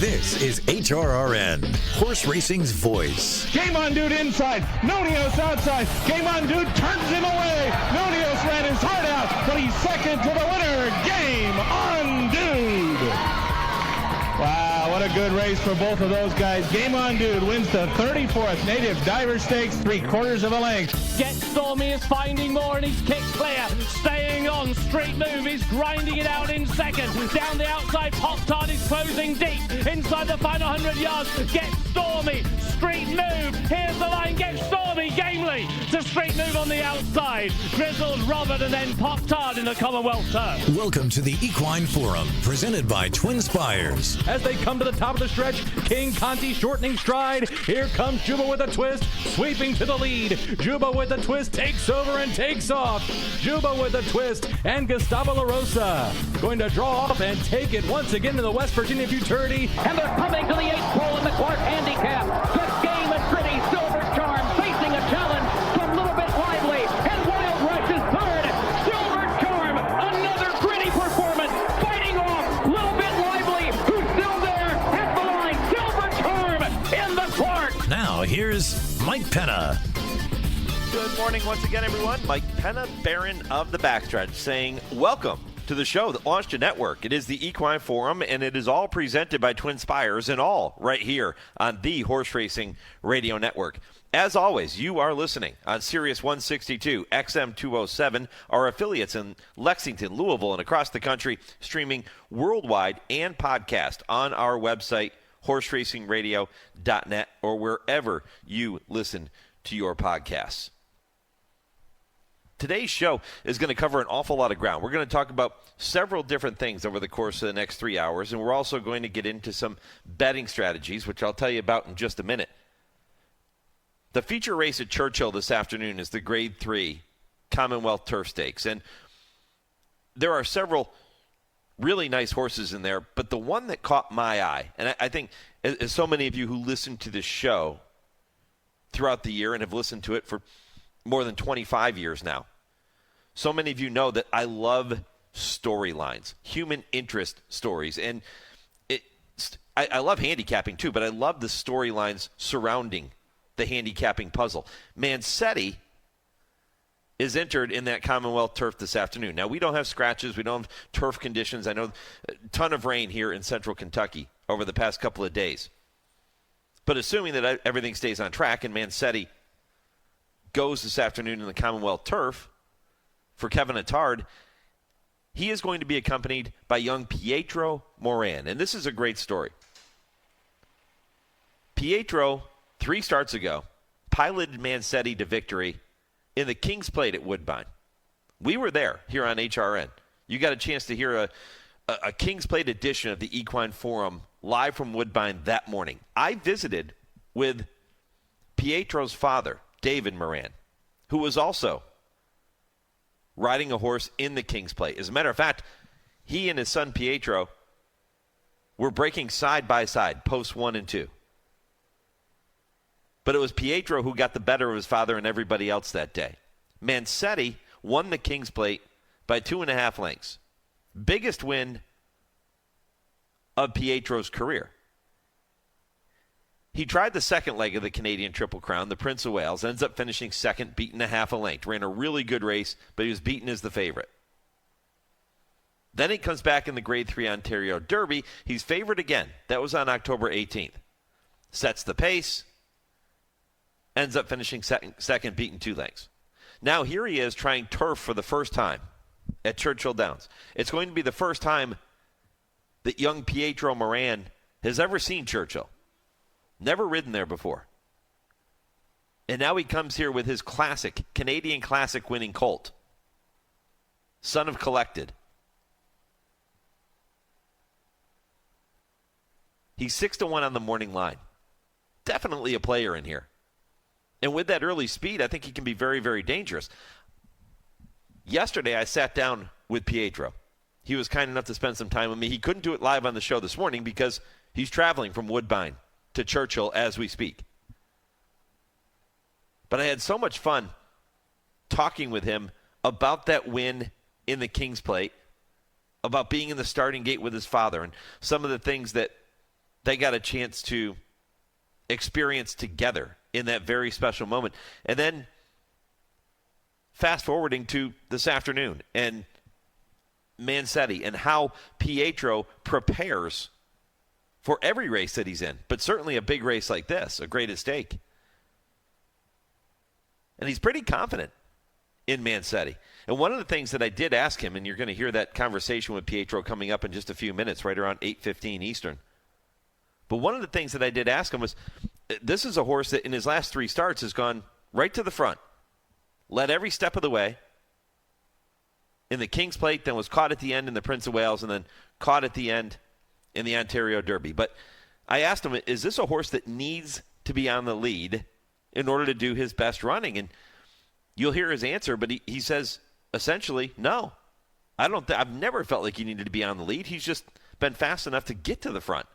This is HRRN, horse racing's voice. Game on Dude inside, Nonios outside. Game on Dude turns him away. Nonios ran his heart out, but he's second to the winner. Game on Dude. Wow, what a good race for both of those guys. Game on Dude wins the 34th Native Diver Stakes, 3/4 of a length. Get Stormy is finding more and he's kicked clear. Staying on, Street Move is grinding it out in second. Down the outside, Pop Tart is closing deep. Inside the final 100 yards, Get Stormy, Street Move. Here's the line, Get Stormy, gamely to Street Move on the outside. Grizzled Robert and then Pop Tart in the Commonwealth turf. Welcome to the Equine Forum, presented by TwinSpires. As they come to the top of the stretch, King Conti shortening stride. Here comes Juba with a twist, sweeping to the lead. Juba with a twist, takes over and takes off. Juba with a twist, and Gustavo La Rosa going to draw off and take it once again to the West Virginia Futurity. And they're coming to the 8th pole in the Clark handicap. Just game and pretty, Silver Charm facing a challenge from Little Bit Lively. And Wild Rush is third. Silver Charm, another gritty performance, fighting off Little Bit Lively, who's still there at the line. Silver Charm in the Clark. Now here's Mike Penna. Good morning once again, everyone. Mike Penna, Baron of the Backstretch, saying welcome to the show that launched a network. It is the Equine Forum, and it is all presented by TwinSpires and all right here on the Horse Racing Radio Network. As always, you are listening on Sirius 162, XM 207, our affiliates in Lexington, Louisville, and across the country, streaming worldwide and podcast on our website, horseracingradio.net, or wherever you listen to your podcasts. Today's show is going to cover an awful lot of ground. We're going to talk about several different things over the course of the next 3 hours, and we're also going to get into some betting strategies, which I'll tell you about in just a minute. The feature race at Churchill this afternoon is the Grade 3 Commonwealth Turf Stakes, and there are several really nice horses in there, but the one that caught my eye, and I think as so many of you who listen to this show throughout the year and have listened to it for more than 25 years now, so many of you know that I love storylines, human interest stories. And I love handicapping too, but I love the storylines surrounding the handicapping puzzle. Mancetti is entered in that Commonwealth turf this afternoon. Now, we don't have scratches. We don't have turf conditions. I know a ton of rain here in central Kentucky over the past couple of days. But assuming that everything stays on track and Mancetti goes this afternoon in the Commonwealth turf for Kevin Attard, he is going to be accompanied by young Pietro Moran. And this is a great story. Pietro, 3 starts ago, piloted Mancetti to victory in the King's Plate at Woodbine. We were there here on HRN. You got a chance to hear a King's Plate edition of the Equine Forum live from Woodbine that morning. I visited with Pietro's father, David Moran, who was also riding a horse in the King's Plate. As a matter of fact, he and his son Pietro were breaking side by side, posts 1 and 2. But it was Pietro who got the better of his father and everybody else that day. Mancetti won the King's Plate by 2.5 lengths. Biggest win of Pietro's career. He tried the second leg of the Canadian Triple Crown, the Prince of Wales, ends up finishing second, beaten 0.5 length. Ran a really good race, but he was beaten as the favorite. Then he comes back in the Grade 3 Ontario Derby. He's favored again. That was on October 18th. Sets the pace, ends up finishing second, beaten 2 lengths. Now here he is trying turf for the first time at Churchill Downs. It's going to be the first time that young Pietro Moran has ever seen Churchill. Never ridden there before. And now he comes here with his classic, Canadian Classic winning colt. Son of Collected. He's 6-1 on the morning line. Definitely a player in here. And with that early speed, I think he can be very, very dangerous. Yesterday, I sat down with Pietro. He was kind enough to spend some time with me. He couldn't do it live on the show this morning because he's traveling from Woodbine to Churchill as we speak. But I had so much fun talking with him about that win in the King's Plate, about being in the starting gate with his father, and some of the things that they got a chance to experience together in that very special moment. And then fast forwarding to this afternoon and Mancetti and how Pietro prepares for every race that he's in, but certainly a big race like this, a great at stake. And he's pretty confident in Mancetti. And one of the things that I did ask him, and you're going to hear that conversation with Pietro coming up in just a few minutes, right around 8:15 Eastern. But one of the things that I did ask him was, this is a horse that in his last 3 starts has gone right to the front, led every step of the way in the King's Plate, then was caught at the end in the Prince of Wales, and then caught at the end in the Ontario Derby. But I asked him, is this a horse that needs to be on the lead in order to do his best running? And you'll hear his answer, but he says essentially, no. I've never felt like he needed to be on the lead. He's just been fast enough to get to the front.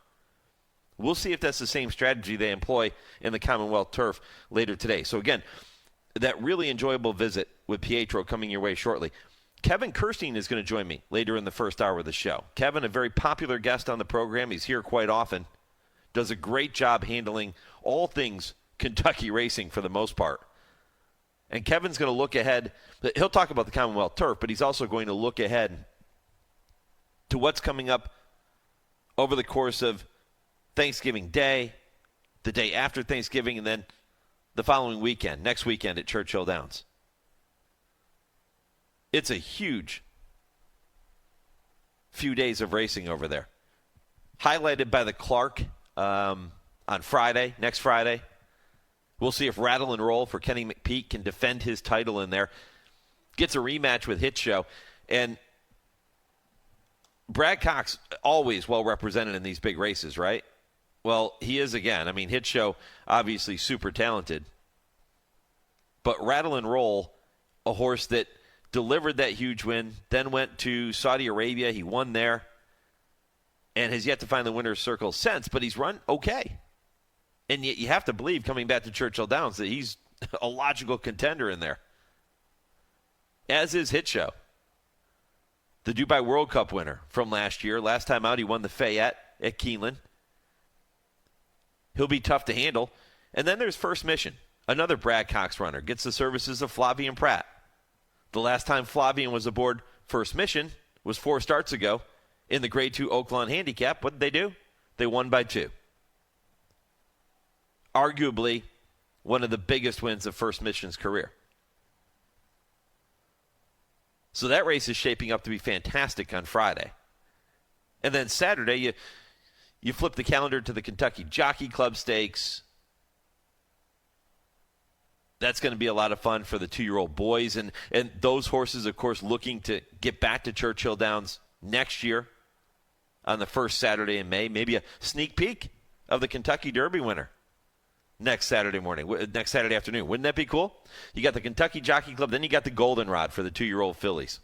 We'll see if that's the same strategy they employ in the Commonwealth turf later today. So again, that really enjoyable visit with Pietro coming your way shortly. Kevin Kerstein is going to join me later in the first hour of the show. Kevin, a very popular guest on the program. He's here quite often. Does a great job handling all things Kentucky racing for the most part. And Kevin's going to look ahead. He'll talk about the Commonwealth turf, but he's also going to look ahead to what's coming up over the course of Thanksgiving Day, the day after Thanksgiving, and then the following weekend, next weekend at Churchill Downs. It's a huge few days of racing over there. Highlighted by the Clark on Friday, next Friday. We'll see if Rattle and Roll for Kenny McPeak can defend his title in there. Gets a rematch with Hit Show. And Brad Cox, always well represented in these big races, right? Well, he is again. I mean, Hit Show, obviously super talented. But Rattle and Roll, a horse that delivered that huge win, then went to Saudi Arabia. He won there and has yet to find the winner's circle since, but he's run okay. And yet you have to believe, coming back to Churchill Downs, that he's a logical contender in there. As is Hit Show, the Dubai World Cup winner from last year. Last time out, he won the Fayette at Keeneland. He'll be tough to handle. And then there's First Mission, another Brad Cox runner. Gets the services of Flavian Pratt. The last time Flavian was aboard First Mission was 4 starts ago in the Grade 2 Oaklawn Handicap. What did they do? They won by 2. Arguably one of the biggest wins of First Mission's career. So that race is shaping up to be fantastic on Friday. And then Saturday, you flip the calendar to the Kentucky Jockey Club Stakes. That's going to be a lot of fun for the 2-year-old boys. And those horses, of course, looking to get back to Churchill Downs next year on the first Saturday in May. Maybe a sneak peek of the Kentucky Derby winner next Saturday afternoon. Wouldn't that be cool? You got the Kentucky Jockey Club, then you got the Goldenrod for the 2-year-old fillies.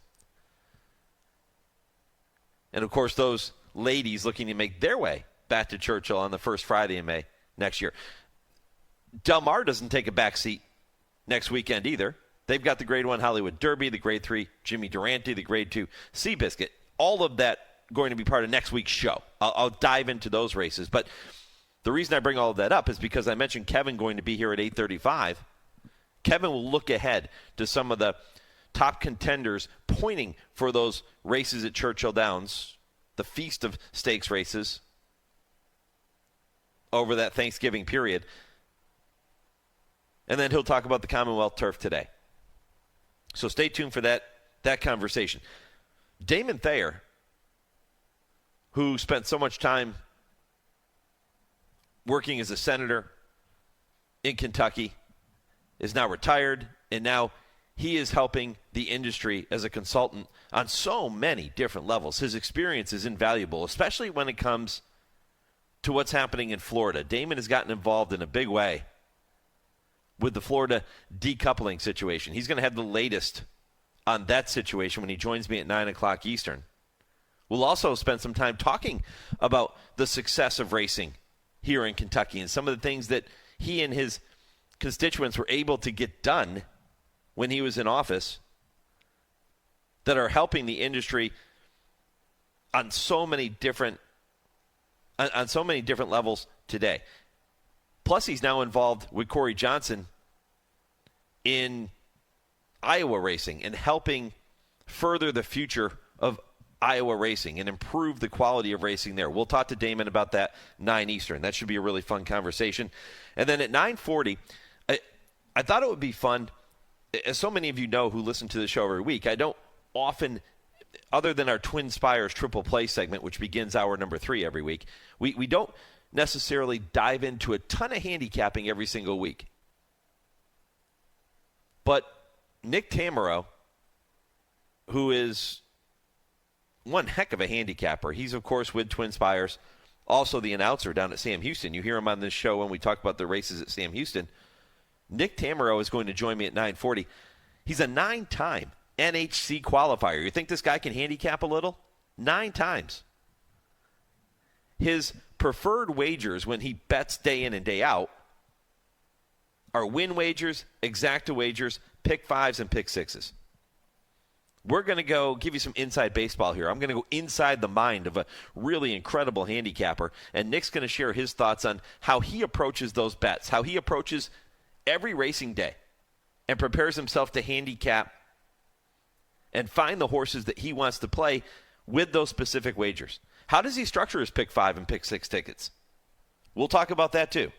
And, of course, those ladies looking to make their way back to Churchill on the first Friday in May next year. Del Mar doesn't take a back seat next weekend either. They've got the Grade 1 Hollywood Derby, the Grade 3 Jimmy Durante, the Grade 2 Seabiscuit. All of that going to be part of next week's show. I'll dive into those races. But the reason I bring all of that up is because I mentioned Kevin going to be here at 8:35. Kevin will look ahead to some of the top contenders pointing for those races at Churchill Downs, the feast of stakes races over that Thanksgiving period. And then he'll talk about the Commonwealth turf today. So stay tuned for that conversation. Damon Thayer, who spent so much time working as a senator in Kentucky, is now retired, and now he is helping the industry as a consultant on so many different levels. His experience is invaluable, especially when it comes to what's happening in Florida. Damon has gotten involved in a big way with the Florida decoupling situation. He's going to have the latest on that situation when he joins me at 9 o'clock Eastern. We'll also spend some time talking about the success of racing here in Kentucky and some of the things that he and his constituents were able to get done when he was in office that are helping the industry on so many different on so many different levels today. Plus, he's now involved with Corey Johnson in Iowa racing and helping further the future of Iowa racing and improve the quality of racing there. We'll talk to Damon about that 9 Eastern. That should be a really fun conversation. And then at 9:40, I thought it would be fun. As so many of you know who listen to the show every week, I don't often, other than our TwinSpires Triple Play segment, which begins hour number 3 every week, we don't necessarily dive into a ton of handicapping every single week. But Nick Tammaro, who is one heck of a handicapper. He's, of course, with TwinSpires, also the announcer down at Sam Houston. You hear him on this show when we talk about the races at Sam Houston. Nick Tammaro is going to join me at 9:40. He's a 9-time NHC qualifier. You think this guy can handicap a little? 9 times. His preferred wagers when he bets day in and day out are win wagers, exacta wagers, pick 5s, and pick 6s. We're going to go give you some inside baseball here. I'm going to go inside the mind of a really incredible handicapper, and Nick's going to share his thoughts on how he approaches those bets, how he approaches every racing day and prepares himself to handicap and find the horses that he wants to play with those specific wagers. How does he structure his pick 5 and pick 6 tickets? We'll talk about that too.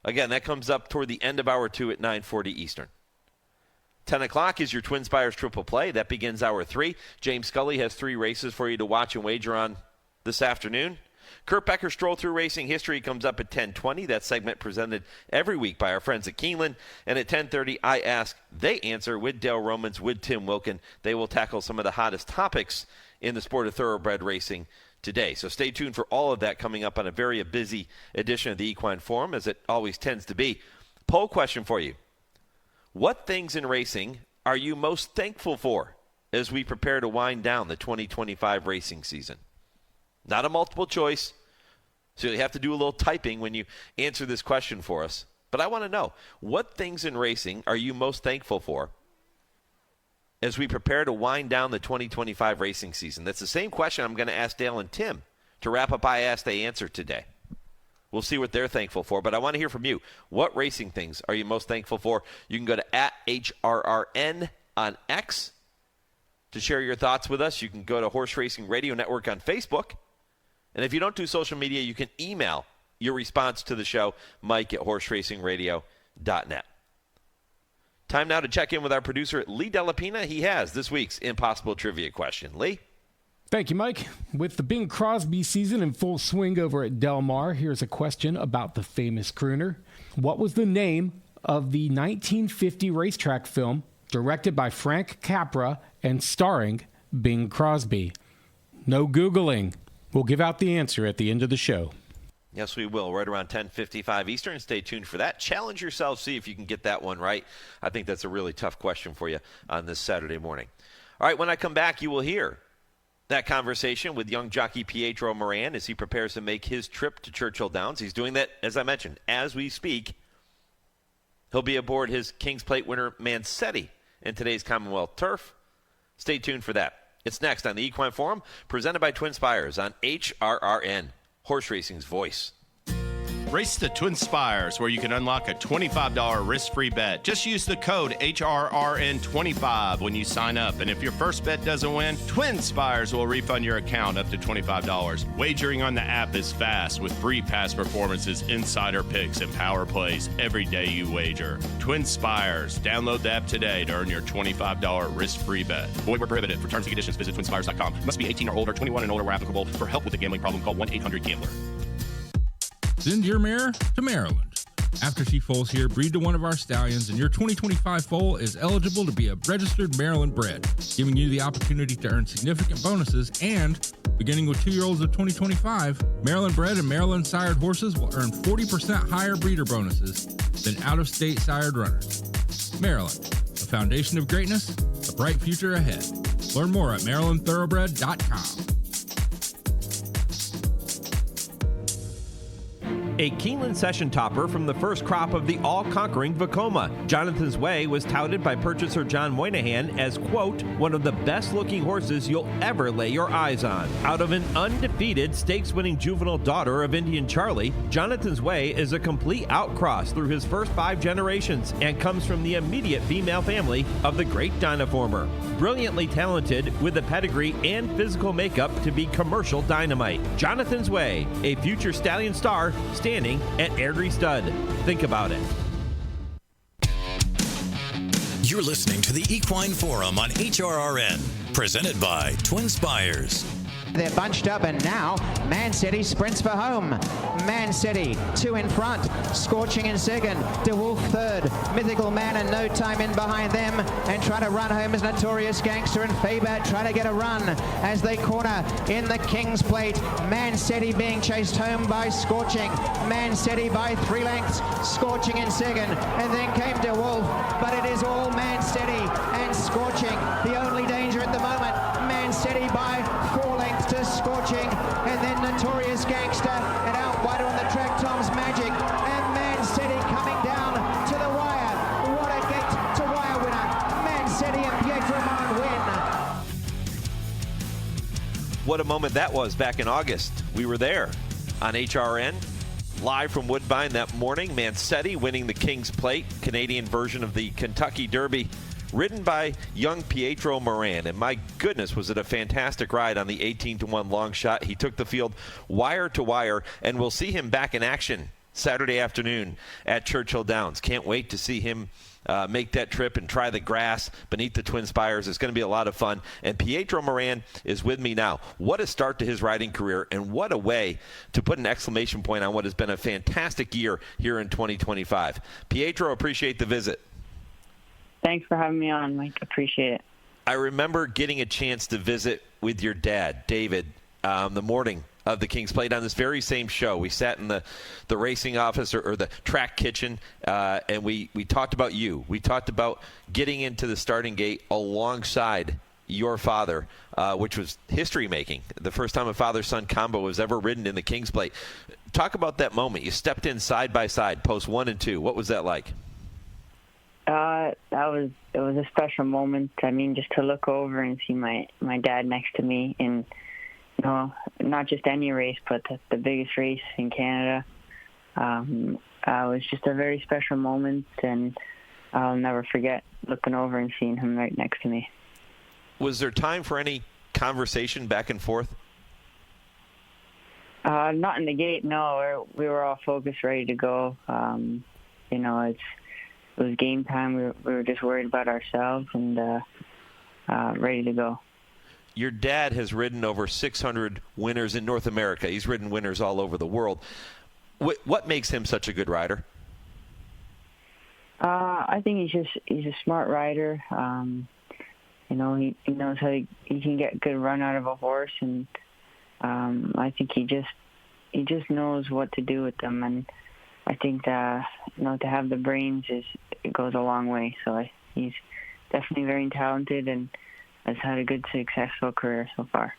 Again, that comes up toward the end of hour 2 at 9:40 Eastern. 10 o'clock is your TwinSpires Triple Play. That begins hour 3. James Scully has 3 races for you to watch and wager on this afternoon. Kurt Becker Stroll Through Racing History comes up at 10:20. That segment presented every week by our friends at Keeneland. And at 10:30, I Ask, They Answer with Dale Romans, with Tim Wilkin. They will tackle some of the hottest topics in the sport of thoroughbred racing today. So stay tuned for all of that coming up on a very busy edition of the Equine Forum, as it always tends to be. Poll question for you. What things in racing are you most thankful for as we prepare to wind down the 2025 racing season? Not a multiple choice, so you have to do a little typing when you answer this question for us. But I want to know, what things in racing are you most thankful for as we prepare to wind down the 2025 racing season? That's the same question I'm going to ask Dale and Tim to wrap up I Ask, They Answer today. We'll see what they're thankful for, but I want to hear from you. What racing things are you most thankful for? You can go to @HRRN on X to share your thoughts with us. You can go to Horse Racing Radio Network on Facebook. And if you don't do social media, you can email your response to the show, mike@horseracingradio.net. Time now to check in with our producer, Lee Delapina. He has this week's Impossible Trivia question. Lee? Thank you, Mike. With the Bing Crosby season in full swing over at Del Mar, here's a question about the famous crooner. What was the name of the 1950 racetrack film directed by Frank Capra and starring Bing Crosby? No Googling. We'll give out the answer at the end of the show. Yes, we will, right around 10:55 Eastern. Stay tuned for that. Challenge yourself, see if you can get that one right. I think that's a really tough question for you on this Saturday morning. All right, when I come back, you will hear that conversation with young jockey Pietro Moran as he prepares to make his trip to Churchill Downs. He's doing that, as I mentioned, as we speak. He'll be aboard his King's Plate winner Mancetti in today's Commonwealth turf. Stay tuned for that. It's next on the Equine Forum, presented by TwinSpires on HRRN, horse racing's voice. Race to TwinSpires, where you can unlock a $25 risk-free bet. Just use the code HRRN25 when you sign up. And if your first bet doesn't win, TwinSpires will refund your account up to $25. Wagering on the app is fast with free past performances, insider picks, and power plays every day you wager. TwinSpires. Download the app today to earn your $25 risk-free bet. Void where prohibited. For terms and conditions, visit TwinSpires.com. Must be 18 or older, 21 and older where applicable. For help with a gambling problem, call 1-800-GAMBLER. Send your mare to Maryland. After she foals here, breed to one of our stallions, and your 2025 foal is eligible to be a registered Maryland bred, giving you the opportunity to earn significant bonuses. And beginning with 2-year-olds of 2025, Maryland bred and Maryland sired horses will earn 40% higher breeder bonuses than out-of-state sired runners. Maryland, a foundation of greatness, a bright future ahead. Learn more at marylandthoroughbred.com. a Keeneland session topper from the first crop of the all-conquering Vekoma. Jonathan's Way was touted by purchaser John Moynihan as, quote, one of the best-looking horses you'll ever lay your eyes on. Out of an undefeated stakes-winning juvenile daughter of Indian Charlie, Jonathan's Way is a complete outcross through his first 5 generations and comes from the immediate female family of the great Dynaformer. Brilliantly talented with the pedigree and physical makeup to be commercial dynamite. Jonathan's Way, a future stallion star standing at Airdrie Stud. Think about it. You're listening to the Equine Forum on HRRN, presented by TwinSpires. They're bunched up, and now Man City sprints for home. Man City, 2 in front, Scorching in second, DeWolf third, Mythical Man and No Time in behind them, and trying to run home is Notorious Gangster and Faber trying to get a run as they corner in the King's Plate. Man City being chased home by Scorching. Man City by 3 lengths, Scorching in second, and then came DeWolf, but it is all Man City and Scorching. The only danger at the moment, Man City by 4 lengths to Scorching, and then Notorious Gangster, and out wider on the track Tom's Magic, and Man City coming down to the wire. What a gate to wire winner. Man City and Pietro Moran win. What a moment that was back in August. We were there on HRN, live from Woodbine that morning. Man City winning the King's Plate, Canadian version of the Kentucky Derby, ridden by young Pietro Moran. And my goodness, was it a fantastic ride on the 18-1 long shot. He took the field wire to wire, and we'll see him back in action Saturday afternoon at Churchill Downs. Can't wait to see him make that trip and try the grass beneath the TwinSpires. It's going to be a lot of fun. And Pietro Moran is with me now. What a start to his riding career, and what a way to put an exclamation point on what has been a fantastic year here in 2025. Pietro, appreciate the visit. Thanks for having me on, Mike. Appreciate it. I remember getting a chance to visit with your dad, David, the morning of the King's Plate on this very same show. We sat in the racing office or the track kitchen, and we talked about you. We talked about getting into the starting gate alongside your father, which was history-making. The first time a father-son combo was ever ridden in the King's Plate. Talk about that moment. You stepped in side by side, post 1 and 2. What was that like? It was a special moment. I mean, just to look over and see my dad next to me in, you know, not just any race, but the biggest race in Canada. It was just a very special moment, and I'll never forget looking over and seeing him right next to me. Was there time for any conversation back and forth? Not in the gate, no. We were all focused, ready to go. You know, it was game time. We were just worried about ourselves and ready to go. Your dad has ridden over 600 winners in North America. He's ridden winners all over the world. What makes him such a good rider? I think he's a smart rider. You know, he knows how he can get good run out of a horse, and I think he just knows what to do with them. And I think that, you know, to have the brains it goes a long way. So he's definitely very talented and has had a good, successful career so far.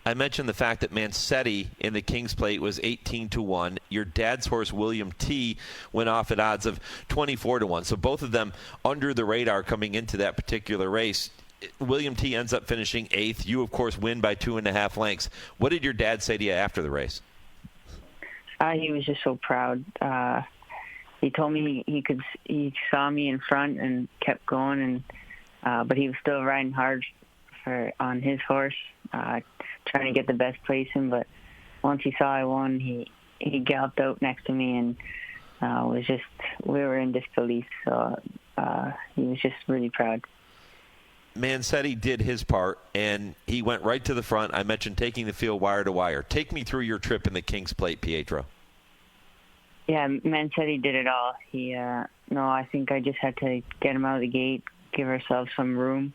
I mentioned the fact that Man City in the King's Plate was 18-1. Your dad's horse, William T, went off at odds of 24-1. So both of them under the radar coming into that particular race. William T ends up finishing 8th. You, of course, win by 2.5 lengths. What did your dad say to you after the race? He was just so proud. He told me he saw me in front and kept going, and but he was still riding hard on his horse, trying to get the best placing. But once he saw I won, he galloped out next to me, and we were in disbelief. So he was just really proud. Man City did his part, and he went right to the front. I mentioned taking the field wire to wire. Take me through your trip in the King's Plate, Pietro. Yeah, Man City did it all. I think I just had to get him out of the gate, give ourselves some room.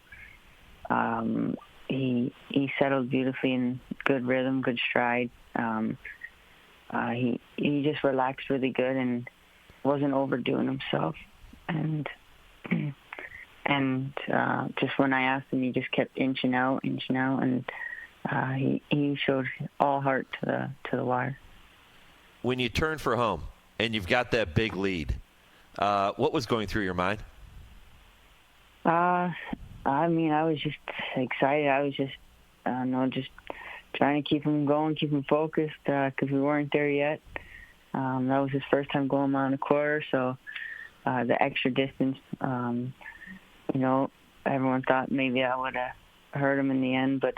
He settled beautifully in good rhythm, good stride. He just relaxed really good and wasn't overdoing himself. And just when I asked him, he just kept inching out, and he showed all heart to the wire. when you turn for home and you've got that big lead, what was going through your mind? I was just excited. I was just trying to keep him going, keep him focused, because we weren't there yet. That was his first time going around a quarter, so the extra distance, everyone thought maybe I would have hurt him in the end, but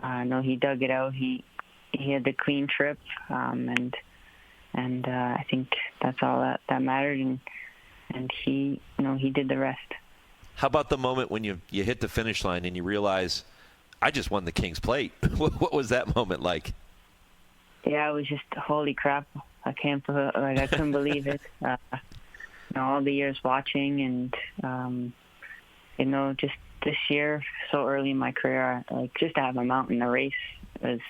no, he dug it out. He had the clean trip, and I think that's all that mattered, and he did the rest. How about the moment when you hit the finish line and you realize, I just won the King's Plate? What was that moment like? Yeah, it was just, holy crap. I couldn't believe it. All the years watching and, just this year, so early in my career, just to have a mount in the race was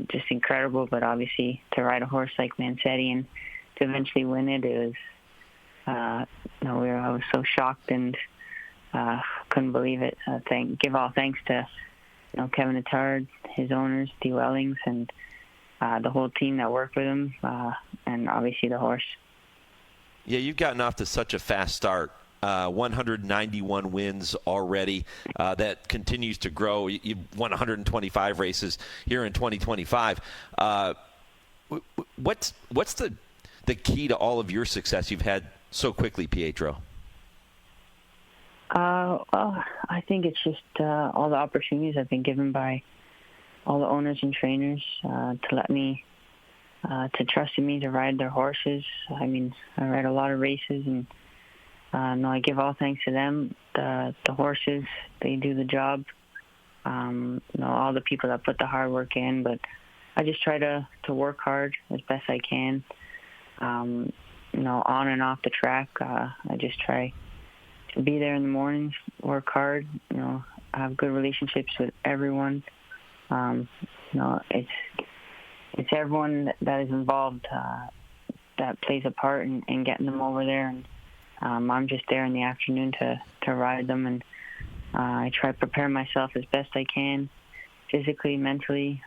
just incredible. But obviously to ride a horse like Mancetti and to eventually win it, I was so shocked and couldn't believe it. Give all thanks to Kevin Attard, his owners, Dee Wellings, and the whole team that worked with him, and obviously the horse. Yeah, you've gotten off to such a fast start. 191 wins already. That continues to grow. You've won 125 races here in 2025. What's the key to all of your success you've had so quickly, Pietro? Well, I think it's just all the opportunities I've been given by all the owners and trainers to let me, to trust in me to ride their horses. I mean, I ride a lot of races, and I give all thanks to them. The horses, they do the job. All the people that put the hard work in, but I just try to work hard as best I can. On and off the track, I just try to be there in the mornings, work hard, have good relationships with everyone. It's everyone that is involved that plays a part in getting them over there. And I'm just there in the afternoon to ride them, and I try to prepare myself as best I can, physically, mentally,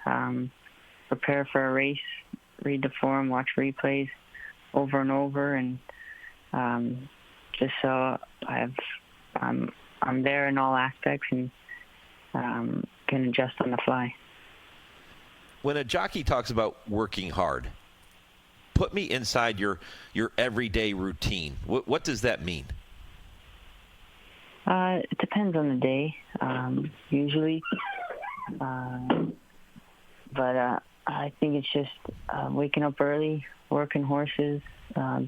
prepare for a race, read the forum, watch replays over and over, and just so I'm there in all aspects and can adjust on the fly. When a jockey talks about working hard, put me inside your everyday routine. What does that mean? It depends on the day, usually. But I think it's just waking up early, working horses,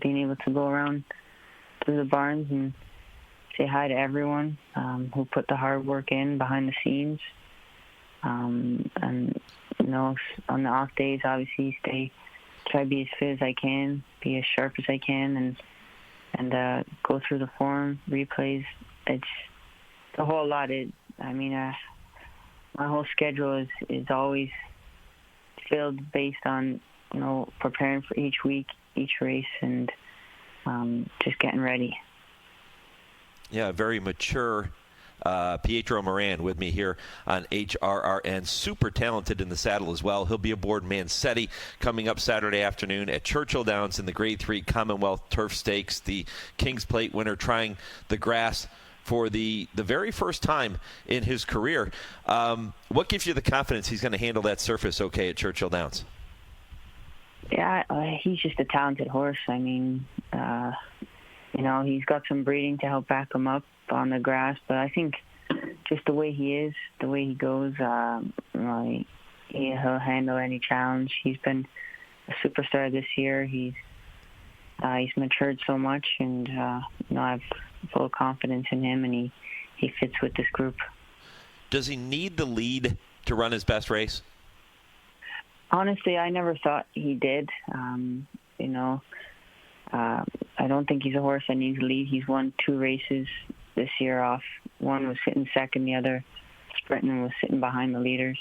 being able to go around through the barns and say hi to everyone who put the hard work in behind the scenes. And, on the off days, obviously, try to be as fit as I can, be as sharp as I can, and go through the forum, replays. It's a whole lot. My whole schedule is always filled based on, preparing for each week, each race, and just getting ready. Yeah, very mature Pietro Moran with me here on HRRN. Super talented in the saddle as well. He'll be aboard Mancetti coming up Saturday afternoon at Churchill Downs in the Grade 3 Commonwealth Turf Stakes. The King's Plate winner trying the grass for the very first time in his career. What gives you the confidence he's going to handle that surface okay at Churchill Downs? Yeah, he's just a talented horse. I mean, he's got some breeding to help back him up on the grass, but I think just the way he is, the way he goes, he'll handle any challenge. He's been a superstar this year. He's matured so much, and I have full confidence in him, and he fits with this group. Does he need the lead to run his best race? Honestly, I never thought he did. I don't think he's a horse that needs a lead. He's won 2 races this year off. One was sitting second, the other sprinting was sitting behind the leaders.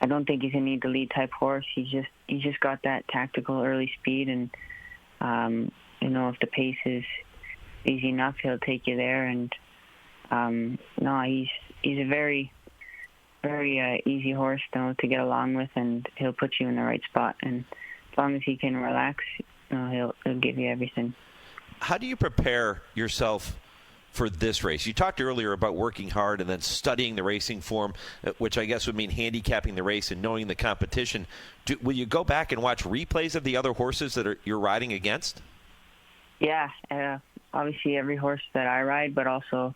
I don't think he's a need the lead type horse. He's just got that tactical early speed, and if the pace is easy enough, he'll take you there. And he's a very, very easy horse to get along with, and he'll put you in the right spot. And as long as he can relax, he'll give you everything. How do you prepare yourself for this race? You talked earlier about working hard and then studying the racing form, which I guess would mean handicapping the race and knowing the competition. Will you go back and watch replays of the other horses that you're riding against? Yeah, obviously every horse that I ride, but also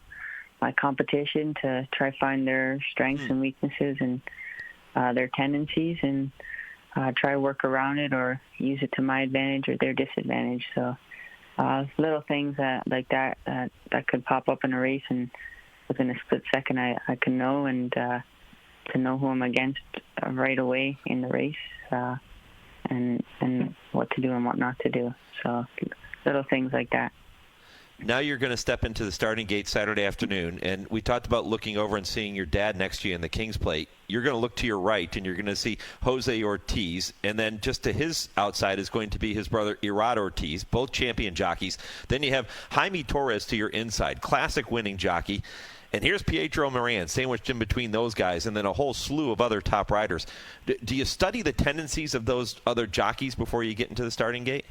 my competition to try find their strengths and weaknesses and their tendencies, and try work around it or use it to my advantage or their disadvantage. So little things like that could pop up in a race, and within a split second I can know, and to know who I'm against right away in the race, and what to do and what not to do. So little things like that. Now you're going to step into the starting gate Saturday afternoon, and we talked about looking over and seeing your dad next to you in the King's Plate. You're going to look to your right, and you're going to see Jose Ortiz, and then just to his outside is going to be his brother Irad Ortiz, both champion jockeys. Then you have Jaime Torres to your inside, classic winning jockey. And here's Pietro Moran sandwiched in between those guys, and then a whole slew of other top riders. Do you study the tendencies of those other jockeys before you get into the starting gate?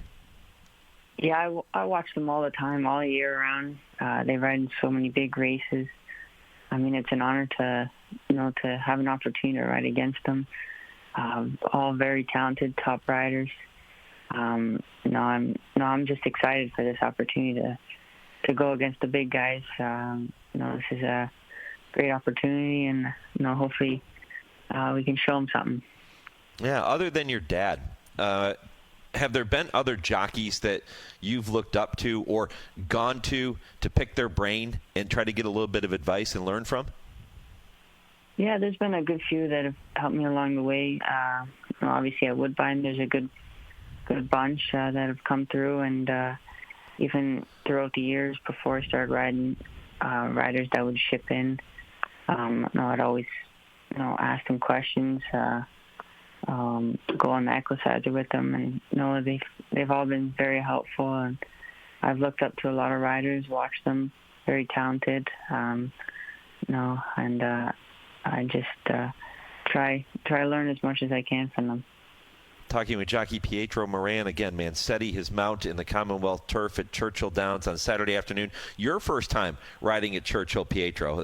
Yeah, I watch them all the time, all year round. They ride in so many big races. I mean, it's an honor to have an opportunity to ride against them. All very talented top riders. I'm just excited for this opportunity to go against the big guys. This is a great opportunity, and hopefully we can show them something. Yeah. Other than your dad, have there been other jockeys that you've looked up to or gone to pick their brain and try to get a little bit of advice and learn from? Yeah, there's been a good few that have helped me along the way. Obviously at Woodbine, there's a good bunch that have come through, and even throughout the years before I started riding, riders that would ship in. I'd always, ask them questions, go on the equalizer with them, and they've all been very helpful. And I've looked up to a lot of riders, watched them, very talented, and I just try to learn as much as I can from them. Talking with jockey Pietro Moran, again, Mancetti, his mount in the Commonwealth turf at Churchill Downs on Saturday afternoon. Your first time riding at Churchill, Pietro.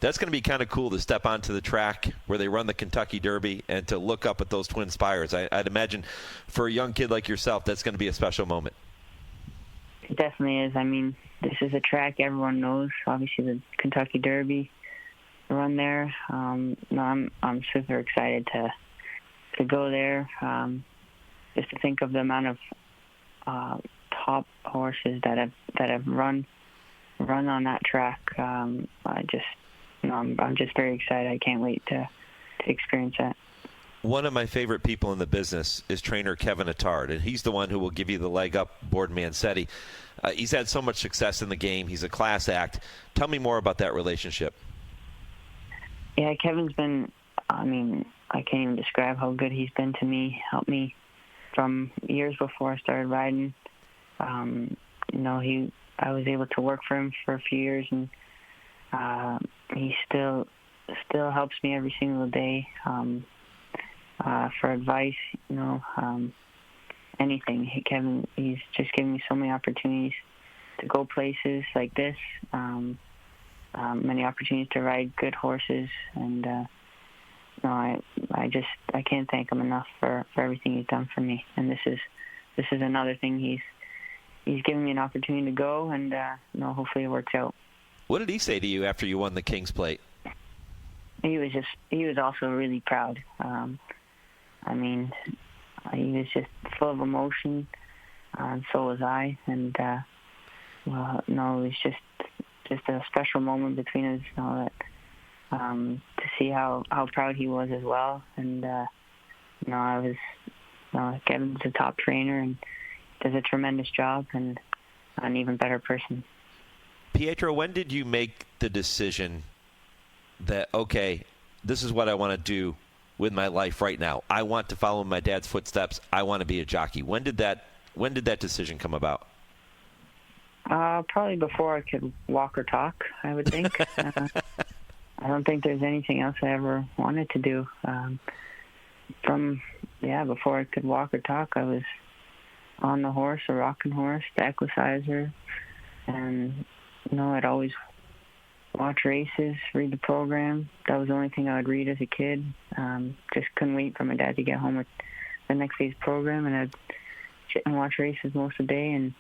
That's going to be kind of cool to step onto the track where they run the Kentucky Derby and to look up at those TwinSpires. I'd imagine for a young kid like yourself, that's going to be a special moment. It definitely is. I mean, this is a track everyone knows. Obviously, the Kentucky Derby run there. I'm super excited to go there, just to think of the amount of top horses that have run on that track. I'm just very excited. I can't wait to experience that. One of my favorite people in the business is trainer Kevin Attard, and he's the one who will give you the leg up aboard Mancetti. He's had so much success in the game. He's a class act. Tell me more about that relationship. Yeah, Kevin's been, I can't even describe how good he's been to me, helped me from years before I started riding. I was able to work for him for a few years, and he still helps me every single day for advice, anything. Kevin, he's just given me so many opportunities to go places like this, many opportunities to ride good horses, and I can't thank him enough for everything he's done for me. And this is another thing he's given me an opportunity to go, and hopefully it works out. What did he say to you after you won the King's Plate? He was also really proud. He was just full of emotion, and so was I. And it was just a special moment between us. To see how proud he was as well. And Kevin's a top trainer and does a tremendous job, and an even better person. Pietro, when did you make the decision that, okay, this is what I want to do with my life right now? I want to follow my dad's footsteps. I want to be a jockey. When did that decision come about? Probably before I could walk or talk, I would think. I don't think there's anything else I ever wanted to do. From before I could walk or talk, I was on the horse, a rocking horse, the equicizer, and I'd always watch races, read the program. That was the only thing I would read as a kid. Just couldn't wait for my dad to get home with the next day's program, and I'd sit and watch races most of the day and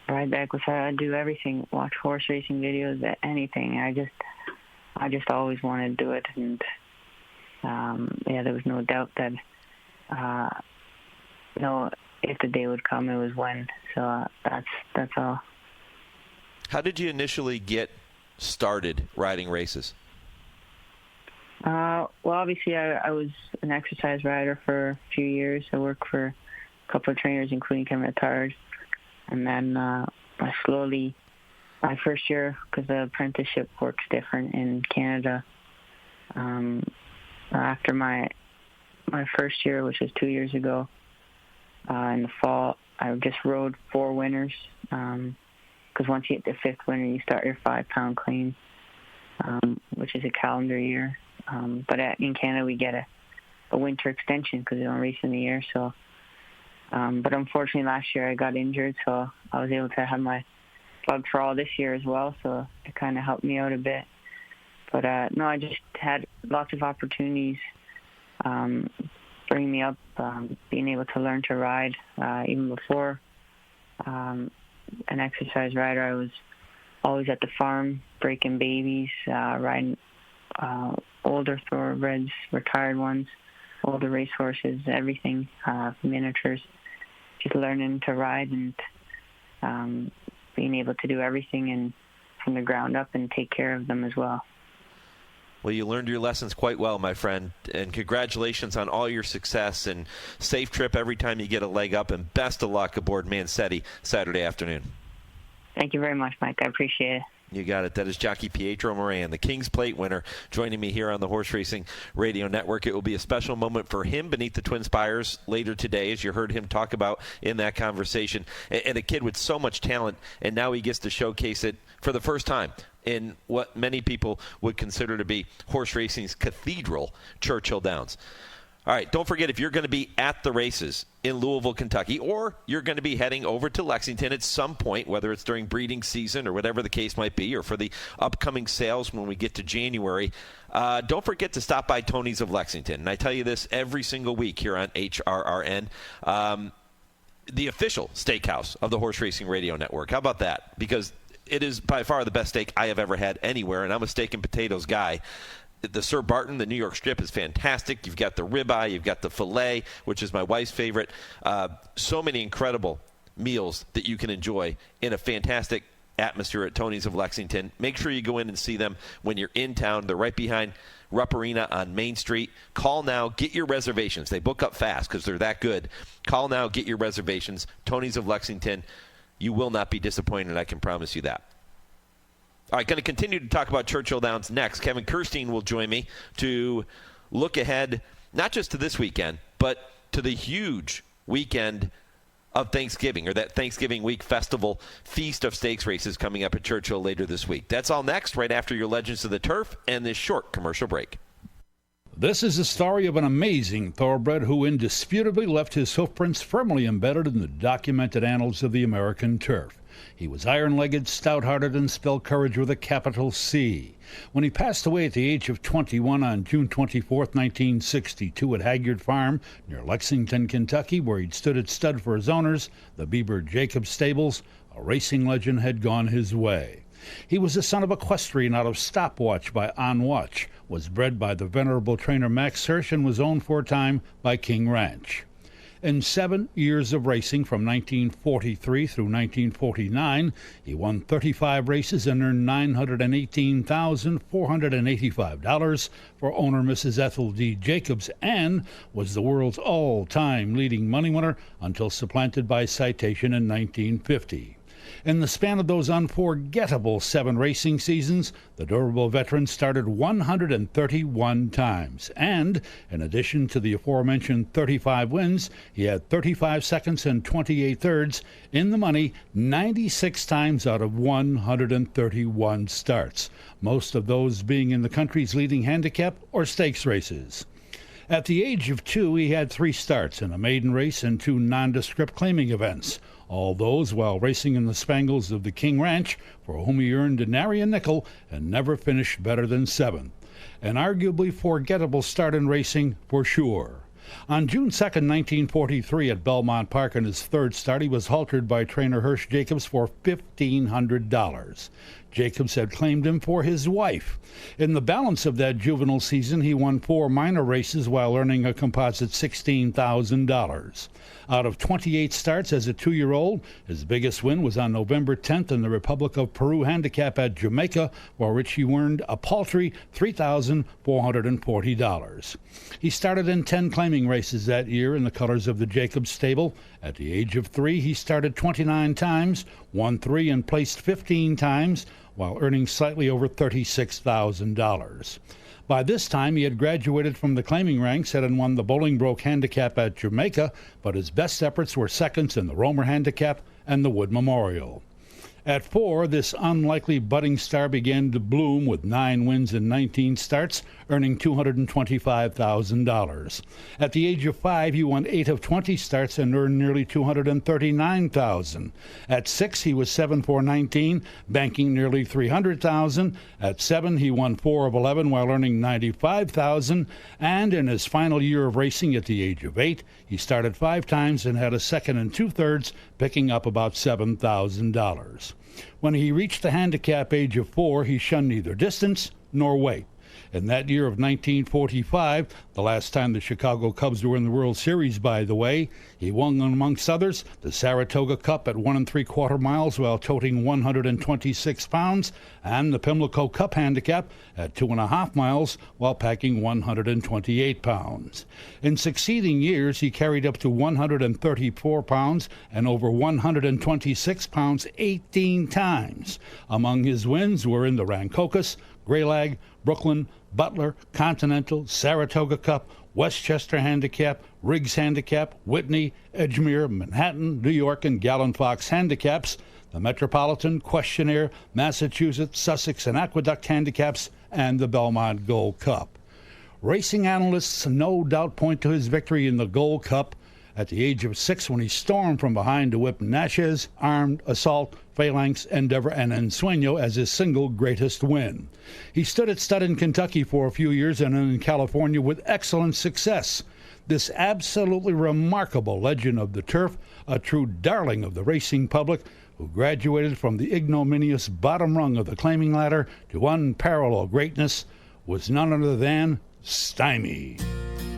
ride the equicizer. I'd do everything, watch horse racing videos, anything. I just always wanted to do it, and there was no doubt that if the day would come, it was when. So that's all. How did you initially get started riding races? Well, obviously, I was an exercise rider for a few years. I worked for a couple of trainers, including Kevin retired. And then I slowly, my first year, because the apprenticeship works different in Canada, after my first year, which was 2 years ago, in the fall, I just rode 4 winners. Because once you hit the 5th winner, you start your 5-pound claim, which is a calendar year. But in Canada, we get a winter extension because we don't race in the year. So, but unfortunately, last year I got injured, so I was able to have my plug for all this year as well. So it kind of helped me out a bit. But no, I just had lots of opportunities bring me up, being able to learn to ride. Even before an exercise rider, I was always at the farm, breaking babies, riding older thoroughbreds, retired ones, older racehorses, everything, miniatures, just learning to ride and being able to do everything and from the ground up and take care of them as well. Well, you learned your lessons quite well, my friend, and congratulations on all your success, and safe trip every time you get a leg up, and best of luck aboard Mancetti Saturday afternoon. Thank you very much, Mike. I appreciate it. You got it. That is jockey Pietro Moran, the King's Plate winner, joining me here on the Horse Racing Radio Network. It will be a special moment for him beneath the TwinSpires later today, as you heard him talk about in that conversation. And a kid with so much talent, and now he gets to showcase it for the first time in what many people would consider to be horse racing's cathedral, Churchill Downs. All right, don't forget, if you're going to be at the races in Louisville, Kentucky, or you're going to be heading over to Lexington at some point, whether it's during breeding season or whatever the case might be, or for the upcoming sales when we get to January, don't forget to stop by Tony's of Lexington. And I tell you this every single week here on HRRN, the official steakhouse of the Horse Racing Radio Network. How about that? Because it is by far the best steak I have ever had anywhere, and I'm a steak and potatoes guy. The Sir Barton, the New York strip, is fantastic. You've got the ribeye, you've got the filet, which is my wife's favorite. So many incredible meals that you can enjoy in a fantastic atmosphere at Tony's of Lexington. Make sure you go in and see them when you're in town. They're right behind Rupp Arena on Main Street. Call now, get your reservations. They book up fast because they're that good. Call now, get your reservations. Tony's of Lexington. You will not be disappointed, I can promise you that. All right, going to continue to talk about Churchill Downs next. Kevin Kerstein will join me to look ahead, not just to this weekend, but to the huge weekend of Thanksgiving, or that Thanksgiving week festival feast of stakes races coming up at Churchill later this week. That's all next, right after your Legends of the Turf and this short commercial break. This is the story of an amazing thoroughbred who indisputably left his hoofprints firmly embedded in the documented annals of the American turf. He was iron-legged, stout-hearted, and spelled courage with a capital C. When he passed away at the age of 21 on June 24, 1962 at Hagyard Farm near Lexington, Kentucky, where he'd stood at stud for his owners, the Bieber Jacobs stables, a racing legend had gone his way. He was the son of equestrian out of Stopwatch by On Watch, was bred by the venerable trainer Max Hirsch, and was owned for a time by King Ranch. In 7 years of racing from 1943 through 1949, he won 35 races and earned $918,485 for owner Mrs. Ethel D. Jacobs, and was the world's all-time leading money winner until supplanted by Citation in 1950. In the span of those unforgettable 7 racing seasons, the durable veteran started 131 times. And, in addition to the aforementioned 35 wins, he had 35 seconds and 28 thirds in the money 96 times out of 131 starts, most of those being in the country's leading handicap or stakes races. At the age of 2, he had 3 starts in a maiden race and 2 nondescript claiming events, all those while racing in the spangles of the King Ranch, for whom he earned nary a nickel and never finished better than 7th. An arguably forgettable start in racing for sure. On June 2, 1943, at Belmont Park in his 3rd start, he was haltered by trainer Hirsch Jacobs for $1,500. Jacobs had claimed him for his wife. In the balance of that juvenile season, he won 4 minor races while earning a composite $16,000. Out of 28 starts as a 2-year-old, his biggest win was on November 10th in the Republic of Peru Handicap at Jamaica, for which he earned a paltry $3,440. He started in 10 claiming races that year in the colors of the Jacobs stable. At the age of 3, he started 29 times, won 3 and placed 15 times, while earning slightly over $36,000. By this time, he had graduated from the claiming ranks and had won the Bolingbroke Handicap at Jamaica, but his best efforts were seconds in the Romer Handicap and the Wood Memorial. At 4, this unlikely budding star began to bloom with 9 wins in 19 starts, earning $225,000. At the age of 5, he won 8 of 20 starts and earned nearly $239,000. At 6, he was 7 for 19, banking nearly $300,000. At 7, he won 4 of 11 while earning $95,000. And in his final year of racing at the age of 8, he started 5 times and had a 2 2/3, picking up about $7,000. When he reached the handicap age of 4, he shunned neither distance nor weight. In that year of 1945, the last time the Chicago Cubs were in the World Series, by the way, he won, amongst others, the Saratoga Cup at 1 3/4 miles while toting 126 pounds, and the Pimlico Cup Handicap at 2.5 miles while packing 128 pounds. In succeeding years, he carried up to 134 pounds and over 126 pounds 18 times. Among his wins were in the Rancocas, Greylag, Brooklyn, Butler, Continental, Saratoga Cup, Westchester Handicap, Riggs Handicap, Whitney, Edgemere, Manhattan, New York, and Gallon Fox Handicaps, the Metropolitan, Questionnaire, Massachusetts, Sussex, and Aqueduct Handicaps, and the Belmont Gold Cup. Racing analysts no doubt point to his victory in the Gold Cup at the age of 6 when he stormed from behind to whip Natchez, Armed, Assault, Phalanx, Endeavor, and Ensueño as his single greatest win. He stood at stud in Kentucky for a few years and in California with excellent success. This absolutely remarkable legend of the turf, a true darling of the racing public, who graduated from the ignominious bottom rung of the claiming ladder to unparalleled greatness, was none other than Stymie.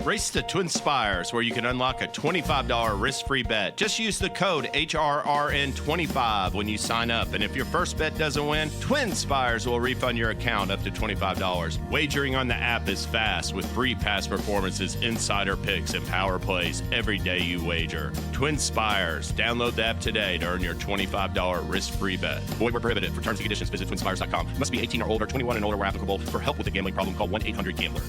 Race to TwinSpires, where you can unlock a $25 risk-free bet. Just use the code HRRN25 when you sign up. And if your first bet doesn't win, TwinSpires will refund your account up to $25. Wagering on the app is fast with free past performances, insider picks, and power plays every day you wager. TwinSpires. Download the app today to earn your $25 risk-free bet. Void where prohibited. For terms and conditions, visit TwinSpires.com. Must be 18 or older, 21 and older where applicable. For help with a gambling problem, call 1-800-GAMBLER.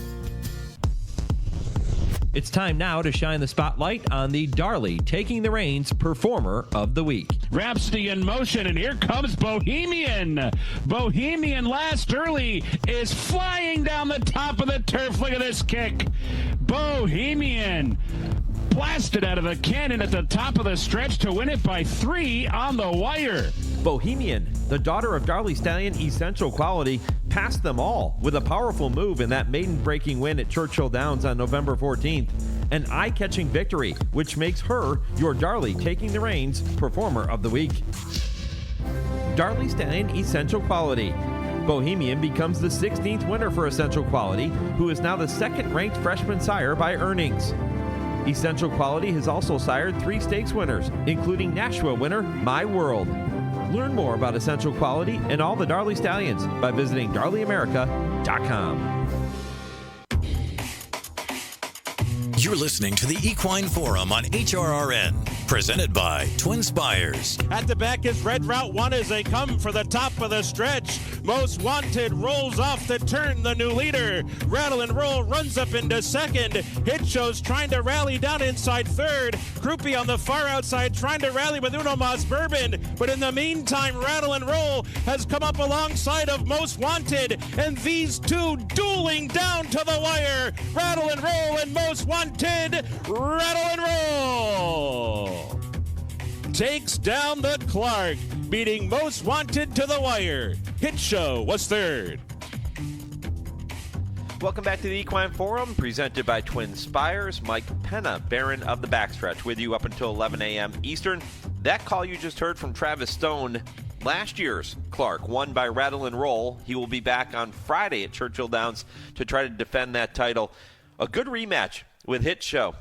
It's time now to shine the spotlight on the Darley Taking the Reins Performer of the Week. Rhapsody in motion, and here comes Bohemian. Bohemian last early is flying down the top of the turf. Look at this kick. Bohemian blasted out of the cannon at the top of the stretch to win it by 3 on the wire. Bohemian, the daughter of Darley Stallion Essential Quality, passed them all with a powerful move in that maiden-breaking win at Churchill Downs on November 14th. An eye-catching victory, which makes her your Darley Taking the Reins Performer of the Week. Darley Stallion Essential Quality. Bohemian becomes the 16th winner for Essential Quality, who is now the second-ranked freshman sire by earnings. Essential Quality has also sired 3 stakes winners, including Nashua winner My World. Learn more about Essential Quality and all the Darley Stallions by visiting darleyamerica.com. You're listening to the Equine Forum on HRRN, presented by TwinSpires. At the back is Red Route 1 as they come for the top of the stretch. Most Wanted rolls off the turn, the new leader. Rattle and Roll runs up into second. Hit Show's trying to rally down inside third. Groupie on the far outside trying to rally with Uno Mas Bourbon. But in the meantime, Rattle and Roll has come up alongside of Most Wanted. And these two dueling down to the wire. Rattle and Roll and Most Wanted. Rattle and Roll takes down the Clark, beating Most Wanted to the wire. Hit Show was third. Welcome back to the Equine Forum, presented by TwinSpires. Mike Penna, Baron of the Backstretch, with you up until 11 a.m. Eastern. That call you just heard from Travis Stone, last year's Clark, won by Rattle and Roll. He will be back on Friday at Churchill Downs to try to defend that title. A good rematch with Hit Show.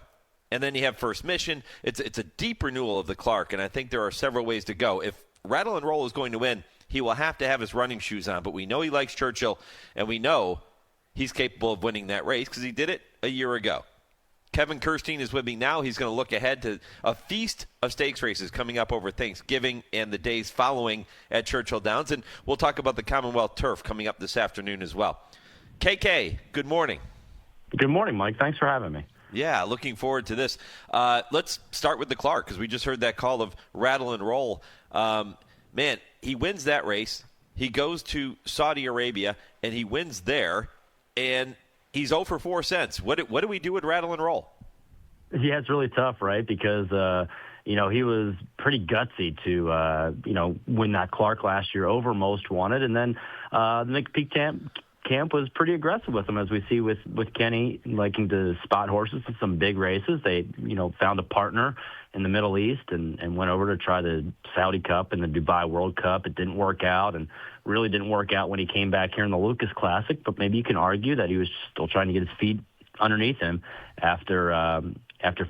And then you have First Mission. It's a deep renewal of the Clark, and I think there are several ways to go. If Rattle and Roll is going to win, he will have to have his running shoes on. But we know he likes Churchill, and we know he's capable of winning that race because he did it a year ago. Kevin Kerstein is with me now. He's going to look ahead to a feast of stakes races coming up over Thanksgiving and the days following at Churchill Downs. And we'll talk about the Commonwealth Turf coming up this afternoon as well. KK, good morning. Good morning, Mike. Thanks for having me. Yeah, looking forward to this. Let's start with the Clark because we just heard that call of Rattle and Roll. Man, he wins that race. He goes to Saudi Arabia, and he wins there, and he's 0 for 4 cents. What do we do with Rattle and Roll? Yeah, it's really tough, right? Because, he was pretty gutsy to, win that Clark last year over Most Wanted. And then the McPeak camp was pretty aggressive with him, as we see with Kenny liking to spot horses in some big races. They, found a partner in the Middle East and went over to try the Saudi Cup and the Dubai World Cup. It didn't work out and really didn't work out when he came back here in the Lucas Classic, but maybe you can argue that he was still trying to get his feet underneath him after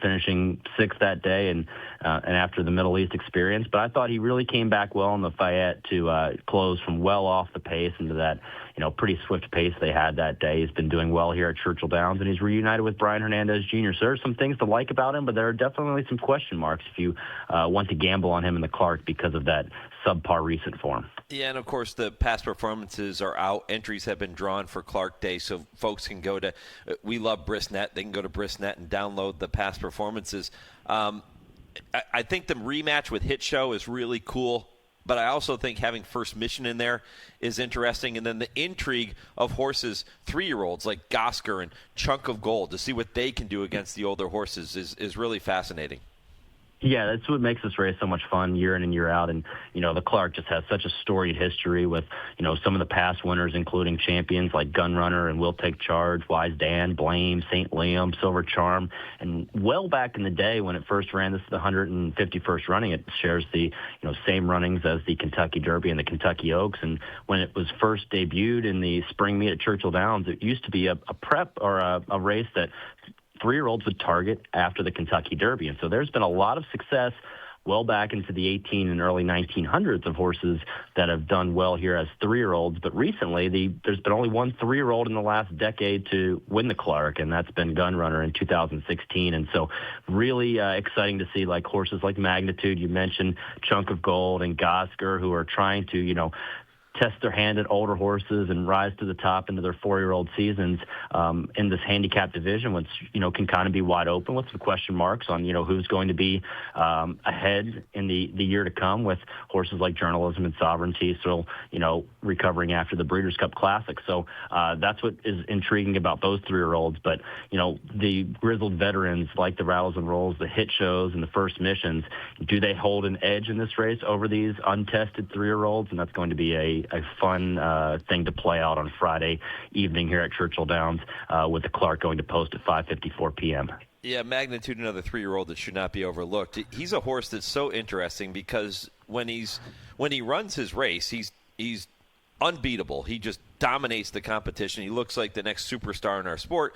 finishing sixth that day and after the Middle East experience. But I thought he really came back well in the Fayette to close from well off the pace into that, pretty swift pace they had that day. He's been doing well here at Churchill Downs, and he's reunited with Brian Hernandez Jr. So there are some things to like about him, but there are definitely some question marks if you want to gamble on him in the Clark because of that subpar recent form. Yeah, and of course the past performances are out. Entries have been drawn for Clark Day, so folks can go to we love Brisnet. They can go to Brisnet and download the past performances. I think the rematch with Hit Show is really cool, but I also think having First Mission in there is interesting. And then the intrigue of horses, 3-year-olds like Gosker and Chunk of Gold, to see what they can do against the older horses is really fascinating. Yeah, that's what makes this race so much fun year in and year out. And, the Clark just has such a storied history with, some of the past winners, including champions like Gunrunner and Will Take Charge, Wise Dan, Blame, St. Liam, Silver Charm. And well back in the day when it first ran, this is the 151st running. It shares the, same runnings as the Kentucky Derby and the Kentucky Oaks. And when it was first debuted in the spring meet at Churchill Downs, it used to be a prep or a race that 3-year-olds would target after the Kentucky Derby. And so there's been a lot of success well back into the 18 and early 1900s of horses that have done well here as 3-year-olds. But recently, there's been only one 3-year-old in the last decade to win the Clark, and that's been Gunrunner in 2016. And so really exciting to see horses like Magnitude, you mentioned Chunk of Gold and Gosker, who are trying to, test their hand at older horses and rise to the top into their 4-year-old seasons in this handicap division, which, can kind of be wide open with some question marks on, who's going to be ahead in the year to come with horses like Journalism and Sovereignty still, recovering after the Breeders' Cup Classic. So that's what is intriguing about those 3-year-olds. But, the grizzled veterans like the Rattles and Rolls, the Hit Shows, and the First Missions, do they hold an edge in this race over these untested 3-year-olds? And that's going to be a fun thing to play out on Friday evening here at Churchill Downs with the Clark going to post at 5:54 p.m. Yeah, Magnitude, another 3-year-old that should not be overlooked. He's a horse that's so interesting because when he runs his race, he's unbeatable. He just dominates the competition. He looks like the next superstar in our sport.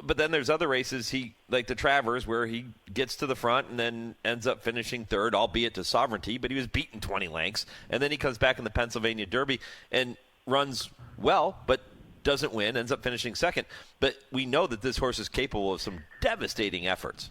But then there's other races, like the Travers, where he gets to the front and then ends up finishing third, albeit to Sovereignty, but he was beaten 20 lengths. And then he comes back in the Pennsylvania Derby and runs well, but doesn't win, ends up finishing second. But we know that this horse is capable of some devastating efforts.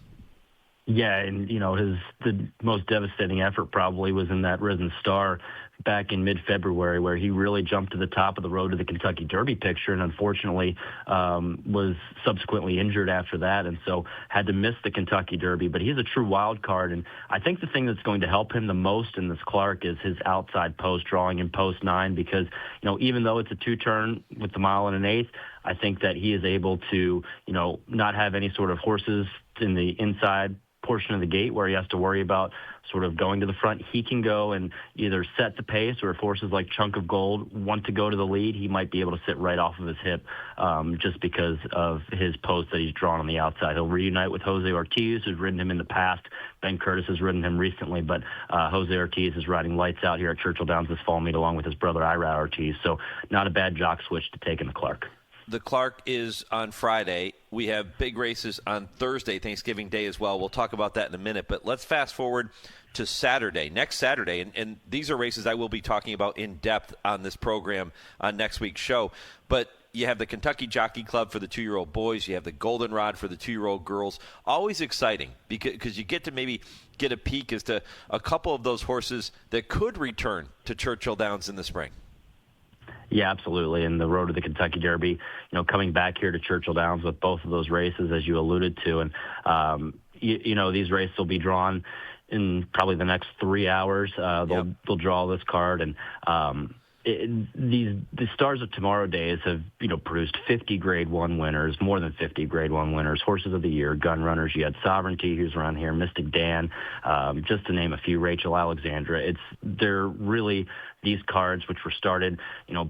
Yeah, and, the most devastating effort probably was in that Risen Star back in mid-February, where he really jumped to the top of the road to the Kentucky Derby picture and unfortunately was subsequently injured after that, and so had to miss the Kentucky Derby. But he's a true wild card, and I think the thing that's going to help him the most in this Clark is his outside post, drawing in post 9, because, even though it's a 2-turn with the 1 1/8, I think that he is able to, not have any sort of horses in the inside portion of the gate where he has to worry about sort of going to the front. He can go and either set the pace, or if horses like Chunk of Gold want to go to the lead, he might be able to sit right off of his hip just because of his post that he's drawn on the outside. He'll reunite with Jose Ortiz, who's ridden him in the past. Ben Curtis has ridden him recently, but Jose Ortiz is riding lights out here at Churchill Downs this fall meet along with his brother Ira Ortiz. So not a bad jock switch to take in the Clark. The Clark is on Friday. We have big races on Thursday, Thanksgiving Day as well. We'll talk about that in a minute. But let's fast forward to Saturday, next Saturday. And these are races I will be talking about in depth on this program on next week's show. But you have the Kentucky Jockey Club for the 2-year-old boys. You have the Goldenrod for the 2-year-old girls. Always exciting because you get to maybe get a peek as to a couple of those horses that could return to Churchill Downs in the spring. Yeah, absolutely. And the road to the Kentucky Derby, coming back here to Churchill Downs with both of those races, as you alluded to. And, these races will be drawn in probably the next 3 hours. They'll draw this card. And the Stars of Tomorrow days have, produced 50 Grade 1 winners, more than 50 Grade 1 winners, Horses of the Year, Gun Runners. You had Sovereignty, who's around here, Mystic Dan, just to name a few, Rachel Alexandra. They're really these cards, which were started,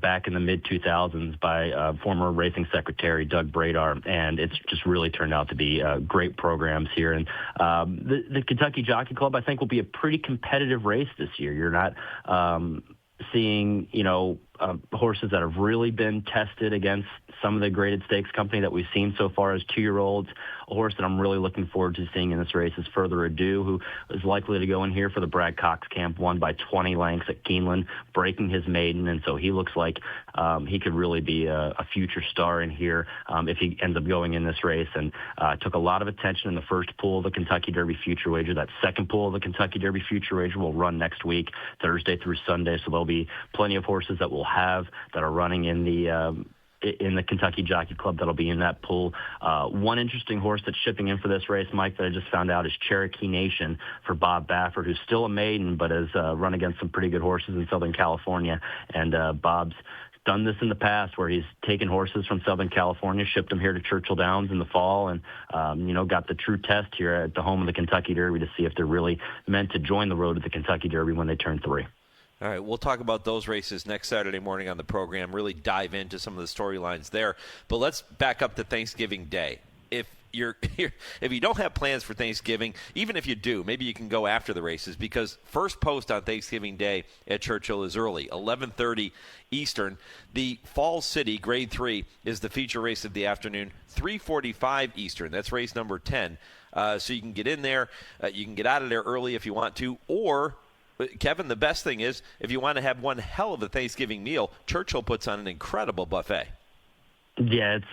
back in the mid-2000s by former racing secretary Doug Bradar, and it's just really turned out to be great programs here. And the Kentucky Jockey Club, I think, will be a pretty competitive race this year. You're not seeing, horses that have really been tested against some of the graded stakes company that we've seen so far as 2-year-olds. A horse that I'm really looking forward to seeing in this race is Further Ado, who is likely to go in here for the Brad Cox camp, won by 20 lengths at Keeneland, breaking his maiden, and so he looks like he could really be a future star in here if he ends up going in this race. And took a lot of attention in the first pool of the Kentucky Derby Future Wager. That second pool of the Kentucky Derby Future Wager will run next week, Thursday through Sunday, so there'll be plenty of horses that we'll have that are running in the Kentucky Jockey Club that'll be in that pool. One interesting horse that's shipping in for this race, Mike, that I just found out is Cherokee Nation for Bob Baffert, who's still a maiden but has run against some pretty good horses in Southern California. And Bob's done this in the past where he's taken horses from Southern California, shipped them here to Churchill Downs in the fall, and, got the true test here at the home of the Kentucky Derby to see if they're really meant to join the road to the Kentucky Derby when they turn 3. All right, we'll talk about those races next Saturday morning on the program, really dive into some of the storylines there. But let's back up to Thanksgiving Day. If you don't have plans for Thanksgiving, even if you do, maybe you can go after the races, because first post on Thanksgiving Day at Churchill is early, 11:30 Eastern. The Falls City Grade 3 is the feature race of the afternoon, 3:45 Eastern. That's race number 10. So you can get in there. You can get out of there early if you want to, or Kevin, the best thing is, if you want to have one hell of a Thanksgiving meal, Churchill puts on an incredible buffet. Yeah, it's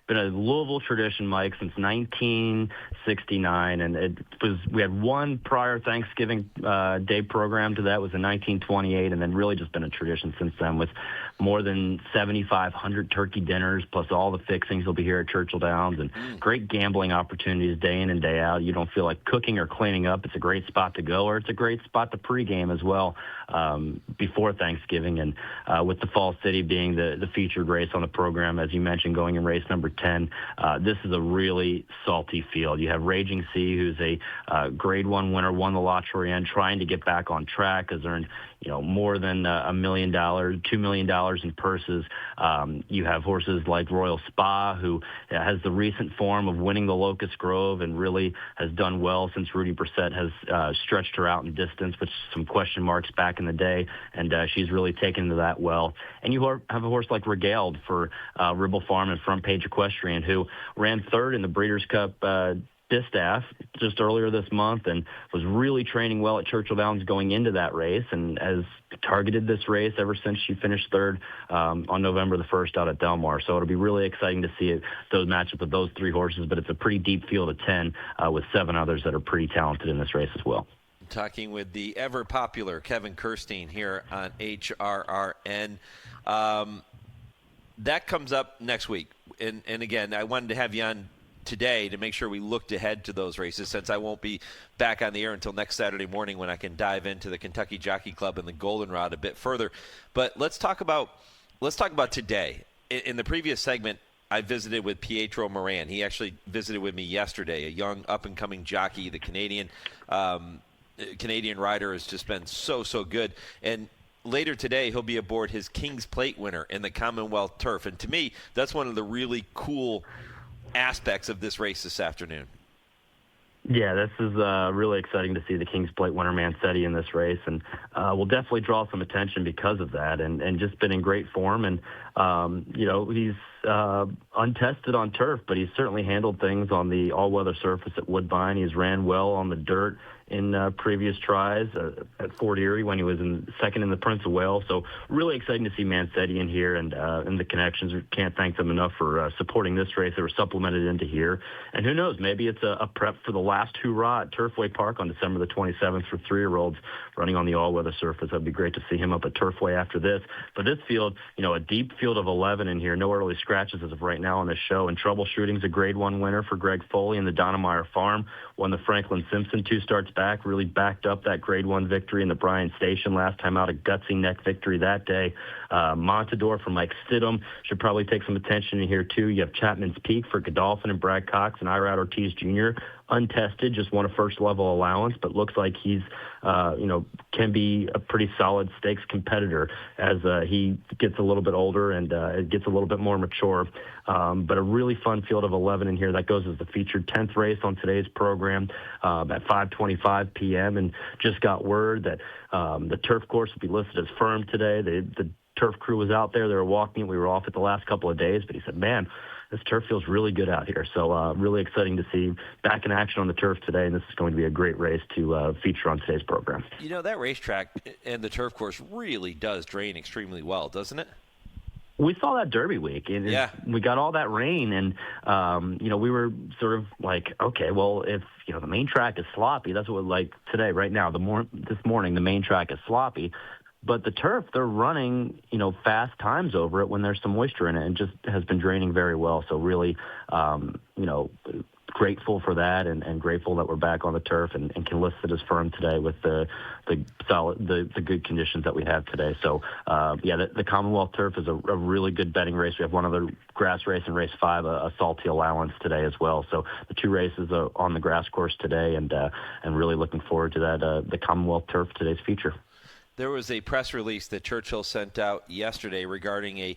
been a Louisville tradition, Mike, since 1969, and we had one prior Thanksgiving Day program to that, was in 1928, and then really just been a tradition since then with more than 7,500 turkey dinners, plus all the fixings will be here at Churchill Downs, and great gambling opportunities day in and day out. You don't feel like cooking or cleaning up. It's a great spot to go, or it's a great spot to pregame as well before Thanksgiving. And with the Fall City being the featured race on the program, as you mentioned, going in race number 10, this is a really salty field. You have Raging Sea, who's a Grade 1 winner, won the La Troyenne, trying to get back on track, has earned more than $1 million, $2 million in purses. You have horses like Royal Spa, who has the recent form of winning the Locust Grove and really has done well since Rudy Brissett has stretched her out in distance, with some question marks back in the day, and she's really taken to that well. And you have a horse like Regaled for Ribble Farm and Front Page Equestrian, who ran third in the Breeders' Cup distaff just earlier this month and was really training well at Churchill Downs going into that race, and has targeted this race ever since she finished third on November the 1st out at Del Mar. So it'll be really exciting to see those matchups with those 3 horses, but it's a pretty deep field of 10 with 7 others that are pretty talented in this race as well. Talking with the ever-popular Kevin Kerstein here on HRRN. That comes up next week. And again, I wanted to have you on today to make sure we looked ahead to those races, since I won't be back on the air until next Saturday morning when I can dive into the Kentucky Jockey Club and the Goldenrod a bit further. But let's talk about today. In the previous segment, I visited with Pietro Moran. He actually visited with me yesterday, a young up-and-coming jockey. The Canadian rider has just been so good. And later today, he'll be aboard his King's Plate winner in the Commonwealth Turf. And to me, that's one of the really cool aspects of this race this afternoon. Yeah, this is really exciting to see the King's Plate winner Mancetti in this race, and will definitely draw some attention because of that, and just been in great form. And he's untested on turf, but he's certainly handled things on the all-weather surface at Woodbine. He's ran well on the dirt in previous tries at Fort Erie when he was second in the Prince of Wales. So really exciting to see Mancetti in here, and the connections. We can't thank them enough for supporting this race. They were supplemented into here. And who knows, maybe it's a prep for the last hurrah at Turfway Park on December the 27th for 3-year-olds running on the all-weather surface. That'd be great to see him up at Turfway after this. But this field, a deep field of 11 in here. No early scratches as of right now on this show. And Troubleshooting's a Grade 1 winner for Greg Foley and the Donnemeyer Farm. Won the Franklin Simpson 2 starts back, really backed up that Grade 1 victory in the Bryan Station last time out, a gutsy neck victory that day. Montador from Mike Stidham should probably take some attention in here too. You have Chapman's Peak for Godolphin and Brad Cox and Irad Ortiz Jr. Untested, just won a first-level allowance, but looks like he's, can be a pretty solid stakes competitor as he gets a little bit older and it gets a little bit more mature. But a really fun field of 11 in here. That goes as the featured 10th race on today's program at 5:25 p.m. And just got word that the turf course will be listed as firm today. The turf crew was out there. They were walking. We were off it the last couple of days, but he said, man, this turf feels really good out here. So really exciting to see back in action on the turf today, and this is going to be a great race to feature on today's program. That racetrack and the turf course really does drain extremely well, doesn't it? We saw that Derby week, and we got all that rain, and we were sort of like, okay, well, if the main track is sloppy, that's what like today, right now, this morning, the main track is sloppy. But the turf, they're running, fast times over it when there's some moisture in it, and just has been draining very well. So really, grateful for that, and grateful that we're back on the turf and can list it as firm today with the good conditions that we have today. So, the Commonwealth turf is a really good betting race. We have one other grass race in race 5, a salty allowance today as well. So the 2 races are on the grass course today, and really looking forward to that, the Commonwealth turf today's feature. There was a press release that Churchill sent out yesterday regarding a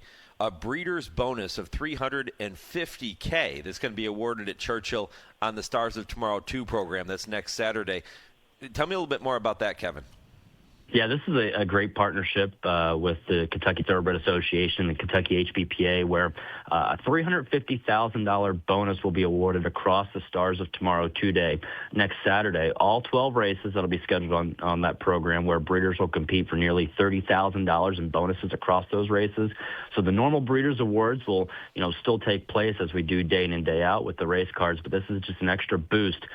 breeder's bonus of $350K that's going to be awarded at Churchill on the Stars of Tomorrow 2 program. That's next Saturday. Tell me a little bit more about that, Kevin. Yeah, this is a great partnership with the Kentucky Thoroughbred Association and Kentucky HBPA, where a $350,000 bonus will be awarded across the Stars of Tomorrow 2 day next Saturday. All 12 races that'll be scheduled on that program, where breeders will compete for nearly $30,000 in bonuses across those races. So the normal Breeders' Awards will, still take place as we do day in and day out with the race cards, but this is just an extra boost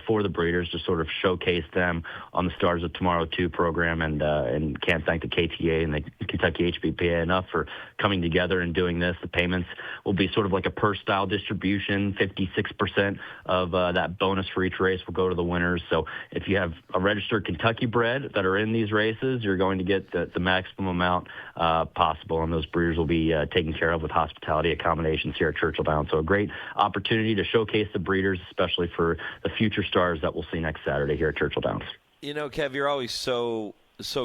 for the breeders to sort of showcase them on the Stars of Tomorrow 2 program. And can't thank the KTA and the Kentucky HBPA enough for coming together and doing this. The payments will be sort of like a per-style distribution. 56% of that bonus for each race will go to the winners. So if you have a registered Kentucky bred that are in these races, you're going to get the maximum amount possible, and those breeders will be taken care of with hospitality accommodations here at Churchill Downs. So a great opportunity to showcase the breeders, especially for the future stars that we'll see next Saturday here at Churchill Downs. Kev, you're always so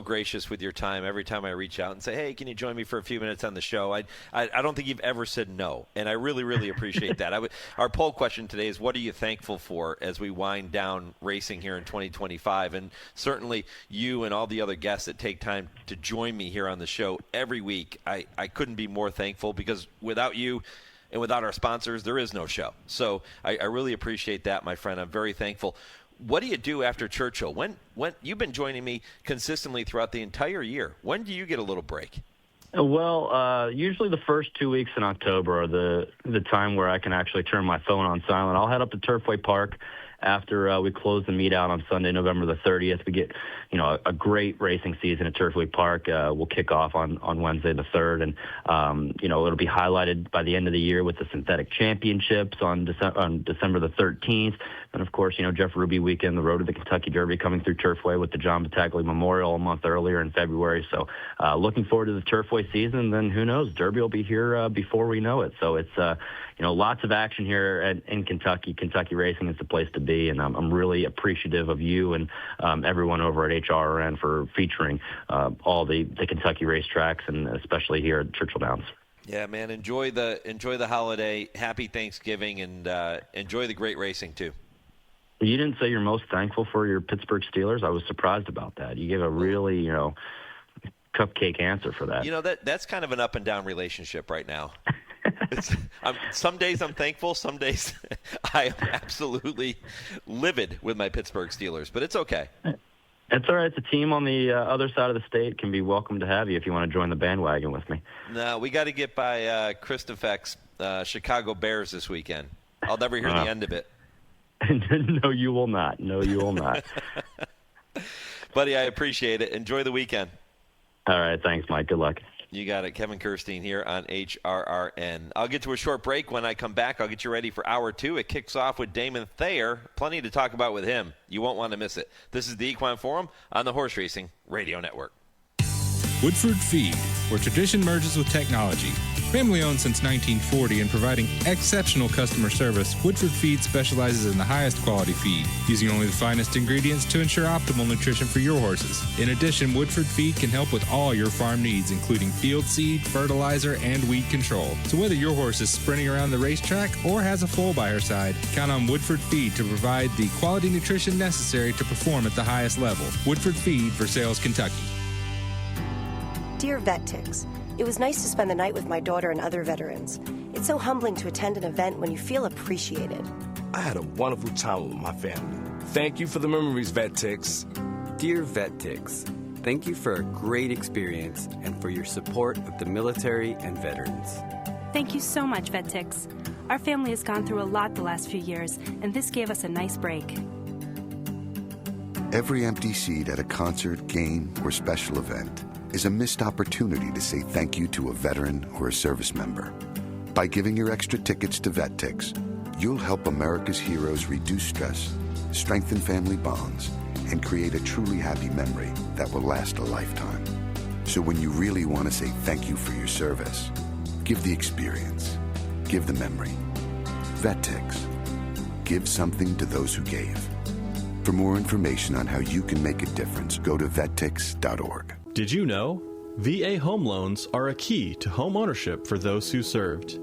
gracious with your time. Every time I reach out and say, hey, can you join me for a few minutes on the show? I don't think you've ever said no, and I really, really appreciate that. Our poll question today is, what are you thankful for as we wind down racing here in 2025? And certainly you and all the other guests that take time to join me here on the show every week, I couldn't be more thankful, because without you and without our sponsors, there is no show. So I really appreciate that, my friend. I'm very thankful. what do you do after Churchill? When you've been joining me consistently throughout the entire year. When do you get a little break? Well, usually the first 2 weeks in October are the time where I can actually turn my phone on silent. I'll head up to Turfway Park after we close the meet out on Sunday, November the 30th. We get, a great racing season at Turfway Park. We'll kick off on Wednesday the 3rd, and, it'll be highlighted by the end of the year with the Synthetic Championships on December the 13th. And, of course, Jeff Ruby weekend, the Road to the Kentucky Derby coming through Turfway with the John Battaglia Memorial a month earlier in February. So looking forward to the Turfway season. Then who knows, Derby will be here before we know it. So it's, lots of action here in Kentucky. Kentucky racing is the place to be, and I'm really appreciative of you and everyone over at HRRN for featuring all the Kentucky racetracks, and especially here at Churchill Downs. Yeah, man, enjoy the holiday. Happy Thanksgiving, and enjoy the great racing too. You didn't say you're most thankful for your Pittsburgh Steelers. I was surprised about that. You gave a really, cupcake answer for that. That's kind of an up and down relationship right now. Some days I'm thankful. Some days I am absolutely livid with my Pittsburgh Steelers, but it's okay. It's all right. The team on the other side of the state can be welcome to have you if you want to join the bandwagon with me. No, we got to get by Krista Feck's Chicago Bears this weekend. I'll never hear the end of it. No, you will not. No, you will not. Buddy, I appreciate it. Enjoy the weekend. All right. Thanks, Mike. Good luck. You got it. Kevin Kerstein here on HRRN. I'll get to a short break. When I come back, I'll get you ready for Hour 2. It kicks off with Damon Thayer. Plenty to talk about with him. You won't want to miss it. This is the Equine Forum on the Horse Racing Radio Network. Woodford Feed, where tradition merges with technology. Family owned since 1940 and providing exceptional customer service, Woodford Feed specializes in the highest quality feed, using only the finest ingredients to ensure optimal nutrition for your horses. In addition, Woodford Feed can help with all your farm needs, including field seed, fertilizer, and weed control. So whether your horse is sprinting around the racetrack or has a foal by her side, count on Woodford Feed to provide the quality nutrition necessary to perform at the highest level. Woodford Feed, Versailles, Kentucky. Dear Vet Ticks, it was nice to spend the night with my daughter and other veterans. It's so humbling to attend an event when you feel appreciated. I had a wonderful time with my family. Thank you for the memories, Vet Ticks. Dear Vet Ticks, thank you for a great experience and for your support of the military and veterans. Thank you so much, Vet Ticks. Our family has gone through a lot the last few years, and this gave us a nice break. Every empty seat at a concert, game, or special event is a missed opportunity to say thank you to a veteran or a service member. By giving your extra tickets to Vet Ticks, you'll help America's heroes reduce stress, strengthen family bonds, and create a truly happy memory that will last a lifetime. So when you really want to say thank you for your service, give the experience, give the memory. Vet Ticks. Give something to those who gave. For more information on how you can make a difference, go to vettix.org. Did you know? VA home loans are a key to home ownership for those who served.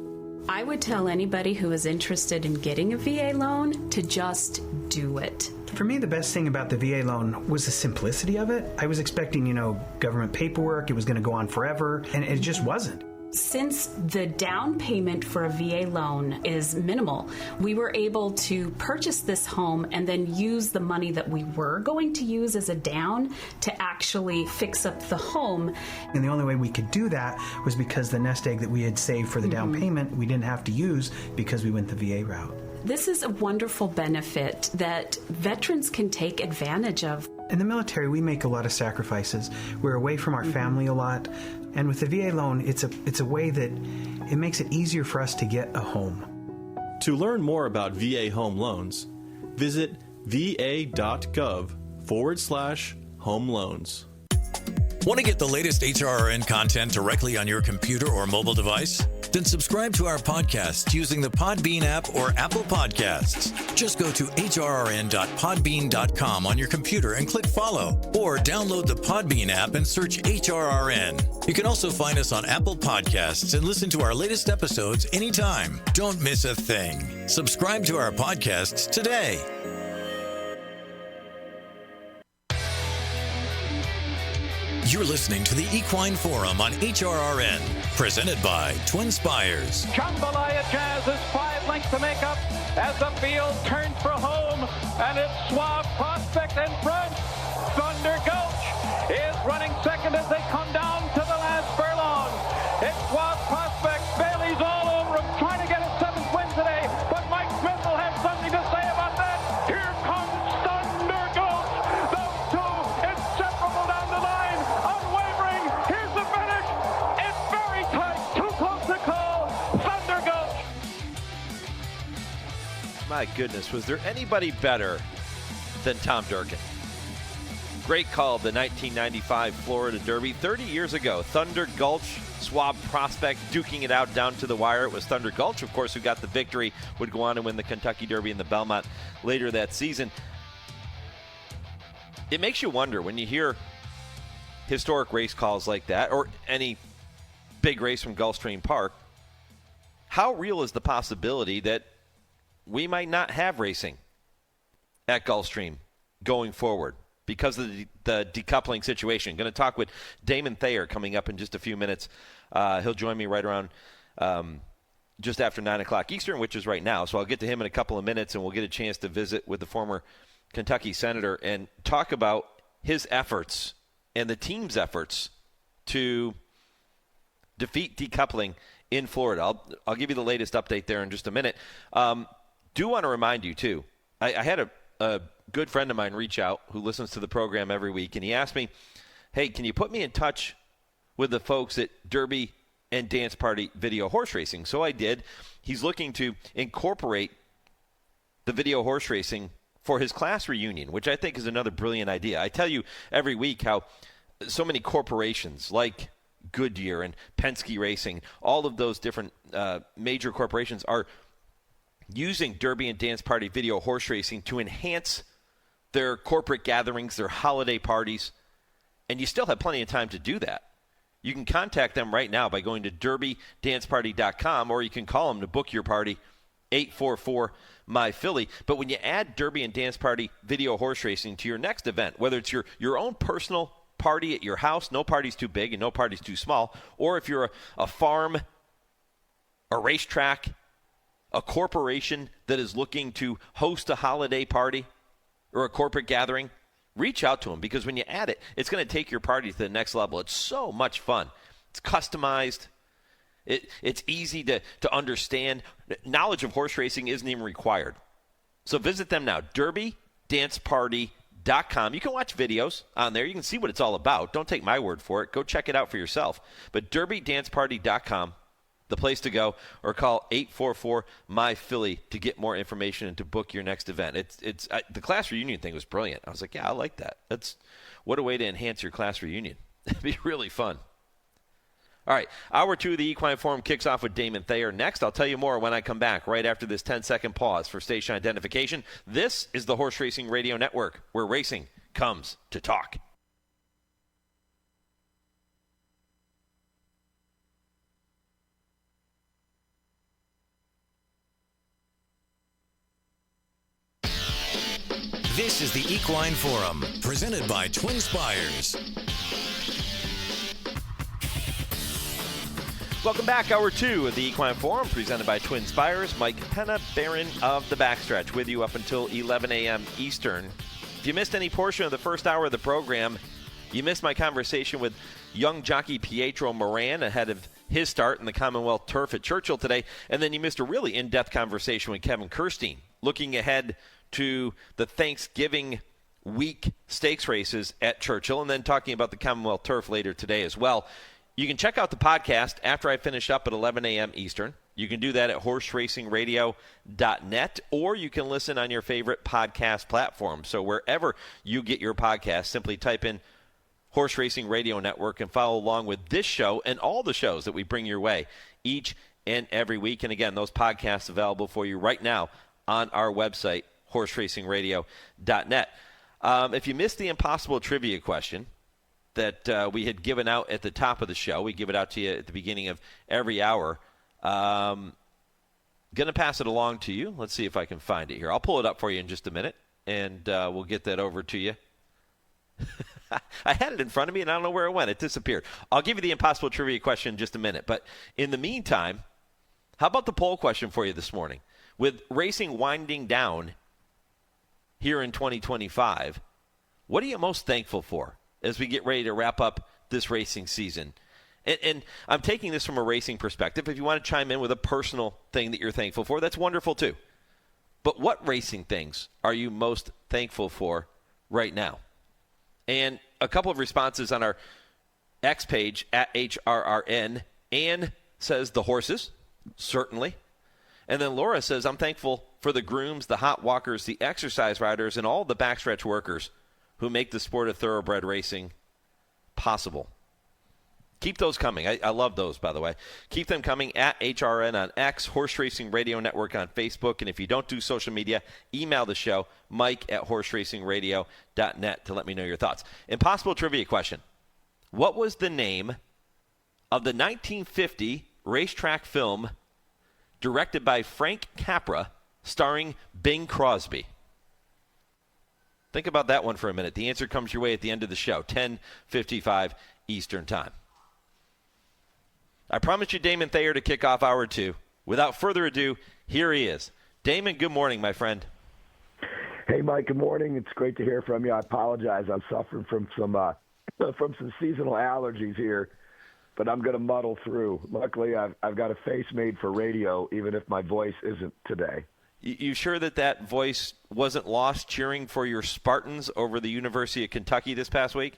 I would tell anybody who is interested in getting a VA loan to just do it. For me, the best thing about the VA loan was the simplicity of it. I was expecting, government paperwork, it was going to go on forever, and it just wasn't. Since the down payment for a VA loan is minimal, we were able to purchase this home and then use the money that we were going to use as a down to actually fix up the home. And the only way we could do that was because the nest egg that we had saved for the down payment, we didn't have to use because we went the VA route. This is a wonderful benefit that veterans can take advantage of. In the military, we make a lot of sacrifices. We're away from our family a lot. And with the VA loan, it's a way that it makes it easier for us to get a home. To learn more about VA home loans, visit va.gov/home loans. Want to get the latest HRRN content directly on your computer or mobile device? Then subscribe to our podcast using the Podbean app or Apple Podcasts. Just go to hrrn.podbean.com on your computer and click follow, or download the Podbean app and search HRRN. You can also find us on Apple Podcasts and listen to our latest episodes anytime. Don't miss a thing. Subscribe to our podcasts today. You're listening to the Equine Forum on HRRN, presented by TwinSpires. Jambalaya Jazz has 5 lengths to make up. as the field turns for home, and it's Schwab Prospect in front. Thunder Gulch is running second as they come down to the last furlong. It's Schwab Prospect. Bailey's all over him, trying to get his 7th win today, but Mike Smith will have something to say about that. Here comes Thunder Gulch. Those two inseparable down the line, unwavering. Here's the finish. It's very tight, too close to call. Thunder Gulch. My goodness, was there anybody better than Tom Durkin? Great call, the 1995 Florida Derby. 30 years ago, Thunder Gulch, Schwab Prospect duking it out down to the wire. It was Thunder Gulch, of course, who got the victory, would go on to win the Kentucky Derby and the Belmont later that season. It makes you wonder when you hear historic race calls like that, or any big race from Gulfstream Park, how real is the possibility that we might not have racing at Gulfstream going forward because of the decoupling situation? Going to talk with Damon Thayer coming up in just a few minutes. He'll join me right around just after 9 o'clock Eastern, which is right now. So I'll get to him in a couple of minutes, and we'll get a chance to visit with the former Kentucky senator and talk about his efforts and the team's efforts to defeat decoupling in Florida. I'll give you the latest update there in just a minute. Do want to remind you, too, I had a good friend of mine reach out who listens to the program every week, and he asked me, hey, can you put me in touch with the folks at Derby and Dance Party Video Horse Racing? So I did. He's looking to incorporate the video horse racing for his class reunion, which I think is another brilliant idea. I tell you every week how so many corporations like Goodyear and Penske Racing, all of those different major corporations are using Derby and Dance Party Video Horse Racing to enhance their corporate gatherings, their holiday parties, and you still have plenty of time to do that. You can contact them right now by going to derbydanceparty.com, or you can call them to book your party, 844-MY-PHILLY. But when you add Derby and Dance Party Video Horse Racing to your next event, whether it's your own personal party at your house, no party's too big and no party's too small, or if you're a farm, a racetrack, a corporation that is looking to host a holiday party or a corporate gathering, reach out to them, because when you add it, it's going to take your party to the next level. It's so much fun. It's customized. It's easy to understand. Knowledge of horse racing isn't even required. So visit them now, derbydanceparty.com. You can watch videos on there. You can see what it's all about. Don't take my word for it. Go check it out for yourself. But derbydanceparty.com, the place to go, or call 844-MY-PHILLY to get more information and to book your next event. The class reunion thing was brilliant. I was like, yeah, I like that. What a way to enhance your class reunion. It'd be really fun. All right, Hour 2 of the Equine Forum kicks off with Damon Thayer. Next, I'll tell you more when I come back, right after this 10-second pause for station identification. This is the Horse Racing Radio Network, where racing comes to talk. This is the Equine Forum, presented by TwinSpires. Welcome back, Hour 2 of the Equine Forum, presented by TwinSpires. Mike Penna, Baron of the Backstretch, with you up until 11 a.m. Eastern. If you missed any portion of the first hour of the program, you missed my conversation with young jockey Pietro Moran ahead of his start in the Commonwealth Turf at Churchill today, and then you missed a really in-depth conversation with Kevin Kerstein, looking ahead to the Thanksgiving week stakes races at Churchill, and then talking about the Commonwealth Turf later today as well. You can check out the podcast after I finish up at 11 a.m. Eastern. You can do that at horseracingradio.net, or you can listen on your favorite podcast platform. So wherever you get your podcast, simply type in Horse Racing Radio Network and follow along with this show and all the shows that we bring your way each and every week. And again, those podcasts available for you right now on our website, horseracingradio.net. If you missed the impossible trivia question that we had given out at the top of the show, we give it out to you at the beginning of every hour. Going to pass it along to you. Let's see if I can find it here. I'll pull it up for you in just a minute, and we'll get that over to you. I had it in front of me, and I don't know where it went. It disappeared. I'll give you the impossible trivia question in just a minute. But in the meantime, how about the poll question for you this morning? With racing winding down here in 2025, what are you most thankful for as we get ready to wrap up this racing season? And I'm taking this from a racing perspective. If you want to chime in with a personal thing that you're thankful for, that's wonderful too. But what racing things are you most thankful for right now? And a couple of responses on our X page at HRRN. Ann says the horses, certainly. And then Laura says, I'm thankful for the grooms, the hot walkers, the exercise riders, and all the backstretch workers who make the sport of thoroughbred racing possible. Keep those coming. I love those, by the way. Keep them coming at HRN on X, Horse Racing Radio Network on Facebook. And if you don't do social media, email the show, mike@horseracingradio.net, to let me know your thoughts. Impossible trivia question. What was the name of the 1950 racetrack film directed by Frank Capra, starring Bing Crosby? Think about that one for a minute. The answer comes your way at the end of the show, 10:55 Eastern Time. I promised you Damon Thayer to kick off hour 2. Without further ado, here he is. Damon, good morning, my friend. Hey, Mike, good morning. It's great to hear from you. I apologize. I'm suffering from some seasonal allergies here, but I'm going to muddle through. Luckily, I've got a face made for radio, even if my voice isn't today. You sure that voice wasn't lost cheering for your Spartans over the University of Kentucky this past week?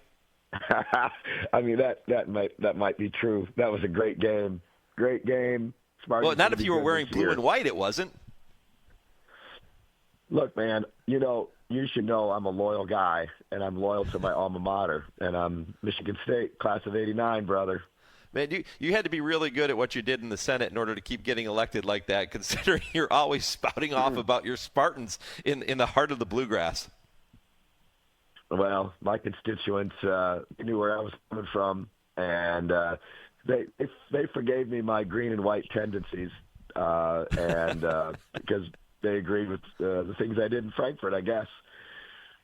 I mean, that might be true. That was a great game. Great game. Spartans, well, not if you were wearing blue and white, it wasn't. Look, man, you should know I'm a loyal guy, and I'm loyal to my alma mater, and I'm Michigan State, class of '89, brother. Man, you had to be really good at what you did in the Senate in order to keep getting elected like that, considering you're always spouting off about your Spartans in the heart of the bluegrass. Well, my constituents knew where I was coming from, and they forgave me my green and white tendencies, and because they agreed with the things I did in Frankfurt, I guess.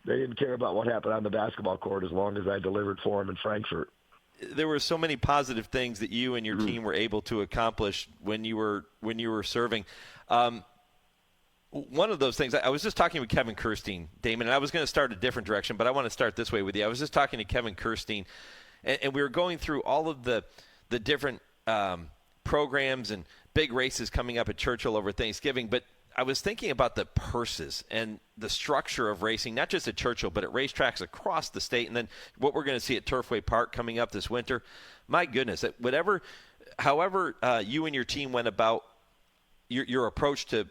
They didn't care about what happened on the basketball court as long as I delivered for them in Frankfurt. There were so many positive things that you and your team were able to accomplish when you were serving. One of those things, I was just talking with Kevin Kerstein, Damon, and I was going to start a different direction, but I want to start this way with you. I was just talking to Kevin Kerstein, and we were going through all of the different programs and big races coming up at Churchill over Thanksgiving, but I was thinking about the purses and the structure of racing, not just at Churchill, but at racetracks across the state, and then what we're going to see at Turfway Park coming up this winter. My goodness, however you and your team went about your approach to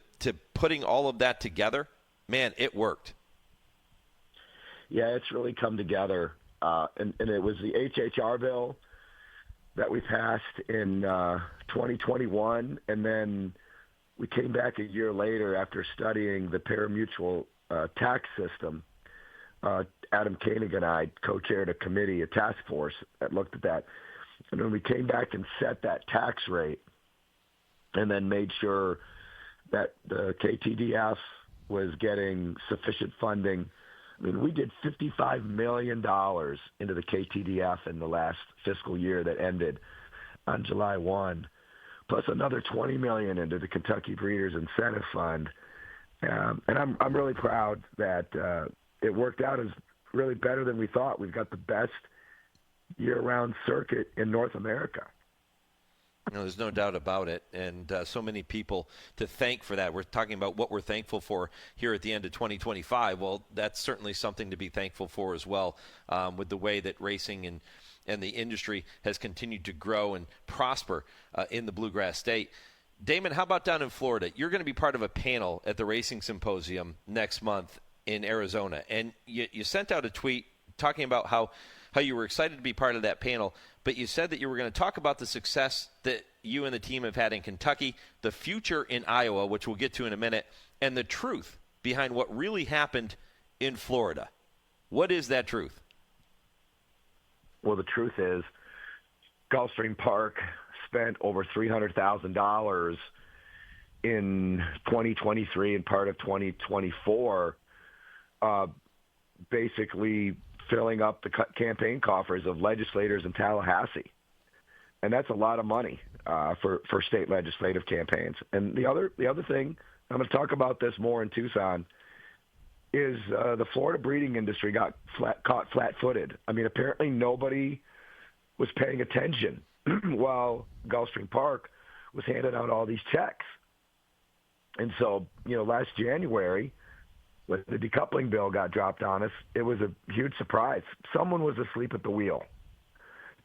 putting all of that together, man, it worked. Yeah, it's really come together. And it was the HHR bill that we passed in 2021, and then we came back a year later after studying the parimutuel tax system. Adam Koenig and I co-chaired a committee, a task force that looked at that. And then we came back and set that tax rate and then made sure that the KTDF was getting sufficient funding. I mean, we did $55 million into the KTDF in the last fiscal year that ended on July 1, plus another $20 million into the Kentucky Breeders' Incentive Fund. And I'm really proud that it worked out as really better than we thought. We've got the best year-round circuit in North America. There's no doubt about it, and so many people to thank for that. We're talking about what we're thankful for here at the end of 2025. Well, that's certainly something to be thankful for as well, with the way that racing and the industry has continued to grow and prosper in the Bluegrass State. Damon, how about down in Florida? You're going to be part of a panel at the Racing Symposium next month in Arizona, and you sent out a tweet talking about how you were excited to be part of that panel, but you said that you were going to talk about the success that you and the team have had in Kentucky, the future in Iowa, which we'll get to in a minute, and the truth behind what really happened in Florida. What is that truth? Well, the truth is Gulfstream Park spent over $300,000 in 2023 and part of 2024 basically filling up the campaign coffers of legislators in Tallahassee. And that's a lot of money for state legislative campaigns. And the other thing I'm going to talk about this more in Tucson, is the Florida breeding industry got caught flat-footed. I mean, apparently nobody was paying attention while Gulfstream Park was handing out all these checks. And so, last January, when the decoupling bill got dropped on us, it was a huge surprise. Someone was asleep at the wheel.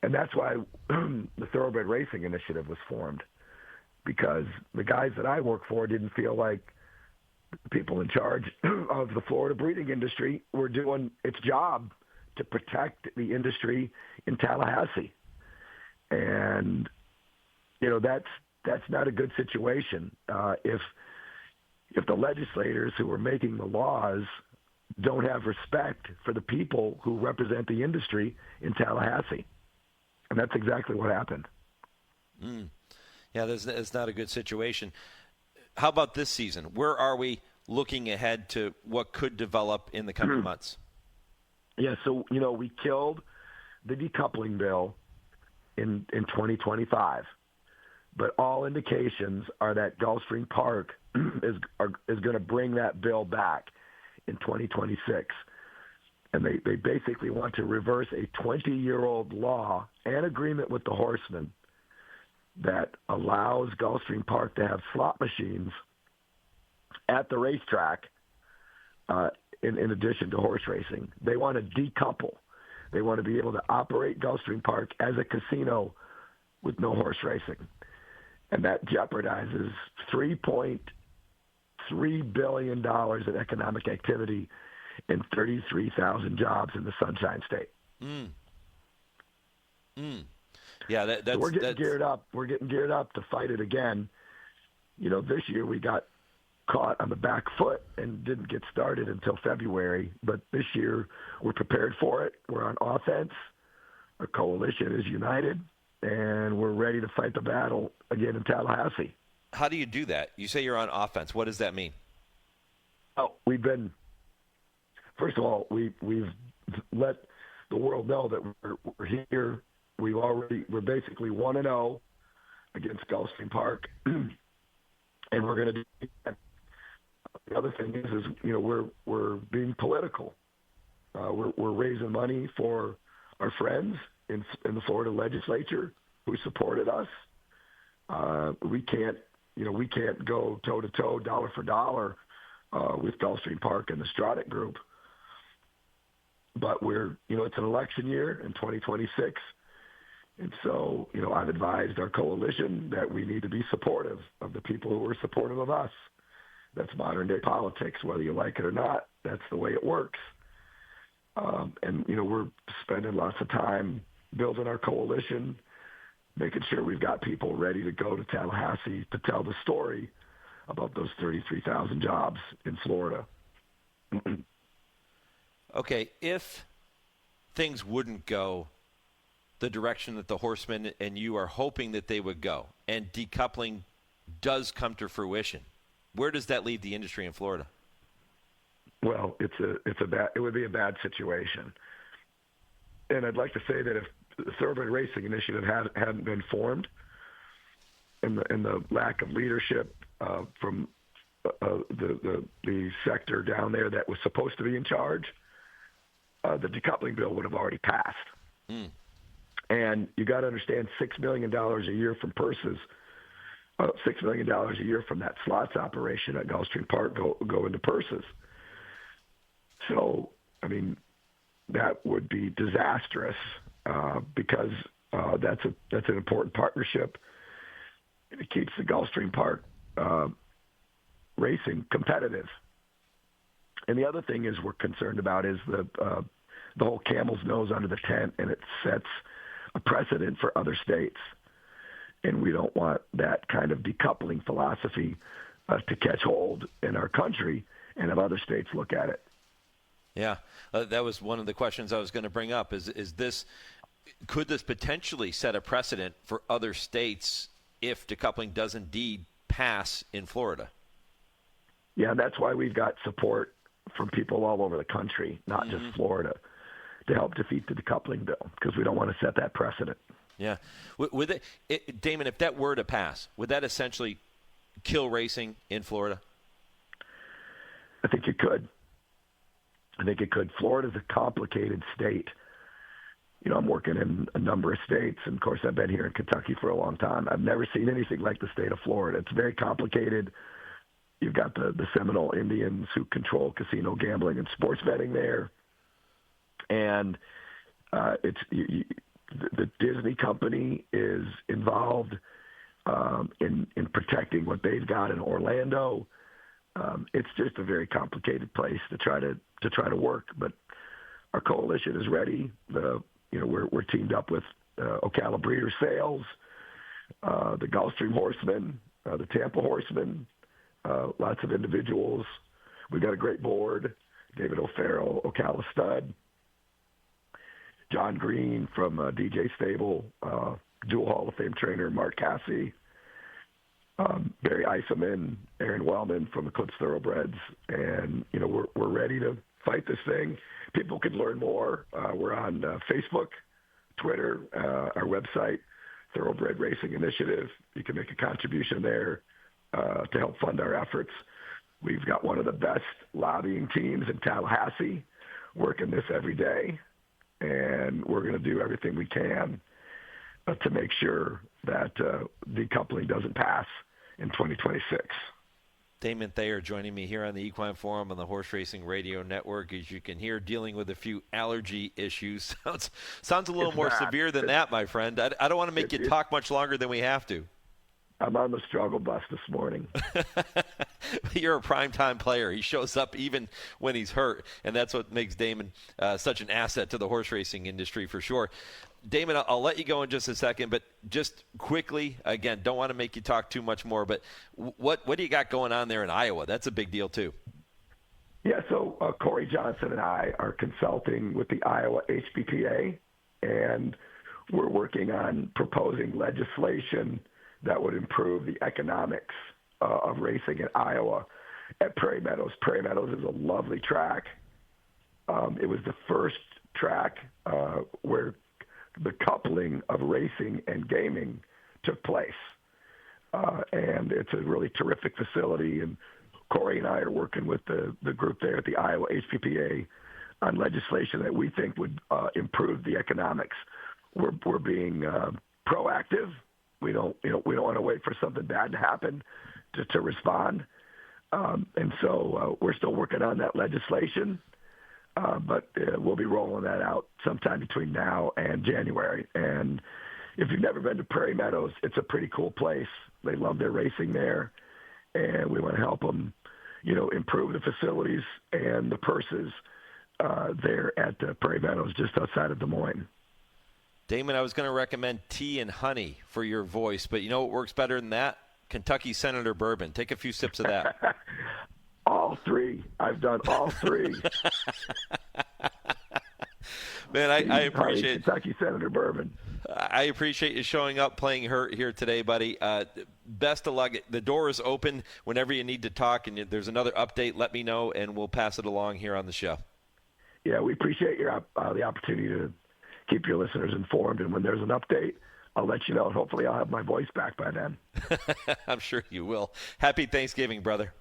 And that's why the Thoroughbred Racing Initiative was formed, because the guys that I work for didn't feel like the people in charge of the Florida breeding industry were doing its job to protect the industry in Tallahassee. And, that's not a good situation. If the legislators who are making the laws don't have respect for the people who represent the industry in Tallahassee. And that's exactly what happened. Yeah, that's not a good situation. How about this season? Where are we looking ahead to what could develop in the coming months? Yeah, so, we killed the decoupling bill in 2025. But all indications are that Gulfstream Park is going to bring that bill back in 2026. And they basically want to reverse a 20-year-old law and agreement with the horsemen that allows Gulfstream Park to have slot machines at the racetrack in addition to horse racing. They want to decouple. They want to be able to operate Gulfstream Park as a casino with no horse racing. And that jeopardizes $3.3 billion in economic activity and 33,000 jobs in the Sunshine State. Yeah, that's, we're getting geared up. We're getting geared up to fight it again. This year we got caught on the back foot and didn't get started until February. But this year we're prepared for it. We're on offense. Our coalition is united, and we're ready to fight the battle again in Tallahassee. How do you do that? You say you're on offense. What does that mean? Oh, first of all, we've let the world know that we're here. We're basically 1-0 against Gulfstream Park, and we're going to do that. The other thing is we're being political. We're raising money for our friends in the Florida legislature who supported us. We can't go toe to toe, dollar for dollar with Gulfstream Park and the Stradek Group. But it's an election year in 2026. And so, I've advised our coalition that we need to be supportive of the people who are supportive of us. That's modern day politics, whether you like it or not. That's the way it works. And we're spending lots of time building our coalition, making sure we've got people ready to go to Tallahassee to tell the story about those 33,000 jobs in Florida. Okay, if things wouldn't go the direction that the horsemen and you are hoping that they would go, and decoupling does come to fruition, where does that leave the industry in Florida? Well, it would be a bad situation. And I'd like to say that if the Thoroughbred Racing Initiative hadn't been formed, and the lack of leadership from the sector down there that was supposed to be in charge, the decoupling bill would have already passed. And you got to understand, $6 million a year from purses, $6 million a year from that slots operation at Gulfstream Park go into purses. So, that would be disastrous because that's an important partnership. It keeps the Gulfstream Park racing competitive. And the other thing we're concerned about is the whole camel's nose under the tent, and it sets a precedent for other states. And we don't want that kind of decoupling philosophy to catch hold in our country and have other states look at it. Yeah, that was one of the questions I was going to bring up. Could this potentially set a precedent for other states if decoupling does indeed pass in Florida? Yeah, that's why we've got support from people all over the country, not just Florida, to help defeat the decoupling bill, because we don't want to set that precedent. Yeah. Damon, if that were to pass, would that essentially kill racing in Florida? I think it could. Florida's a complicated state. I'm working in a number of states, and of course I've been here in Kentucky for a long time. I've never seen anything like the state of Florida. It's very complicated. You've got the Seminole Indians who control casino gambling and sports betting there. And the Disney company is involved in protecting what they've got in Orlando. It's just a very complicated place to try to work. But our coalition is ready. We're teamed up with Ocala Breeder Sales, the Gulfstream Horsemen, the Tampa Horsemen, lots of individuals. We've got a great board. David O'Farrell, Ocala Stud, John Green from DJ Stable, dual Hall of Fame trainer Mark Cassie, Barry Eiselman, Aaron Wellman from Eclipse Thoroughbreds, and we're ready to fight this thing. People can learn more. We're on Facebook, Twitter, our website, Thoroughbred Racing Initiative. You can make a contribution there to help fund our efforts. We've got one of the best lobbying teams in Tallahassee working this every day, and we're going to do everything we can to make sure that decoupling doesn't pass in 2026. Damon Thayer joining me here on the Equine Forum on the Horse Racing Radio Network. As you can hear, dealing with a few allergy issues. Sounds a little more severe than that, my friend. I don't want to make you talk much longer than we have to. I'm on the struggle bus this morning. You're a primetime player. He shows up even when he's hurt, and that's what makes Damon such an asset to the horse racing industry for sure. Damon, I'll let you go in just a second, but just quickly, again, don't want to make you talk too much more, but what do you got going on there in Iowa? That's a big deal, too. Yeah, so Corey Johnson and I are consulting with the Iowa HPPA, and we're working on proposing legislation that would improve the economics of racing in Iowa at Prairie Meadows. Prairie Meadows is a lovely track. It was the first track where the coupling of racing and gaming took place. And it's a really terrific facility. And Corey and I are working with the group there at the Iowa HPPA on legislation that we think would improve the economics. We're being proactive. We don't want to wait for something bad to happen to respond. And so we're still working on that legislation. But we'll be rolling that out sometime between now and January. And if you've never been to Prairie Meadows, it's a pretty cool place. They love their racing there, and we want to help them, improve the facilities and the purses there at Prairie Meadows, just outside of Des Moines. Damon, I was going to recommend tea and honey for your voice, but you know what works better than that? Kentucky Senator Bourbon. Take a few sips of that. All three. I've done all three. Man, I appreciate it. Kentucky Senator Bourbon. I appreciate you showing up, playing hurt here today, buddy. Best of luck. The door is open whenever you need to talk, and there's another update, let me know, and we'll pass it along here on the show. Yeah, we appreciate the opportunity to keep your listeners informed, and when there's an update, I'll let you know, and hopefully I'll have my voice back by then. I'm sure you will. Happy Thanksgiving, brother.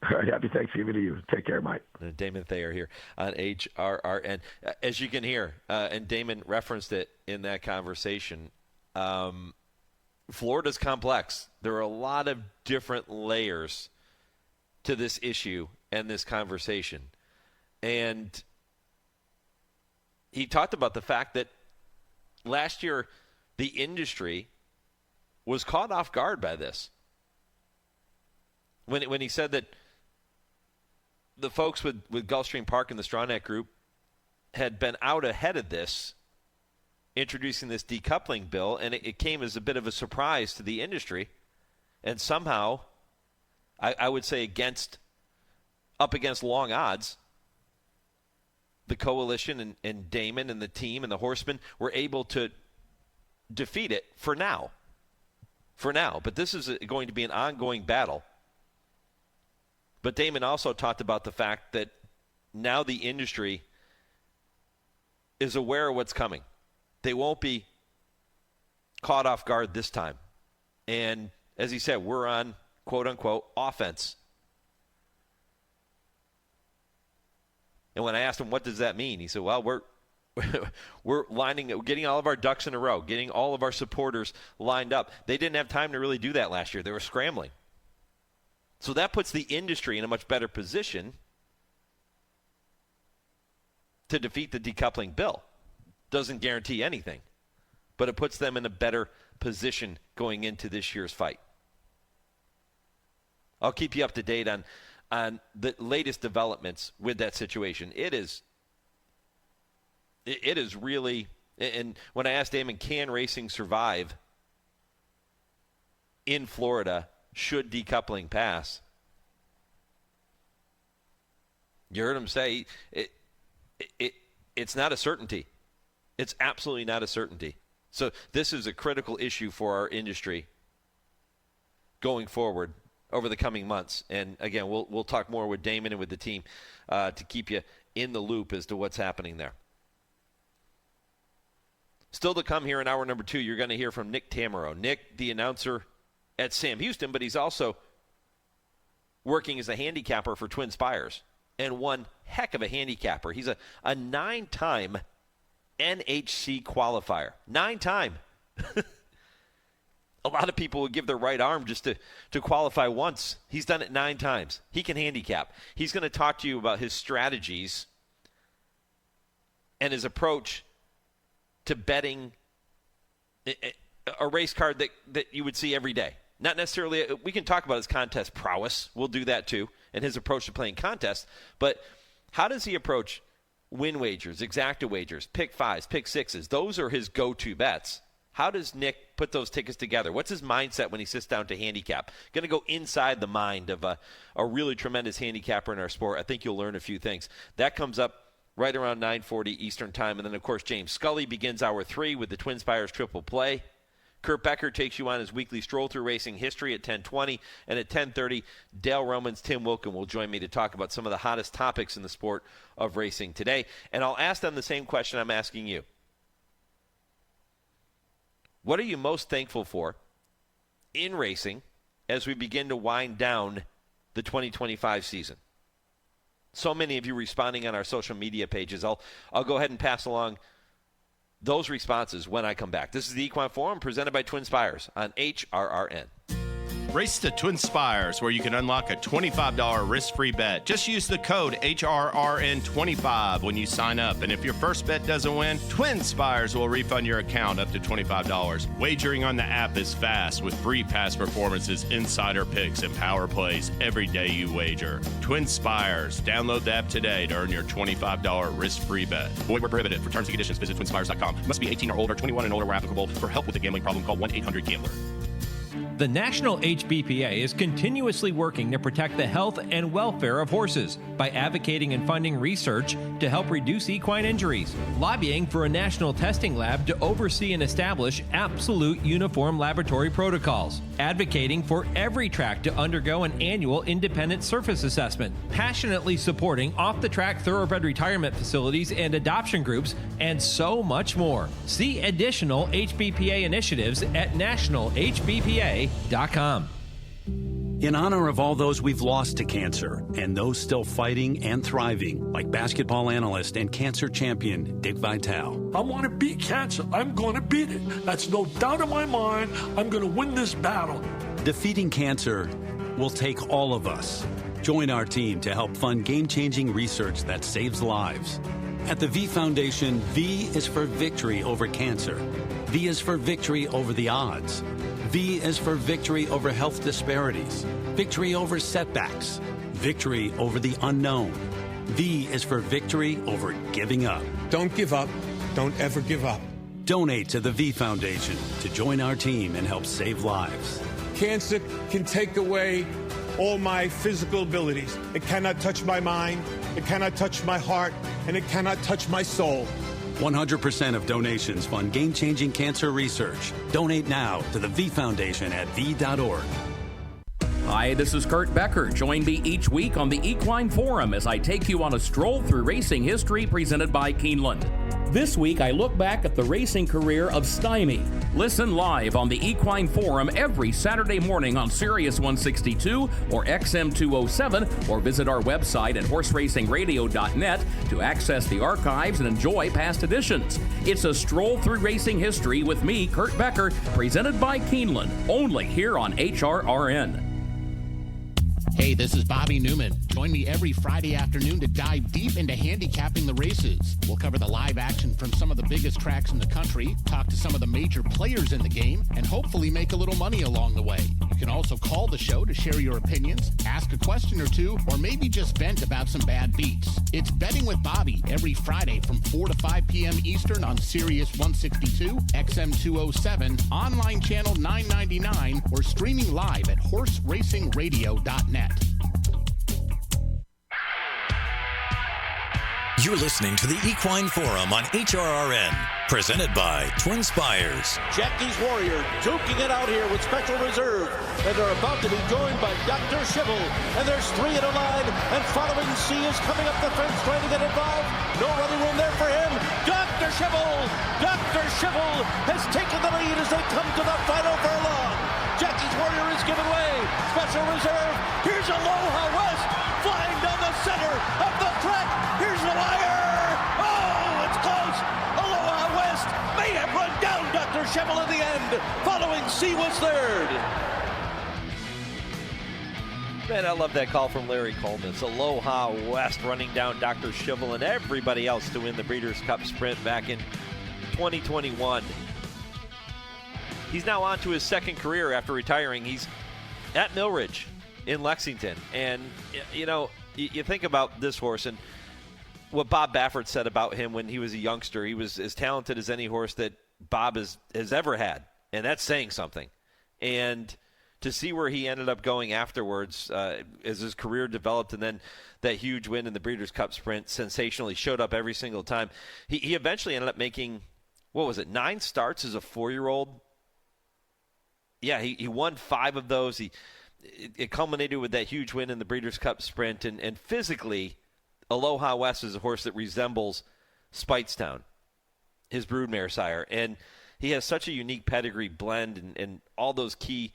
All right, happy Thanksgiving to you. Take care, Mike. Damon Thayer here on HRRN. As you can hear, and Damon referenced it in that conversation, Florida's complex. There are a lot of different layers to this issue and this conversation. And he talked about the fact that last year the industry was caught off guard by this. When he said that the folks with Gulfstream Park and the Stronach Group had been out ahead of this, introducing this decoupling bill, and it came as a bit of a surprise to the industry. And somehow, I would say up against long odds, the coalition and Damon and the team and the horsemen were able to defeat it for now. But this is going to be an ongoing battle. But Damon also talked about the fact that now the industry is aware of what's coming. They won't be caught off guard this time. And as he said, we're on, quote-unquote, offense. And when I asked him, what does that mean? He said, well, we're getting all of our ducks in a row, getting all of our supporters lined up. They didn't have time to really do that last year. They were scrambling. So that puts the industry in a much better position to defeat the decoupling bill. Doesn't guarantee anything, but it puts them in a better position going into this year's fight. I'll keep you up to date on the latest developments with that situation. It is really, and when I asked Damon, can racing survive in Florida should decoupling pass? You heard him say it's not a certainty. It's absolutely not a certainty. So this is a critical issue for our industry going forward over the coming months. And again, we'll talk more with Damon and with the team to keep you in the loop as to what's happening there. Still to come here in hour number 2, you're going to hear from Nick Tammaro. Nick, the announcer at Sam Houston, but he's also working as a handicapper for TwinSpires, and one heck of a handicapper. He's a 9-time NHC qualifier. 9-time. A lot of people would give their right arm just to qualify once. He's done it 9 times. He can handicap. He's going to talk to you about his strategies and his approach to betting a race card that you would see every day. Not necessarily, we can talk about his contest prowess. We'll do that too, and his approach to playing contests. But how does he approach win wagers, exacta wagers, pick 5s, pick 6s? Those are his go-to bets. How does Nick put those tickets together? What's his mindset when he sits down to handicap? Going to go inside the mind of a really tremendous handicapper in our sport. I think you'll learn a few things. That comes up right around 9:40 Eastern Time. And then, of course, James Scully begins hour 3 with the TwinSpires Triple Play. Kurt Becker takes you on his weekly Stroll Through Racing History at 10:20. And at 10:30, Dale Romans, Tim Wilkin will join me to talk about some of the hottest topics in the sport of racing today. And I'll ask them the same question I'm asking you. What are you most thankful for in racing as we begin to wind down the 2025 season? So many of you responding on our social media pages. I'll go ahead and pass along those responses when I come back. This is the Equine Forum presented by TwinSpires on HRRN. Race to TwinSpires, where you can unlock a $25 risk-free bet. Just use the code HRRN25 when you sign up. And if your first bet doesn't win, TwinSpires will refund your account up to $25. Wagering on the app is fast with free past performances, insider picks, and power plays every day you wager. TwinSpires. Download the app today to earn your $25 risk-free bet. Void where prohibited. For terms and conditions, visit TwinSpires.com. Must be 18 or older, 21 and older where applicable. For help with a gambling problem, call 1-800-GAMBLER. The National HBPA is continuously working to protect the health and welfare of horses by advocating and funding research to help reduce equine injuries, lobbying for a national testing lab to oversee and establish absolute uniform laboratory protocols, advocating for every track to undergo an annual independent surface assessment, passionately supporting off-the-track thoroughbred retirement facilities and adoption groups, and so much more. See additional HBPA initiatives at nationalhbpa.com. In honor of all those we've lost to cancer and those still fighting and thriving, like basketball analyst and cancer champion Dick Vitale. I want to beat cancer. I'm going to beat it. That's no doubt in my mind. I'm going to win this battle. Defeating cancer will take all of us. Join our team to help fund game-changing research that saves lives. At the V Foundation, V is for victory over cancer. V is for victory over the odds. V is for victory over health disparities, victory over setbacks, victory over the unknown. V is for victory over giving up. Don't give up. Don't ever give up. Donate to the V Foundation to join our team and help save lives. Cancer can take away all my physical abilities. It cannot touch my mind, it cannot touch my heart, and it cannot touch my soul. 100% of donations fund game-changing cancer research. Donate now to the V Foundation at v.org. Hi, this is Kurt Becker. Join me each week on the Equine Forum as I take you on a stroll through racing history presented by Keeneland. This week, I look back at the racing career of Stymie. Listen live on the Equine Forum every Saturday morning on Sirius 162 or XM 207, or visit our website at horseracingradio.net to access the archives and enjoy past editions. It's a stroll through racing history with me, Kurt Becker, presented by Keeneland, only here on HRRN. Hey, this is Bobby Newman. Join me every Friday afternoon to dive deep into handicapping the races. We'll cover the live action from some of the biggest tracks in the country, talk to some of the major players in the game, and hopefully make a little money along the way. You can also call the show to share your opinions, ask a question or two, or maybe just vent about some bad beats. It's Betting with Bobby every Friday from 4 to 5 p.m. Eastern on Sirius 162, XM 207, online channel 999, or streaming live at horseracingradio.net. You're listening to the Equine Forum on HRRN, presented by TwinSpires. Jackie's Warrior duking it out here with Special Reserve, and they're about to be joined by Dr. Schibble, and there's 3 in a line, and Following C is coming up the fence trying to get involved. No running room there for him. Dr. Schibble has taken the lead as they come to the final furlong. Jackie's Warrior is given way. Special Reserve. Here's Aloha West flying down the center of the track. Here's the wire. Oh, it's close. Aloha West may have run down Dr. Schibble in the end. Following C was third. Man, I love that call from Larry Coleman. It's Aloha West running down Dr. Schibble and everybody else to win the Breeders' Cup Sprint back in 2021. He's now on to his second career after retiring. He's at Millridge in Lexington. And, you know, you think about this horse and what Bob Baffert said about him when he was a youngster. He was as talented as any horse that Bob has ever had. And that's saying something. And to see where he ended up going afterwards as his career developed, and then that huge win in the Breeders' Cup Sprint, sensationally showed up every single time. He eventually ended up making, 9 starts as a 4-year-old? Yeah, he won 5 of those. It culminated with that huge win in the Breeders' Cup Sprint. And physically, Aloha West is a horse that resembles Speightstown, his broodmare sire. And he has such a unique pedigree blend and all those key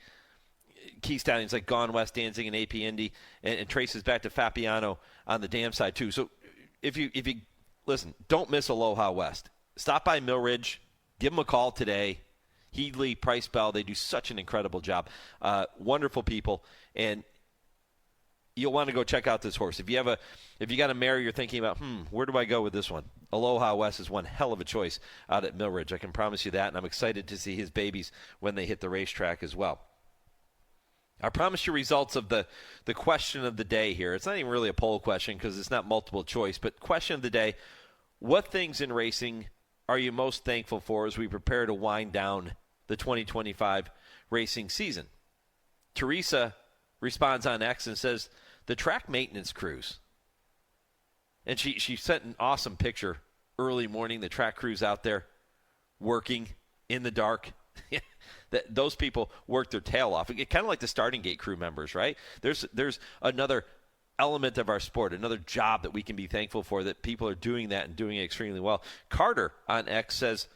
stallions like Gone West, Dancing, and AP Indy, and traces back to Fabiano on the dam side too. So if you listen, don't miss Aloha West. Stop by Millridge, give them a call today. Heedley, Price Bell, they do such an incredible job. Wonderful people, and you'll want to go check out this horse. If you got a mare you're thinking about, where do I go with this one? Aloha West is one hell of a choice out at Millridge. I can promise you that, and I'm excited to see his babies when they hit the racetrack as well. I promise you results of the question of the day here. It's not even really a poll question because it's not multiple choice, but question of the day, what things in racing are you most thankful for as we prepare to wind down the 2025 racing season? Teresa responds on X and says, the track maintenance crews. And she sent an awesome picture early morning, the track crews out there working in the dark. Those people work their tail off. Kind of like the starting gate crew members, right? There's another element of our sport, another job that we can be thankful for, that people are doing that and doing it extremely well. Carter on X says,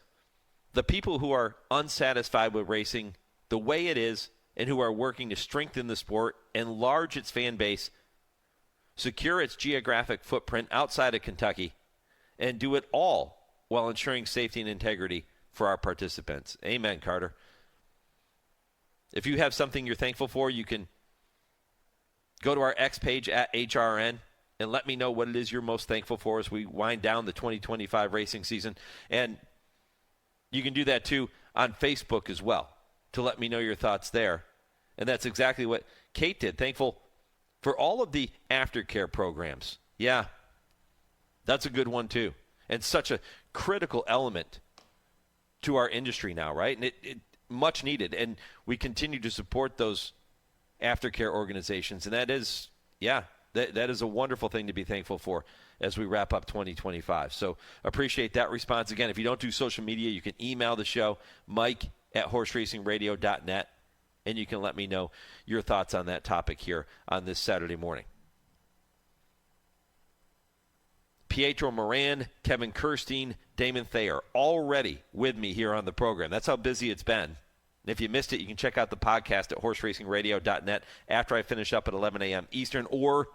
the people who are unsatisfied with racing the way it is and who are working to strengthen the sport, enlarge its fan base, secure its geographic footprint outside of Kentucky, and do it all while ensuring safety and integrity for our participants. Amen, Carter. If you have something you're thankful for, you can go to our X page at HRRN and let me know what it is you're most thankful for as we wind down the 2025 racing season. And you can do that, too, on Facebook as well, to let me know your thoughts there. And that's exactly what Kate did. Thankful for all of the aftercare programs. Yeah, that's a good one, too. And such a critical element to our industry now, right? And it much needed. And we continue to support those aftercare organizations. And that is, that is a wonderful thing to be thankful for as we wrap up 2025. So appreciate that response. Again, if you don't do social media, you can email the show, mike@horseracingradio.net, and you can let me know your thoughts on that topic here on this Saturday morning. Pietro Moran, Kevin Kerstein, Damon Thayer, already with me here on the program. That's how busy it's been. And if you missed it, you can check out the podcast at horseracingradio.net after I finish up at 11 a.m. Eastern, or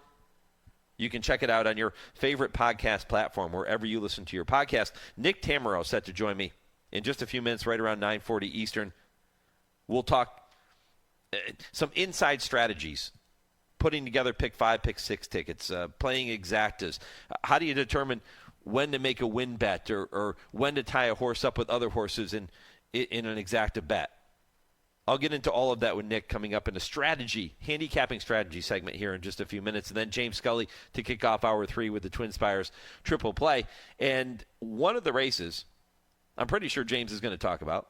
you can check it out on your favorite podcast platform, wherever you listen to your podcast. Nick Tammaro set to join me in just a few minutes, right around 9:40 Eastern. We'll talk some inside strategies, putting together pick 5, pick 6 tickets, playing exactas. How do you determine when to make a win bet or when to tie a horse up with other horses in an exacta bet? I'll get into all of that with Nick coming up in a handicapping strategy segment here in just a few minutes. And then James Scully to kick off Hour 3 with the TwinSpires Triple Play. And one of the races I'm pretty sure James is going to talk about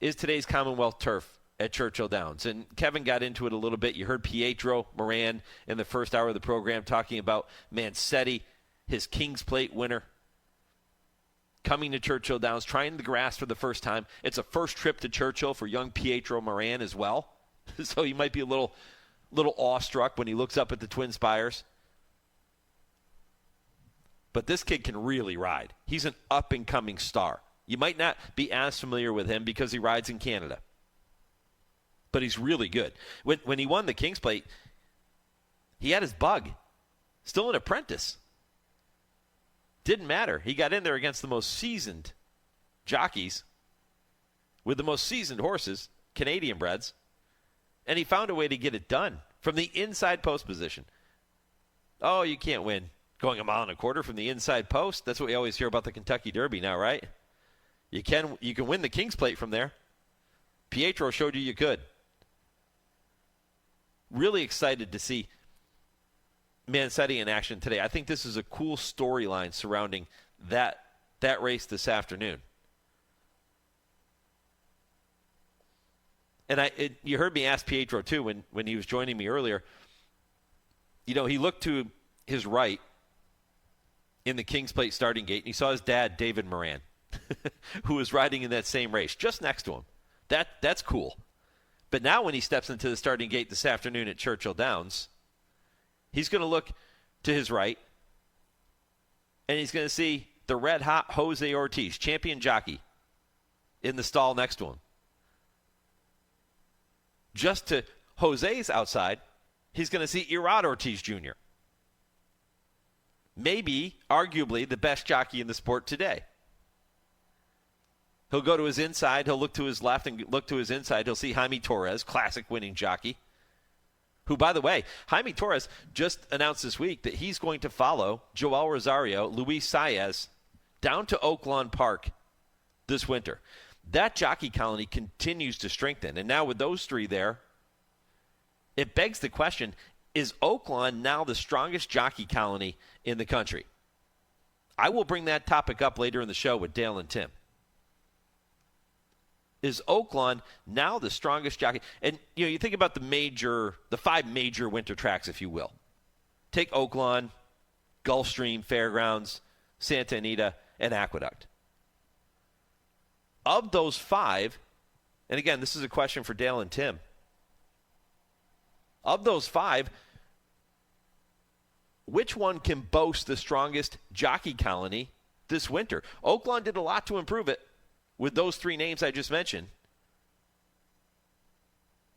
is today's Commonwealth turf at Churchill Downs. And Kevin got into it a little bit. You heard Pietro Moran in the first hour of the program talking about Mancetti, his King's Plate winner, coming to Churchill Downs, trying the grass for the first time. It's a first trip to Churchill for young Pietro Moran as well. So he might be a little awestruck when he looks up at the TwinSpires. But this kid can really ride. He's an up-and-coming star. You might not be as familiar with him because he rides in Canada. But he's really good. When he won the King's Plate, he had his bug. Still an apprentice. Didn't matter. He got in there against the most seasoned jockeys with the most seasoned horses, Canadian breds, and he found a way to get it done from the inside post position. Oh, you can't win going 1.25 miles from the inside post. That's what we always hear about the Kentucky Derby now, right? You can win the King's Plate from there. Pietro showed you could. Really excited to see Mancetti in action today. I think this is a cool storyline surrounding that race this afternoon. And you heard me ask Pietro, too, when he was joining me earlier. You know, he looked to his right in the King's Plate starting gate, and he saw his dad, David Moran, who was riding in that same race, just next to him. That's cool. But now when he steps into the starting gate this afternoon at Churchill Downs, he's going to look to his right, and he's going to see the red-hot Jose Ortiz, champion jockey, in the stall next to him. Just to Jose's outside, he's going to see Irad Ortiz Jr., maybe, arguably, the best jockey in the sport today. He'll go to his inside. He'll look to his left and look to his inside. He'll see Jaime Torres, classic winning jockey, who, by the way, Jaime Torres just announced this week that he's going to follow Joel Rosario, Luis Saez, down to Oaklawn Park this winter. That jockey colony continues to strengthen. And now with those three there, it begs the question, is Oaklawn now the strongest jockey colony in the country? I will bring that topic up later in the show with Dale and Tim. Is Oaklawn now the strongest jockey? And, you think about the 5 major winter tracks, if you will. Take Oaklawn, Gulfstream, Fairgrounds, Santa Anita, and Aqueduct. Of those 5, and again, this is a question for Dale and Tim. Of those 5, which one can boast the strongest jockey colony this winter? Oaklawn did a lot to improve it with those 3 names I just mentioned.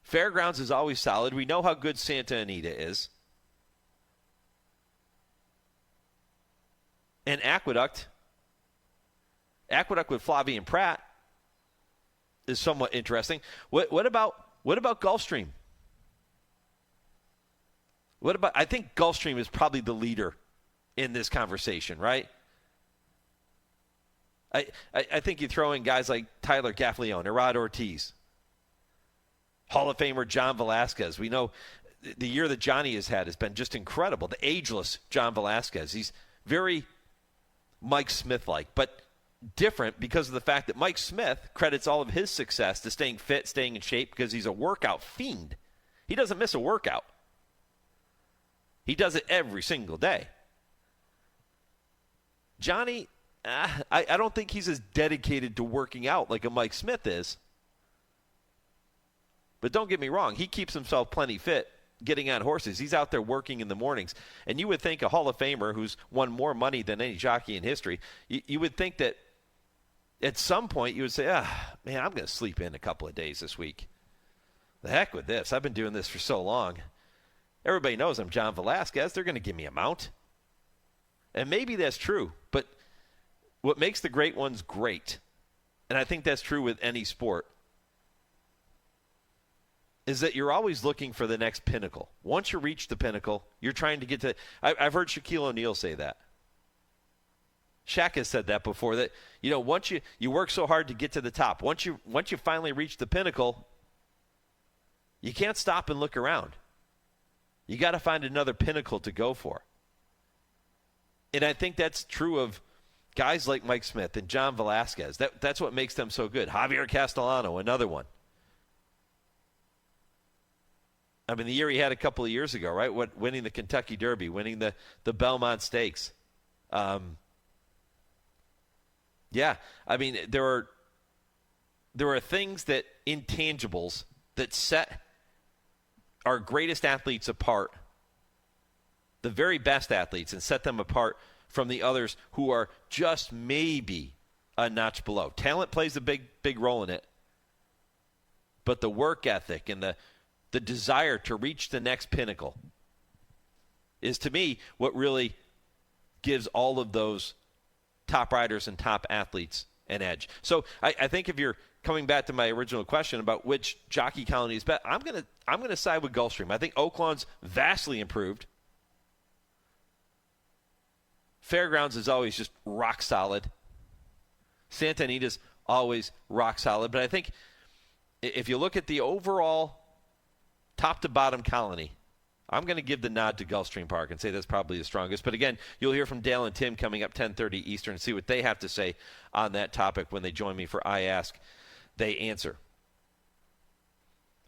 Fairgrounds is always solid. We know how good Santa Anita is. And Aqueduct with Flavian Pratt is somewhat interesting. What about Gulfstream? I think Gulfstream is probably the leader in this conversation, right? I think you throw in guys like Tyler Gaffleone, Irad Ortiz, Hall of Famer John Velasquez. We know the year that Johnny has had has been just incredible. The ageless John Velasquez. He's very Mike Smith-like, but different because of the fact that Mike Smith credits all of his success to staying fit, staying in shape, because he's a workout fiend. He doesn't miss a workout. He does it every single day. Johnny, I don't think he's as dedicated to working out like a Mike Smith is. But don't get me wrong, he keeps himself plenty fit getting on horses. He's out there working in the mornings. And you would think a Hall of Famer who's won more money than any jockey in history, you would think that at some point you would say, man, I'm going to sleep in a couple of days this week. The heck with this. I've been doing this for so long. Everybody knows I'm John Velasquez. They're going to give me a mount. And maybe that's true. But what makes the great ones great, and I think that's true with any sport, is that you're always looking for the next pinnacle. Once you reach the pinnacle, you're trying to get to – I've heard Shaquille O'Neal say that. Shaq has said that before, that, once you work so hard to get to the top, once you finally reach the pinnacle, you can't stop and look around. You got to find another pinnacle to go for. And I think that's true of guys like Mike Smith and John Velasquez. That's what makes them so good. Javier Castellano, another one. I mean, the year he had a couple of years ago, right? Winning the Kentucky Derby, winning the Belmont Stakes. Yeah, I mean, there are things that intangibles that set our greatest athletes apart, the very best athletes, and set them apart from the others who are just maybe a notch below. Talent plays a big role in it, but the work ethic and the desire to reach the next pinnacle is, to me, what really gives all of those top riders and top athletes an edge. So I think if you're coming back to my original question about which jockey colony is better, I'm gonna side with Gulfstream. I think Oaklawn's vastly improved. Fairgrounds is always just rock solid. Santa Anita's always rock solid. But I think if you look at the overall top to bottom colony, I'm going to give the nod to Gulfstream Park and say that's probably the strongest. But again, you'll hear from Dale and Tim coming up 10:30 Eastern and see what they have to say on that topic when they join me for I Ask, They Answer.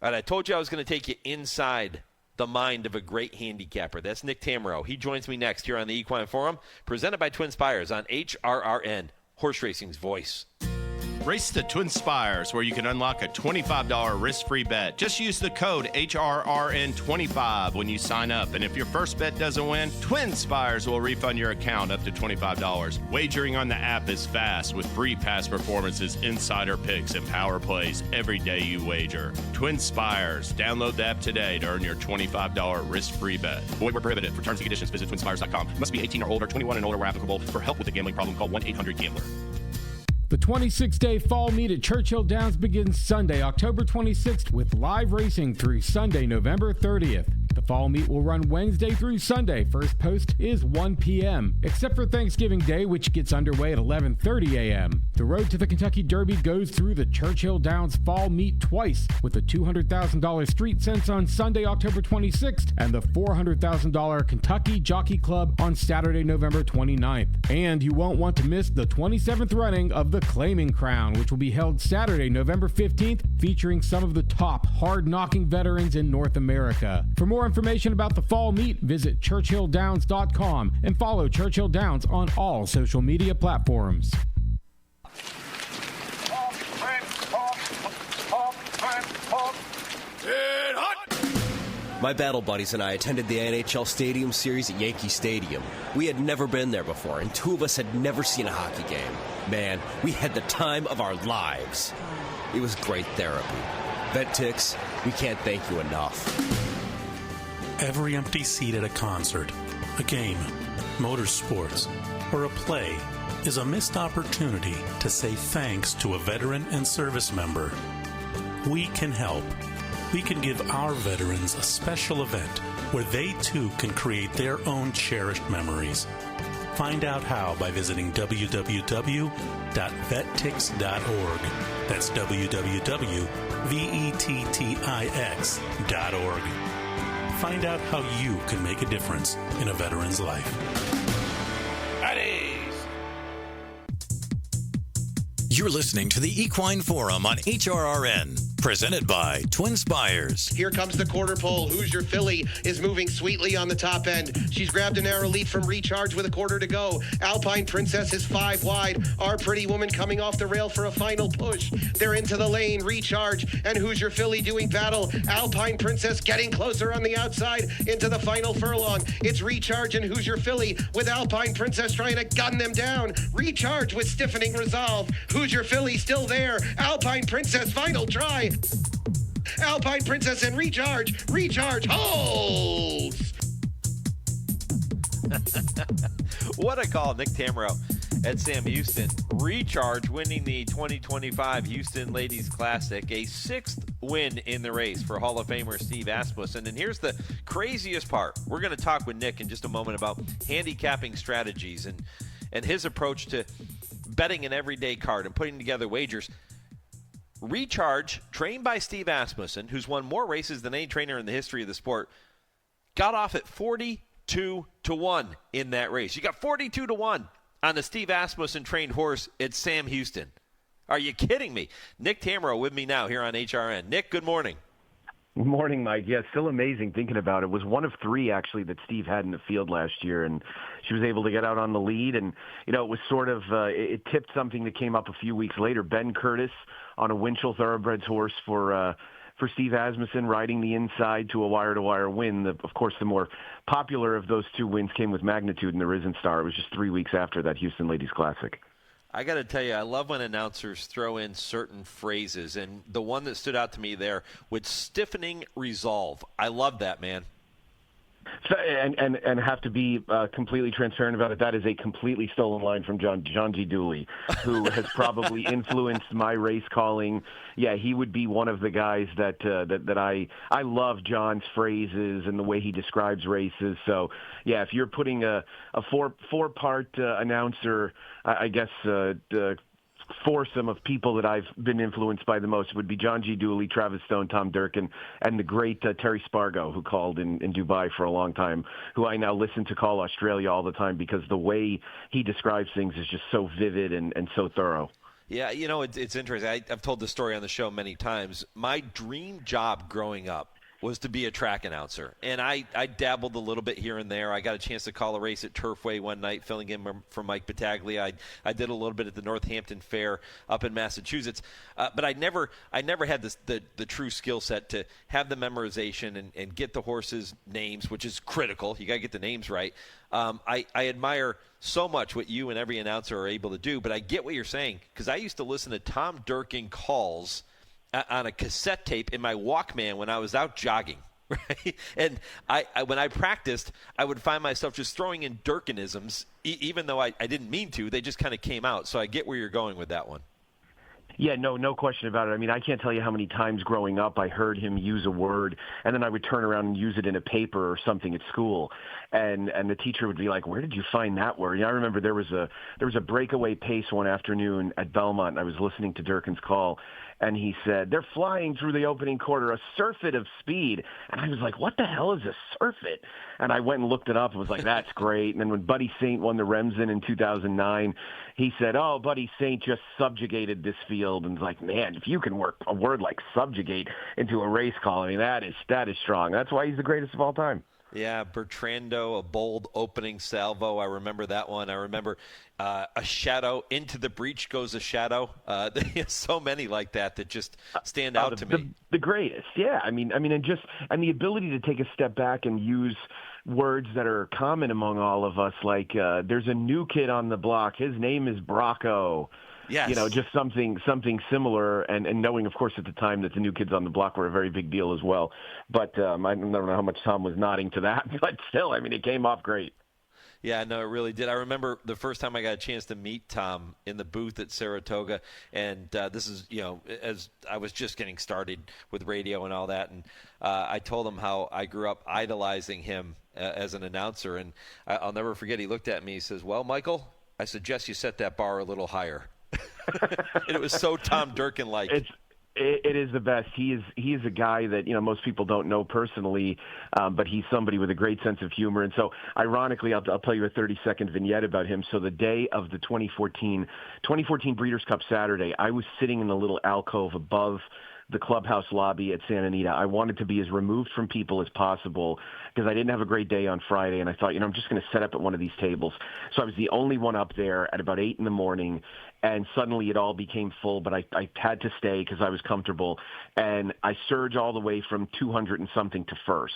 All right, I told you I was going to take you inside the mind of a great handicapper. That's Nick Tammaro. He joins me next here on the Equine Forum, presented by TwinSpires on HRRN, horse racing's voice. Race the TwinSpires, where you can unlock a $25 risk-free bet. Just use the code HRRN25 when you sign up. And if your first bet doesn't win, TwinSpires will refund your account up to $25. Wagering on the app is fast with free past performances, insider picks, and power plays every day you wager. TwinSpires. Download the app today to earn your $25 risk-free bet. Void where prohibited. For terms and conditions, visit TwinSpires.com. Must be 18 or older, 21 and older where applicable. For help with a gambling problem, call 1-800-GAMBLER. The 26-day fall meet at Churchill Downs begins Sunday, October 26th with live racing through Sunday, November 30th. The fall meet will run Wednesday through Sunday. First post is 1 p.m., except for Thanksgiving Day, which gets underway at 11:30 a.m. The road to the Kentucky Derby goes through the Churchill Downs fall meet twice, with the $200,000 Street Sense on Sunday, October 26th, and the $400,000 Kentucky Jockey Club on Saturday, November 29th. And you won't want to miss the 27th running of the Claiming Crown, which will be held Saturday, November 15th, featuring some of the top hard-knocking veterans in North America. For more information about the fall meet, visit ChurchillDowns.com and follow Churchill Downs on all social media platforms. My battle buddies and I attended the NHL Stadium Series at Yankee Stadium. We had never been there before, and two of us had never seen a hockey game. Man, we had the time of our lives. It was great therapy. VetTix, we can't thank you enough. Every empty seat at a concert, a game, motorsports, or a play is a missed opportunity to say thanks to a veteran and service member. We can help. We can give our veterans a special event where they too can create their own cherished memories. Find out how by visiting www.vettix.org. That's www.vettix.org. Find out how you can make a difference in a veteran's life. You're listening to the Equine Forum on HRRN, Presented by TwinSpires. Here comes the quarter pole. Hoosier Filly is moving sweetly on the top end. She's grabbed a narrow lead from Recharge with a quarter to go. Alpine Princess is 5 wide. Our Pretty Woman coming off the rail for a final push. They're into the lane. Recharge and Hoosier Filly doing battle. Alpine Princess getting closer on the outside into the final furlong. It's Recharge and Hoosier Filly with Alpine Princess trying to gun them down. Recharge with stiffening resolve. Hoosier Filly still there. Alpine Princess final try. Alpine Princess and Recharge. Recharge holds. What a call, Nick Tammaro at Sam Houston. Recharge winning the 2025 Houston Ladies Classic, a 6th win in the race for Hall of Famer Steve Asmussen. And here's the craziest part. We're going to talk with Nick in just a moment about handicapping strategies and his approach to betting an everyday card and putting together wagers. Recharge, trained by Steve Asmussen, who's won more races than any trainer in the history of the sport, got off at 42-1 in that race. You got 42-1 on the Steve Asmussen trained horse at Sam Houston. Are you kidding me? Nick Tammaro with me now here on HRN. Nick, good morning. Good morning, Mike. Yeah, still amazing thinking about it. It was one of 3, actually, that Steve had in the field last year, and she was able to get out on the lead. And, it was sort of it tipped something that came up a few weeks later. Ben Curtis on a Winchell Thoroughbreds horse for Steve Asmussen, riding the inside to a wire-to-wire win. Of course, the more popular of those 2 wins came with Magnitude and the Risen Star. It was just 3 weeks after that Houston Ladies Classic. I got to tell you, I love when announcers throw in certain phrases, and the one that stood out to me there with stiffening resolve. I love that, man. So, and have to be completely transparent about it. That is a completely stolen line from John G. Dooley, who has probably influenced my race calling. Yeah, he would be one of the guys that I love John's phrases and the way he describes races. So yeah, if you're putting a four-part announcer, I guess foursome of people that I've been influenced by the most would be John G. Dooley, Travis Stone, Tom Durkin, and the great Terry Spargo, who called in Dubai for a long time, who I now listen to call Australia all the time because the way he describes things is just so vivid and so thorough. Yeah, it's interesting. I've told this story on the show many times. My dream job growing up was to be a track announcer. And I dabbled a little bit here and there. I got a chance to call a race at Turfway one night, filling in for Mike Battaglia. I did a little bit at the Northampton Fair up in Massachusetts. But I never had the true skill set to have the memorization and get the horses' names, which is critical. You got to get the names right. I admire so much what you and every announcer are able to do, but I get what you're saying, because I used to listen to Tom Durkin calls on a cassette tape in my Walkman when I was out jogging, right? And when I practiced, I would find myself just throwing in Durkinisms, even though I didn't mean to. They just kind of came out. So I get where you're going with that one. Yeah, no question about it. I mean, I can't tell you how many times growing up I heard him use a word, and then I would turn around and use it in a paper or something at school, and the teacher would be like, "Where did you find that word?" I remember there was a breakaway pace one afternoon at Belmont, and I was listening to Durkin's call, and he said, "They're flying through the opening quarter, a surfeit of speed." And I was like, "What the hell is a surfeit?" And I went and looked it up and was like, "That's great." And then when Buddy Saint won the Remsen in 2009, he said, "Oh, Buddy Saint just subjugated this field." And was like, man, if you can work a word like subjugate into a race call, I mean, that is strong. That's why he's the greatest of all time. Yeah, Bertrando, a bold opening salvo. I remember that one. I remember a shadow. Into the breach goes a shadow. There's so many like that just stand out to me. The greatest, yeah. I mean, and the ability to take a step back and use words that are common among all of us, like there's a new kid on the block. His name is Brocco. Yes. Just something similar, and knowing, of course, at the time that the new kids on the block were a very big deal as well. But I don't know how much Tom was nodding to that, but still, I mean, it came off great. Yeah, no, it really did. I remember the first time I got a chance to meet Tom in the booth at Saratoga, and this is, as I was just getting started with radio and all that, and I told him how I grew up idolizing him as an announcer, and I'll never forget, he looked at me, he says, "Well, Michael, I suggest you set that bar a little higher." And it was so Tom Durkin-like. It is the best. He is a guy that most people don't know personally, but he's somebody with a great sense of humor. And so, ironically, I'll tell you a 30-second vignette about him. So the day of the 2014 Breeders' Cup Saturday, I was sitting in the little alcove above the clubhouse lobby at Santa Anita. I wanted to be as removed from people as possible because I didn't have a great day on Friday, and I thought, I'm just going to set up at one of these tables. So I was the only one up there at about 8 in the morning, and suddenly it all became full, but I had to stay because I was comfortable, and I surge all the way from 200 and something to first.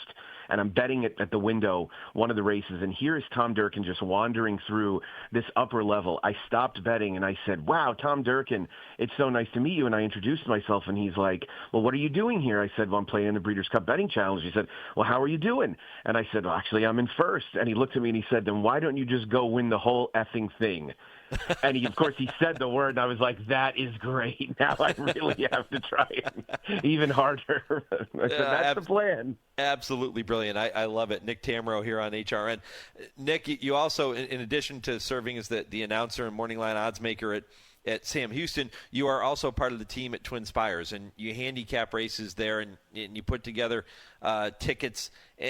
And I'm betting at the window one of the races, and here is Tom Durkin just wandering through this upper level. I stopped betting, and I said, wow, Tom Durkin, it's so nice to meet you. And I introduced myself, and he's like, well, what are you doing here? I said, well, I'm playing in the Breeders' Cup Betting Challenge. He said, well, how are you doing? And I said, well, actually, I'm in first. And he looked at me, and he said, then why don't you just go win the whole effing thing? And of course, he said the word, and I was like, that is great. Now I really have to try it even harder. I said, that's the plan. Absolutely brilliant. I love it. Nick Tammaro here on HRN. Nick, you also, in addition to serving as the announcer and morning line odds maker at Sam Houston, you are also part of the team at TwinSpires, and you handicap races there, and you put together tickets.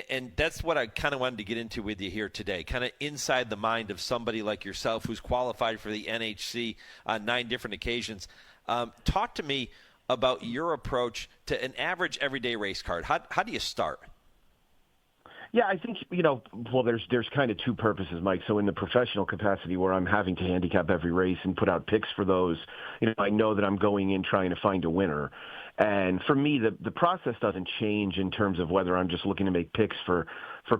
And that's what I kind of wanted to get into with you here today, kind of inside the mind of somebody like yourself who's qualified for the NHC on 9 different occasions. Talk to me about your approach to an average everyday race card. How do you start? Yeah, I think, well, there's kind of 2 purposes, Mike. So in the professional capacity where I'm having to handicap every race and put out picks for those, I know that I'm going in trying to find a winner. And for me, the process doesn't change in terms of whether I'm just looking to make picks for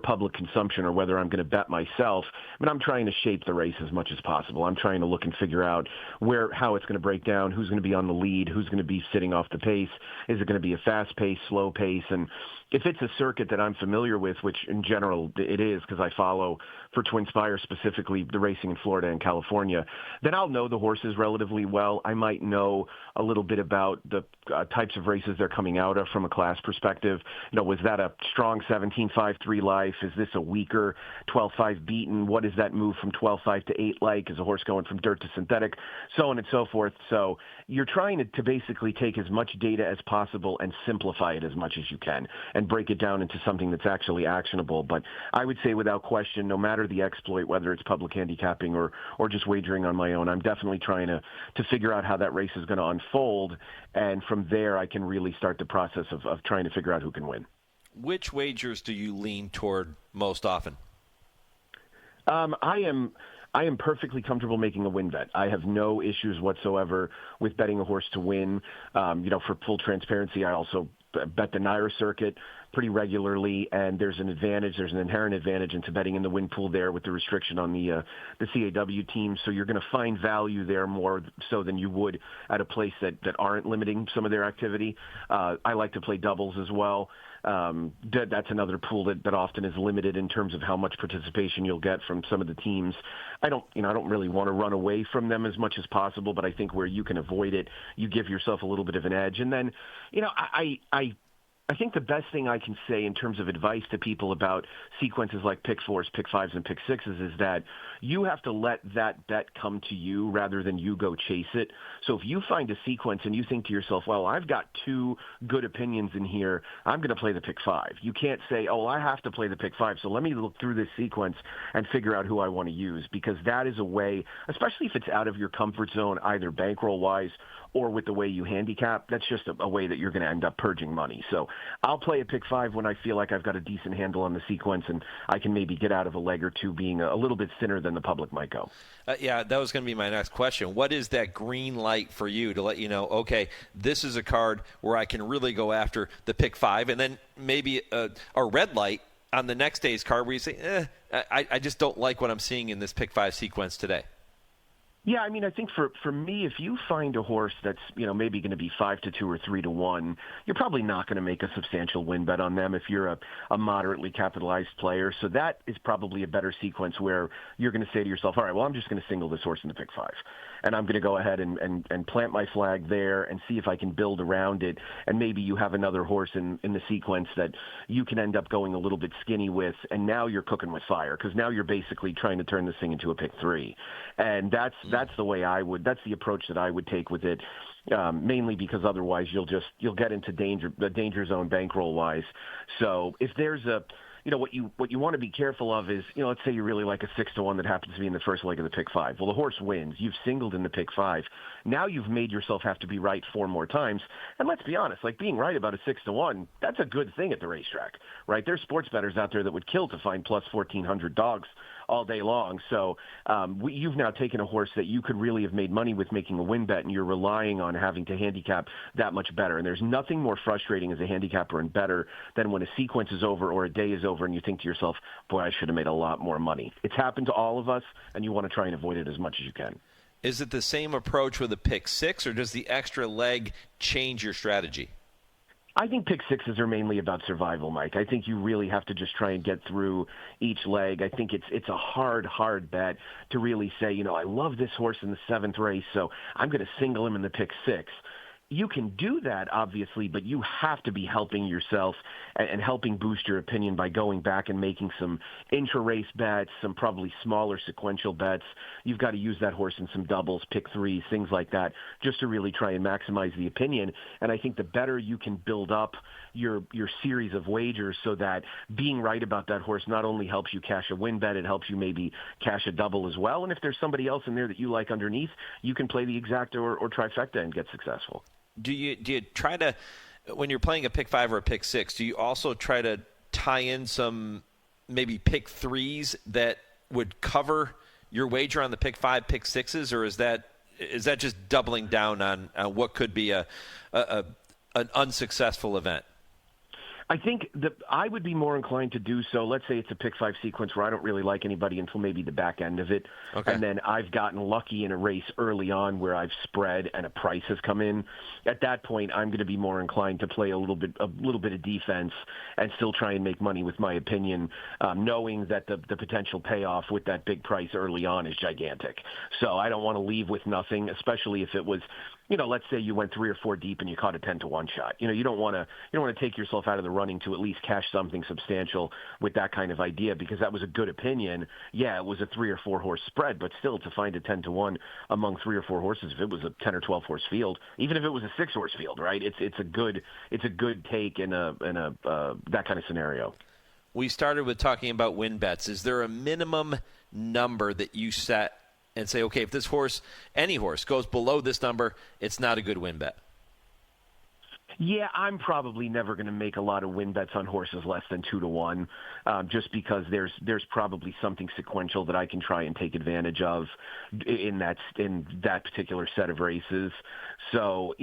public consumption or whether I'm going to bet myself. I mean, I'm trying to shape the race as much as possible. I'm trying to look and figure out how it's going to break down, who's going to be on the lead, who's going to be sitting off the pace. Is it going to be a fast pace, slow pace? And if it's a circuit that I'm familiar with, which in general it is because I follow for TwinSpires specifically the racing in Florida and California, then I'll know the horses relatively well. I might know a little bit about the types of races they're coming out of from a class perspective. Was that a strong 17.5-3 life? Is this a weaker 12.5 beaten? What is that move from 12.5 to 8 like? Is a horse going from dirt to synthetic? So on and so forth. So you're trying to basically take as much data as possible and simplify it as much as you can and break it down into something that's actually actionable. But I would say without question, no matter the exploit, whether it's public handicapping or just wagering on my own, I'm definitely trying to figure out how that race is going to unfold. And from there, I can really start the process of trying to figure out who can win. Which wagers do you lean toward most often? I am perfectly comfortable making a win bet. I have no issues whatsoever with betting a horse to win. For full transparency, I also bet the Naira circuit pretty regularly, and there's an inherent advantage into betting in the win pool there with the restriction on the CAW team. So you're going to find value there more so than you would at a place that aren't limiting some of their activity. I like to play doubles as well. That's another pool that often is limited in terms of how much participation you'll get from some of the teams. I don't really want to run away from them as much as possible, but I think where you can avoid it, you give yourself a little bit of an edge. And then, I think the best thing I can say in terms of advice to people about sequences like pick 4s, pick 5s, and pick 6s is that you have to let that bet come to you rather than you go chase it. So if you find a sequence and you think to yourself, well, I've got 2 good opinions in here, I'm going to play the pick 5. You can't say, oh, I have to play the pick 5, so let me look through this sequence and figure out who I want to use, because that is a way, especially if it's out of your comfort zone, either bankroll-wise or with the way you handicap, that's just a way that you're going to end up purging money. So I'll play a pick 5 when I feel like I've got a decent handle on the sequence and I can maybe get out of a leg or 2 being a little bit thinner than the public might go. Yeah, that was going to be my next question. What is that green light for you to let you know, okay, this is a card where I can really go after the pick 5, and then maybe a red light on the next day's card where you say, I just don't like what I'm seeing in this pick 5 sequence today? Yeah, I mean, I think for me, if you find a horse that's, maybe going to be 5-2 or 3-1, you're probably not going to make a substantial win bet on them if you're a moderately capitalized player. So that is probably a better sequence where you're going to say to yourself, all right, well, I'm just going to single this horse in the pick 5. And I'm going to go ahead and plant my flag there and see if I can build around it. And maybe you have another horse in the sequence that you can end up going a little bit skinny with, and now you're cooking with fire because now you're basically trying to turn this thing into a pick 3. And that's the way that's the approach that I would take with it, mainly because otherwise you'll get into the danger zone bankroll wise. So if there's what you want to be careful of is, let's say you really like a 6-1 that happens to be in the first leg of the pick 5. Well, the horse wins. You've singled in the pick 5. Now you've made yourself have to be right 4 more times. And let's be honest, like being right about a 6-1, that's a good thing at the racetrack, right? There's sports bettors out there that would kill to find plus 1,400 dogs all day long. So you've now taken a horse that you could really have made money with making a win bet, and you're relying on having to handicap that much better. And there's nothing more frustrating as a handicapper and better than when a sequence is over or a day is over and you think to yourself, boy, I should have made a lot more money. It's happened to all of us, and you want to try and avoid it as much as you can. Is it the same approach with a pick 6, or does the extra leg change your strategy? I think pick 6s are mainly about survival, Mike. I think you really have to just try and get through each leg. I think it's a hard bet to really say, I love this horse in the 7th race, so I'm going to single him in the pick 6. You can do that, obviously, but you have to be helping yourself and helping boost your opinion by going back and making some intra-race bets, some probably smaller sequential bets. You've got to use that horse in some doubles, pick 3s, things like that, just to really try and maximize the opinion. And I think the better you can build up your series of wagers so that being right about that horse not only helps you cash a win bet, it helps you maybe cash a double as well. And if there's somebody else in there that you like underneath, you can play the exacta or trifecta and get successful. Do you try to, when you're playing a pick 5 or a pick 6, do you also try to tie in some maybe pick 3s that would cover your wager on the pick 5, pick 6s, or is that just doubling down on what could be an unsuccessful event? I think that I would be more inclined to do so. Let's say it's a pick 5 sequence where I don't really like anybody until maybe the back end of it. Okay. And then I've gotten lucky in a race early on where I've spread and a price has come in. At that point, I'm going to be more inclined to play a little bit of defense and still try and make money with my opinion, knowing that the potential payoff with that big price early on is gigantic. So I don't want to leave with nothing, especially if it was, let's say you went 3 or 4 deep and you caught a 10-1 shot. You don't want to take yourself out of the running to at least cash something substantial with that kind of idea, because that was a good opinion. Yeah, it was a 3 or 4 horse spread, but still to find a 10-1 among 3 or 4 horses, if it was a 10 or 12 horse field, even if it was a 6 horse field, right? It's a good take in a that kind of scenario. We started with talking about win bets. Is there a minimum number that you set and say, okay, if this horse, any horse, goes below this number, it's not a good win bet? Yeah, I'm probably never going to make a lot of win bets on horses less than 2-1, just because there's probably something sequential that I can try and take advantage of in that particular set of races. So,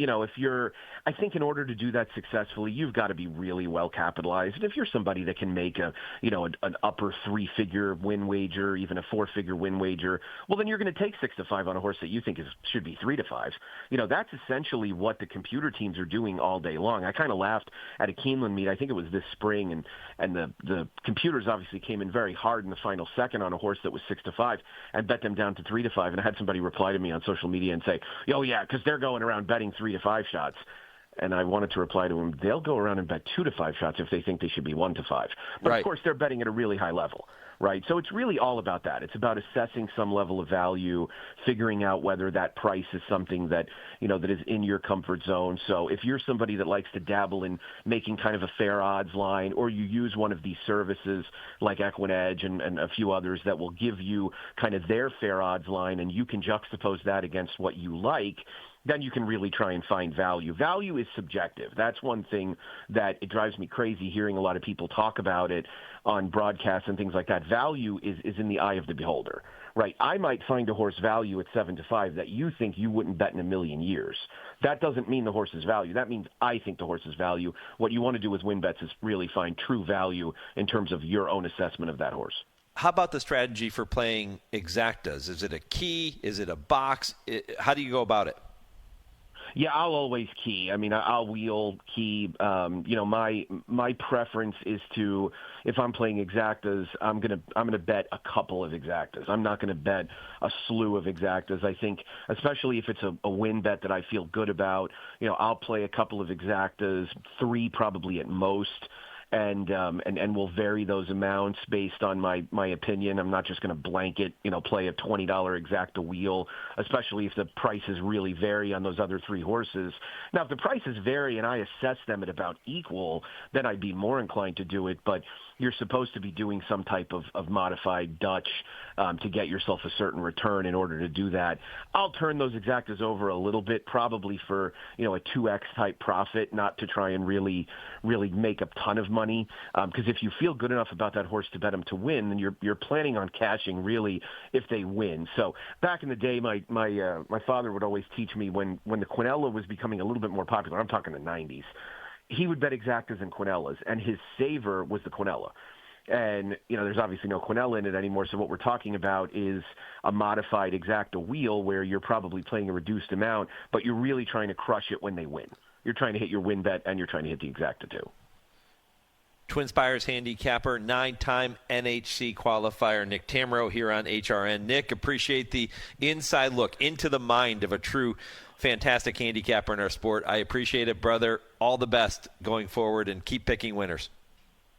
I think in order to do that successfully, you've got to be really well capitalized. If you're somebody that can make an upper 3-figure win wager, even a 4-figure win wager, well, then you're going to take 6-5 on a horse that you think should be 3-5. That's essentially what the computer teams are doing all day long. I kind of laughed at a Keeneland meet. I think it was this spring, and the computers obviously came in very hard in the final second on a horse that was 6-5 and bet them down to 3-5. And I had somebody reply to me on social media and say, "Oh yeah, because they're going around betting 3-5 shots." And I wanted to reply to him, they'll go around and bet 2-5 shots if they think they should be 1-5. But right. Of course, they're betting at a really high level, right? So it's really all about that. It's about assessing some level of value, figuring out whether that price is something that, that is in your comfort zone. So if you're somebody that likes to dabble in making kind of a fair odds line, or you use one of these services like Equine and a few others that will give you kind of their fair odds line, and you can juxtapose that against what you like, then you can really try and find value. Value is subjective. That's one thing that it drives me crazy hearing a lot of people talk about it on broadcasts and things like that. Value is in the eye of the beholder, right? I might find a horse value at 7-5 that you think you wouldn't bet in a million years. That doesn't mean the horse's value. That means I think the horse's value. What you want to do with win bets is really find true value in terms of your own assessment of that horse. How about the strategy for playing exactas? Is it a key? Is it a box? How do you go about it? Yeah, I'll always key. I mean, I'll wheel, key. My preference is to, if I'm playing exactas, I'm gonna bet a couple of exactas. I'm not gonna bet a slew of exactas. I think, especially if it's a win bet that I feel good about, I'll play a couple of exactas, 3 probably at most. And we'll vary those amounts based on my opinion. I'm not just going to blanket, play a $20 exacta wheel, especially if the prices really vary on those other 3 horses. Now, if the prices vary and I assess them at about equal, then I'd be more inclined to do it. But you're supposed to be doing some type of modified Dutch to get yourself a certain return in order to do that. I'll turn those exactas over a little bit, probably for a 2x type profit, not to try and really make a ton of money. Because if you feel good enough about that horse to bet him to win, then you're planning on cashing really if they win. So back in the day, my father would always teach me when the Quinella was becoming a little bit more popular. I'm talking the 90s. He would bet exactas and Quinellas, and his saver was the Quinella. And, there's obviously no Quinella in it anymore, so what we're talking about is a modified exacta wheel where you're probably playing a reduced amount, but you're really trying to crush it when they win. You're trying to hit your win bet, and you're trying to hit the exacta too. TwinSpires handicapper, 9-time NHC qualifier, Nick Tammaro here on HRN. Nick, appreciate the inside look into the mind of a true fantastic handicapper in our sport. I appreciate it, brother. All the best going forward, and keep picking winners.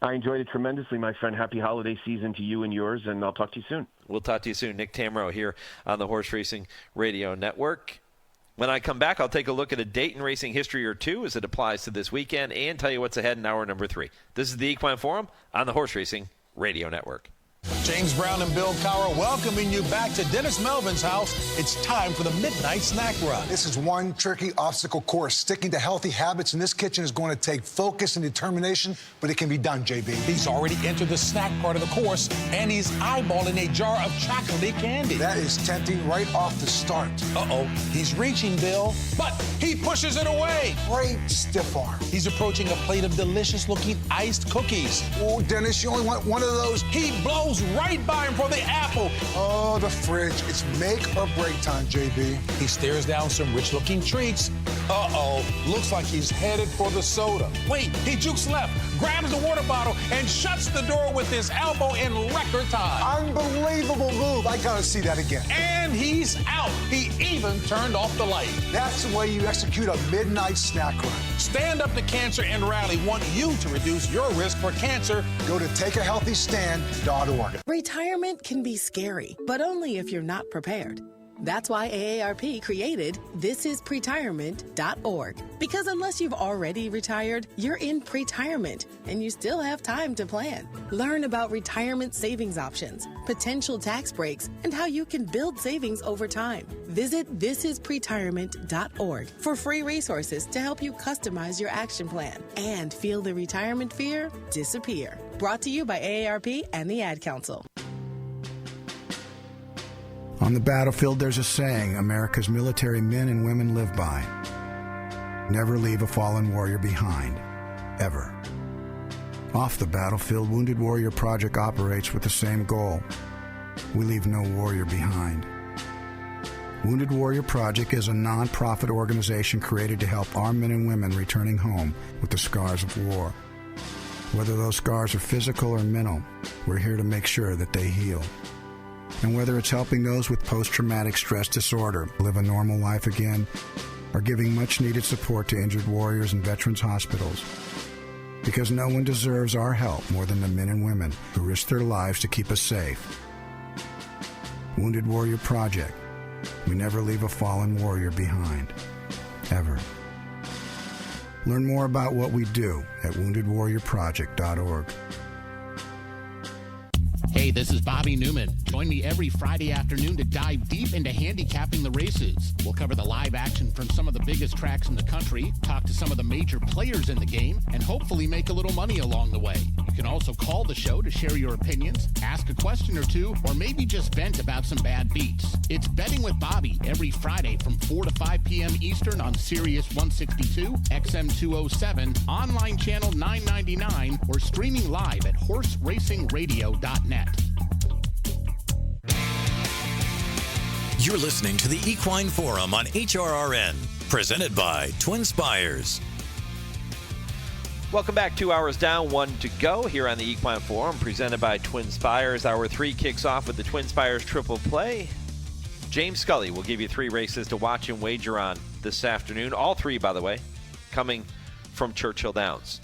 I enjoyed it tremendously, my friend. Happy holiday season to you and yours, and I'll talk to you soon. We'll talk to you soon. Nick Tammaro here on the Horse Racing Radio Network. When I come back, I'll take a look at a date in racing history or two as it applies to this weekend and tell you what's ahead in hour number 3. This is the Equine Forum on the Horse Racing Radio Network. James Brown and Bill Cowher welcoming you back to Dennis Melvin's house. It's time for the Midnight Snack Run. This is one tricky obstacle course. Sticking to healthy habits in this kitchen is going to take focus and determination, but it can be done, JB. He's already entered the snack part of the course, and he's eyeballing a jar of chocolate candy. That is tempting right off the start. Uh-oh, he's reaching, Bill, but he pushes it away. Great stiff arm. He's approaching a plate of delicious-looking iced cookies. Oh, Dennis, you only want one of those. He blows right by him for the apple. Oh, the fridge. It's make or break time, JB. He stares down some rich-looking treats. Uh-oh, looks like he's headed for the soda. Wait, he jukes left, grabs the water bottle, and shuts the door with his elbow in record time. Unbelievable move. I gotta see that again. And he's out. He even turned off the light. That's the way you execute a midnight snack run. Stand Up to Cancer and Rally want you to reduce your risk for cancer. Go to takeahealthystand.org. Retirement can be scary, but only if you're not prepared. That's why AARP created thisispretirement.org. Because unless you've already retired, you're in pretirement, and you still have time to plan. Learn about retirement savings options, potential tax breaks, and how you can build savings over time. Visit thisispretirement.org for free resources to help you customize your action plan and feel the retirement fear disappear. Brought to you by AARP and the Ad Council. On the battlefield, there's a saying America's military men and women live by. Never leave a fallen warrior behind, ever. Off the battlefield, Wounded Warrior Project operates with the same goal. We leave no warrior behind. Wounded Warrior Project is a non-profit organization created to help our men and women returning home with the scars of war. Whether those scars are physical or mental, we're here to make sure that they heal. And whether it's helping those with post-traumatic stress disorder live a normal life again, or giving much-needed support to injured warriors in veterans' hospitals. Because no one deserves our help more than the men and women who risk their lives to keep us safe. Wounded Warrior Project. We never leave a fallen warrior behind. Ever. Learn more about what we do at woundedwarriorproject.org. Hey, this is Bobby Newman. Join me every Friday afternoon to dive deep into handicapping the races. We'll cover the live action from some of the biggest tracks in the country, talk to some of the major players in the game, and hopefully make a little money along the way. You can also call the show to share your opinions, ask a question or two, or maybe just vent about some bad beats. It's Betting with Bobby every Friday from 4 to 5 p.m. Eastern on Sirius 162, XM 207, online channel 999, or streaming live at horseracingradio.net. You're listening to the Equine Forum on HRRN, presented by TwinSpires. Welcome back. 2 hours down, 1 to go here on the Equine Forum, presented by TwinSpires. Hour 3 kicks off with the TwinSpires Triple Play. James Scully will give you 3 races to watch and wager on this afternoon. All 3, by the way, coming from Churchill Downs.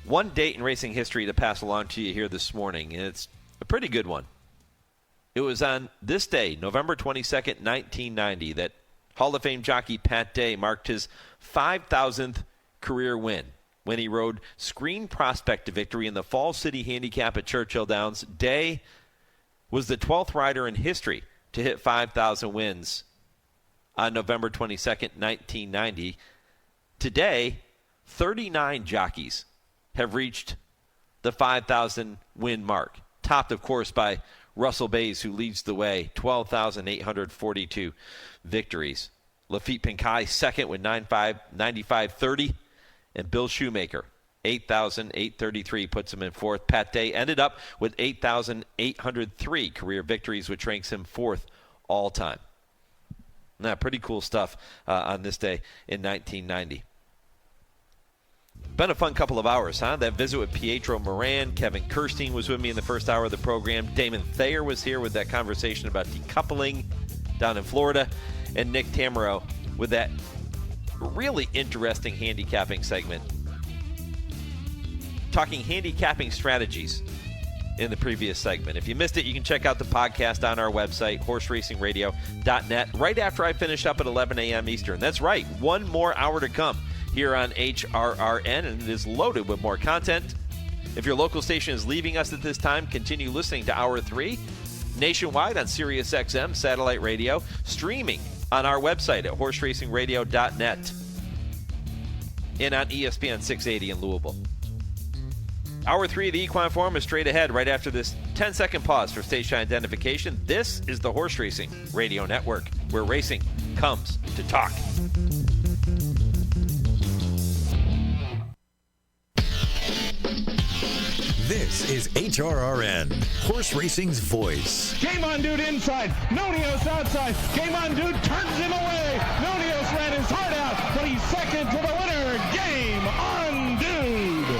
One date in racing history to pass along to you here this morning, and it's a pretty good one. It was on this day, November 22nd, 1990, that Hall of Fame jockey Pat Day marked his 5,000th career win. when he rode Screen Prospect to victory in the Fall City Handicap at Churchill Downs. Day was the 12th rider in history to hit 5,000 wins on November 22nd, 1990. Today, 39 jockeys have reached the 5,000 win mark, topped, of course, by Russell Bays, who leads the way, 12,842 victories. Lafitte Pinkai second with 9,530, and Bill Shoemaker, 8,833, puts him in fourth. Pat Day ended up with 8,803 career victories, which ranks him fourth all time. Now, pretty cool stuff on this day in 1990. Been a fun couple of hours, huh? That visit with Pietro Moran. Kevin Kerstein was with me in the first hour of the program. Damon Thayer was here with that conversation about decoupling down in Florida. And Nick Tammaro with that really interesting handicapping segment. Talking handicapping strategies in the previous segment. If you missed it, you can check out the podcast on our website, horseracingradio.net, right after I finish up at 11 a.m. Eastern. That's right, one more hour to come here on HRRN, and it is loaded with more content. If your local station is leaving us at this time, continue listening to Hour 3, nationwide on SiriusXM satellite radio, streaming on our website at horseracingradio.net, and on ESPN 680 in Louisville. Hour 3 of the Equine Forum is straight ahead right after this 10-second pause for station identification. This is the Horse Racing Radio Network, where racing comes to talk. This is HRRN, horse racing's voice. Game on, dude, inside. Nonios outside. Game on, dude, turns him away. Nonios ran his heart out, but he's second to the winner. Game on, dude.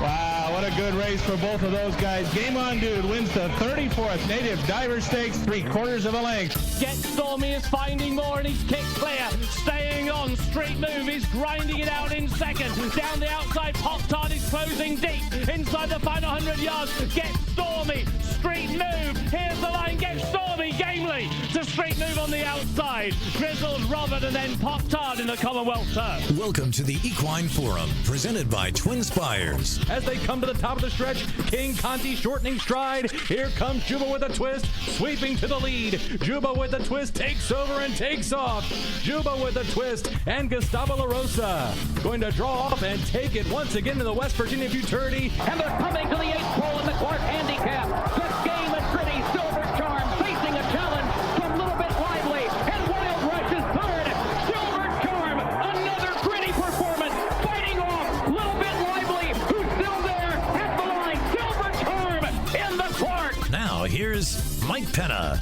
Wow, what a good race for both of those guys. Game on, dude wins the 34th Native Diver Stakes, 3/4 of a length. Get Stormy is finding more, and he's kicked clear. Staying on, Street Move is grinding it out in second. Down the outside, Pop Tart is closing deep. Inside the final 100 yards, Get Stormy, Street Move. Here's the line, Get Stormy, Gamely to Street Move on the outside. Grizzled Robert, and then Pop Tart in the Commonwealth turf. Welcome to the Equine Forum, presented by TwinSpires. As they come to the top of the stretch, King Conti shortening stride. Here comes Juba with a twist, sweeping to the lead. Juba with a twist, takes over and takes off. Juba with a twist, and Gustavo La Rosa going to draw off and take it once again to the West Virginia Futurity. And they're coming to the 8th pole in the Clark Handicap. Good game and pretty. Silver Charm facing a challenge from Little Bit Lively. And Wild Rush is third. Silver Charm, another pretty performance. Fighting off Little Bit Lively, who's still there at the line. Silver Charm in the Clark. Now here's Mike Penna.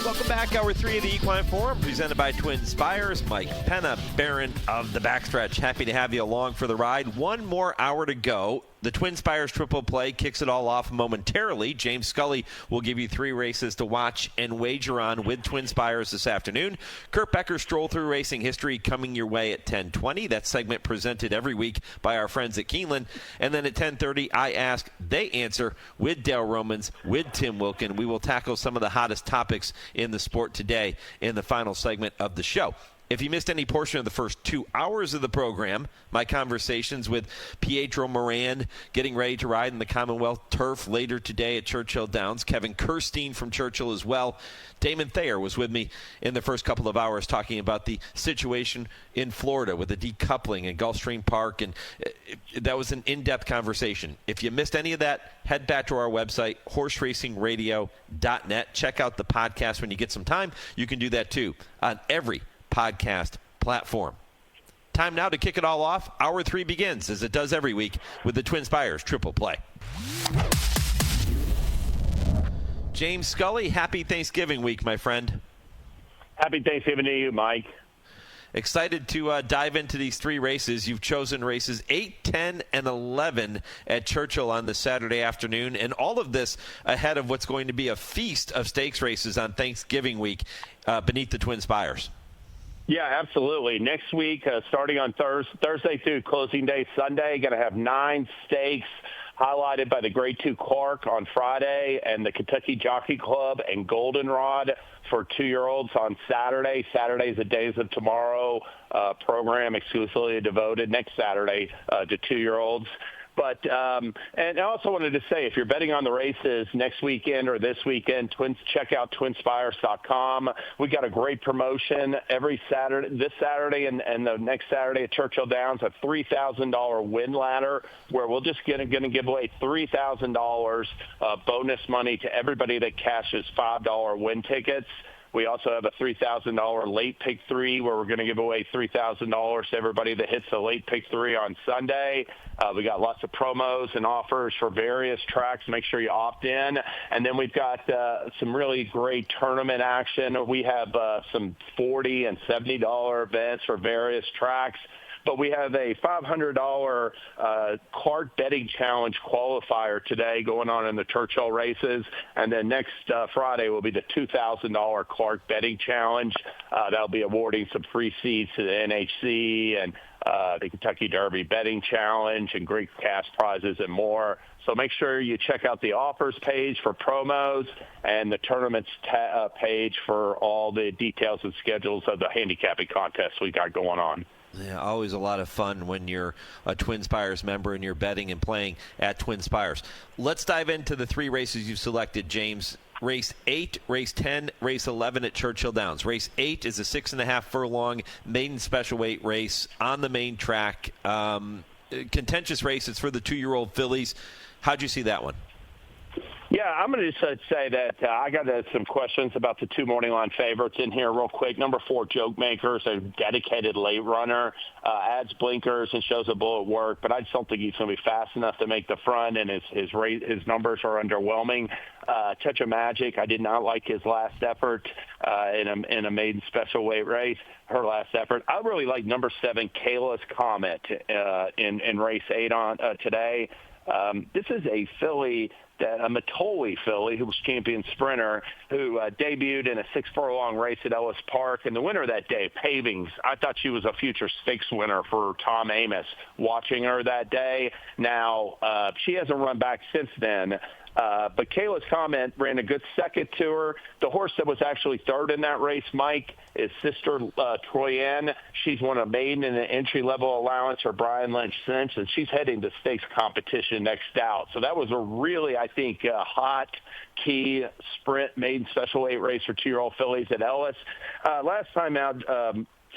Welcome back. Hour 3 of the Equine Forum, presented by TwinSpires. Mike Penna, Baron of the Backstretch. Happy to have you along for the ride. One more hour to go. The TwinSpires Triple Play kicks it all off momentarily. James Scully will give you 3 races to watch and wager on with TwinSpires this afternoon. Kurt Becker, Stroll Through Racing History, coming your way at 10:20. That segment presented every week by our friends at Keeneland. And then at 10:30, I Ask, They Answer with Dale Romans, with Tim Wilkin. We will tackle some of the hottest topics in the sport today in the final segment of the show. If you missed any portion of the first 2 hours of the program, my conversations with Pietro Moran, getting ready to ride in the Commonwealth turf later today at Churchill Downs, Kevin Kerstein from Churchill as well. Damon Thayer was with me in the first couple of hours talking about the situation in Florida with the decoupling in Gulfstream Park, and that was an in-depth conversation. If you missed any of that, head back to our website, horseracingradio.net. Check out the podcast when you get some time. You can do that too on every podcast platform. Time now to kick it all off. Hour 3 begins, as it does every week, with the TwinSpires Triple Play. James Scully, happy Thanksgiving week, my friend. Happy Thanksgiving to you, Mike. Excited to dive into these 3 races. You've chosen races 8, 10, and 11 at Churchill on this Saturday afternoon, and all of this ahead of what's going to be a feast of stakes races on Thanksgiving week beneath the TwinSpires. Yeah, absolutely. Next week, starting on Thursday through closing day Sunday, going to have 9 stakes highlighted by the Grade 2 Clark on Friday and the Kentucky Jockey Club and Goldenrod for 2-year-olds on Saturday. Saturday is the Days of Tomorrow program exclusively devoted next Saturday to 2-year-olds. But and I also wanted to say, if you're betting on the races next weekend or this weekend, check out TwinSpires.com. We got a great promotion every Saturday, this Saturday and the next Saturday at Churchill Downs, a $3,000 win ladder, where we're just going to give away $3,000 bonus money to everybody that cashes $5 win tickets. We also have a $3,000 late pick 3 where we're going to give away $3,000 to everybody that hits the late pick 3 on Sunday. We got lots of promos and offers for various tracks. Make sure you opt in. And then we've got some really great tournament action. We have some $40 and $70 events for various tracks. But we have a $500 Clark Betting Challenge qualifier today going on in the Churchill races. And then next Friday will be the $2,000 Clark Betting Challenge. That'll be awarding some free seats to the NHC and the Kentucky Derby Betting Challenge and great cash prizes and more. So make sure you check out the offers page for promos and the tournaments page for all the details and schedules of the handicapping contests we got going on. Yeah, always a lot of fun when you're a TwinSpires member and you're betting and playing at TwinSpires. Let's dive into the 3 races you've selected, James. Race 8, Race 10, Race 11 at Churchill Downs. Race 8 is a 6.5 furlong maiden special weight race on the main track. Contentious race. It's for the 2-year-old fillies. How'd you see that one? Yeah, I'm going to just say that I got some questions about the 2 morning line favorites in here real quick. Number 4, Joke Makers, a dedicated late runner, adds blinkers and shows a bull at work, but I just don't think he's going to be fast enough to make the front, and his numbers are underwhelming. Touch of Magic, I did not like his last effort in a maiden special weight race, her last effort. I really like number 7, Kayla's Comet, in race 8 on today. This is a filly, a Matoli filly who was champion sprinter, who debuted in a 6 furlong race at Ellis Park. And the winner that day, Pavings, I thought she was a future stakes winner for Tom Amos watching her that day. Now, she hasn't run back since then. But Kayla's Comment ran a good second to her. The horse that was actually third in that race, Mike, is Sister Troyenne. She's won a maiden in an entry-level allowance for Brian Lynch Cinch, and she's heading to stakes competition next out. So that was a really, I think, hot key sprint maiden special weight race for 2-year-old fillies at Ellis. Last time out,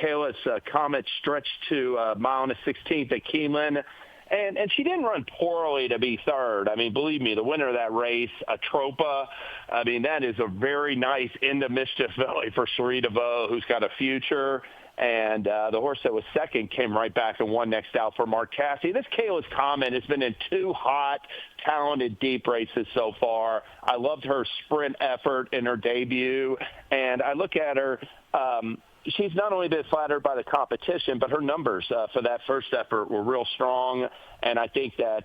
Kayla's Comet stretched to a mile and a 16th at Keeneland. And she didn't run poorly to be third. I mean, believe me, the winner of that race, Atropa, I mean, that is a very nice end-of-mischief filly for Cherie DeVoe, who's got a future. And the horse that was second came right back and won next out for Mark Cassidy. This Kayla's Comment has been in 2 hot, talented, deep races so far. I loved her sprint effort in her debut. And I look at her, she's not only been flattered by the competition, but her numbers for that first effort were real strong. And I think that,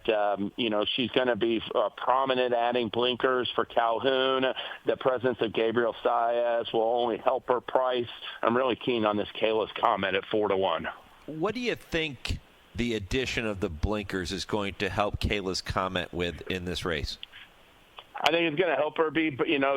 she's going to be prominent adding blinkers for Calhoun. The presence of Gabriel Saez will only help her price. I'm really keen on this Kayla's Comment at 4-1. What do you think the addition of the blinkers is going to help Kayla's Comment with in this race? I think it's going to help her be,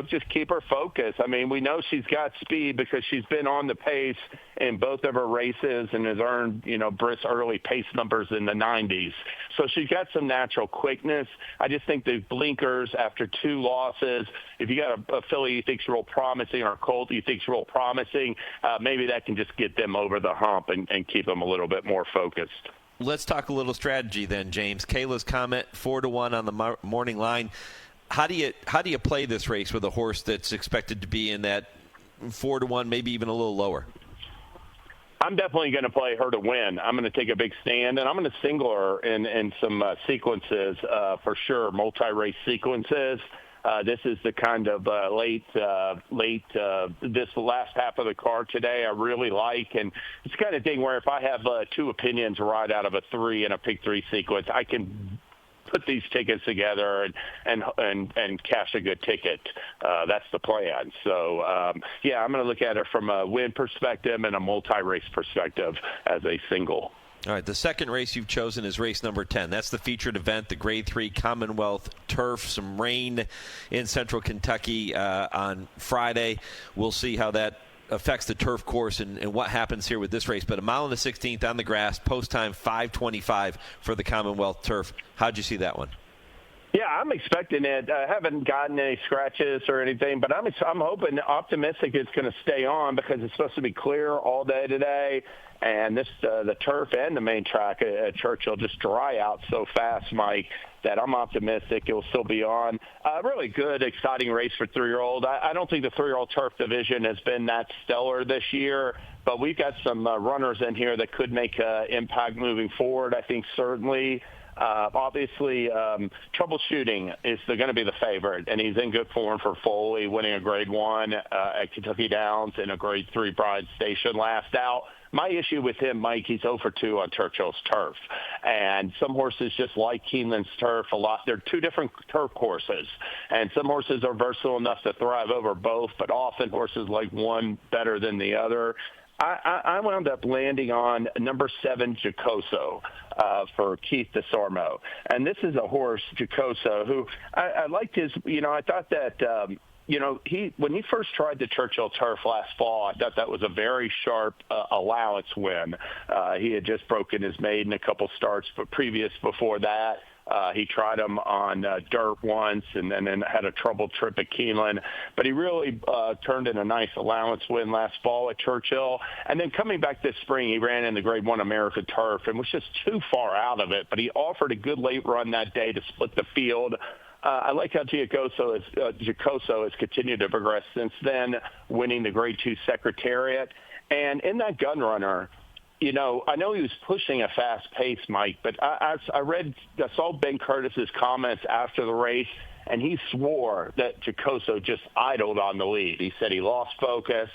just keep her focused. I mean, we know she's got speed because she's been on the pace in both of her races and has earned, brisk early pace numbers in the 90s. So she's got some natural quickness. I just think the blinkers after 2 losses, if you got a filly you think's real promising or a colt you think's real promising, maybe that can just get them over the hump and keep them a little bit more focused. Let's talk a little strategy then, James. Kayla's Comment, 4-1 on the morning line. How do you play this race with a horse that's expected to be in that 4-1, maybe even a little lower? I'm definitely going to play her to win. I'm going to take a big stand, and I'm going to single her in some sequences for sure, multi-race sequences. This is the kind of this last half of the card today I really like. And it's the kind of thing where if I have 2 opinions right out of a 3 in a pick 3 sequence, I can put these tickets together and cash a good ticket. That's the plan. So, I'm going to look at it from a win perspective and a multi-race perspective as a single. All right, the second race you've chosen is race number 10. That's the featured event, the Grade 3 Commonwealth Turf. Some rain in central Kentucky on Friday. We'll see how that affects the turf course and what happens here with this race. But a mile and a 16th on the grass, post time 5:25 for the Commonwealth Turf. How'd you see that one? Yeah, I'm expecting it. I haven't gotten any scratches or anything, but I'm hoping, optimistic it's going to stay on because it's supposed to be clear all day today. And the turf and the main track at Churchill just dry out so fast, Mike, that I'm optimistic it will still be on. Really good, exciting race for 3-year-old. I don't think the 3-year-old turf division has been that stellar this year, but we've got some runners in here that could make impact moving forward. I think certainly. Obviously, Troubleshooting is going to be the favorite, and he's in good form for Foley, winning a Grade 1 at Kentucky Downs and a Grade 3 Bryan Station last out. My issue with him, Mike, he's 0 for 2 on Churchill's turf. And some horses just like Keeneland's turf a lot. They're two different turf courses. And some horses are versatile enough to thrive over both, but often horses like one better than the other. I wound up landing on number 7, Giacoso, for Keith DeSormo. And this is a horse, Giacoso, who I liked his, I thought that, when he first tried the Churchill turf last fall, I thought that was a very sharp allowance win. He had just broken his maiden a couple starts before that. He tried him on dirt once and then had a troubled trip at Keeneland. But he really turned in a nice allowance win last fall at Churchill. And then coming back this spring, he ran in the Grade 1 American Turf and was just too far out of it. But he offered a good late run that day to split the field. I like how Giacoso has continued to progress since then, winning the Grade 2 Secretariat. And in that gun runner, I know he was pushing a fast pace, Mike, but I saw Ben Curtis's comments after the race, and he swore that Giacoso just idled on the lead. He said he lost focus.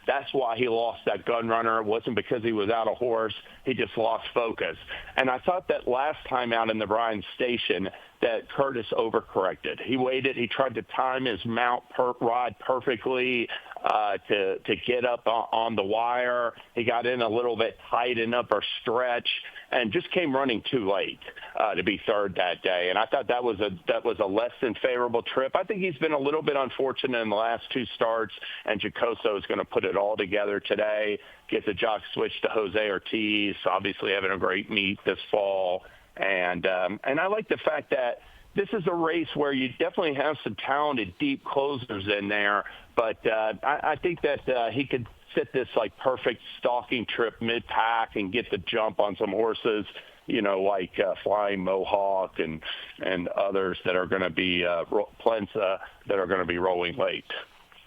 That's why he lost that gun runner. It wasn't because he was out of horse. He just lost focus. And I thought that last time out in the Bryan Station that Curtis overcorrected. He waited. He tried to time his ride perfectly to get up on the wire. He got in a little bit tight in upper stretch and just came running too late to be third that day. And I thought that was a less than favorable trip. I think he's been a little bit unfortunate in the last 2 starts, and Giacoso is going to put it all together today. Get the jock switch to Jose Ortiz, obviously having a great meet this fall. And I like the fact that this is a race where you definitely have some talented deep closers in there, but I think that he could fit this like perfect stalking trip mid-pack and get the jump on some horses, like Flying Mohawk and others that are going to be Plensa that are going to be rolling late.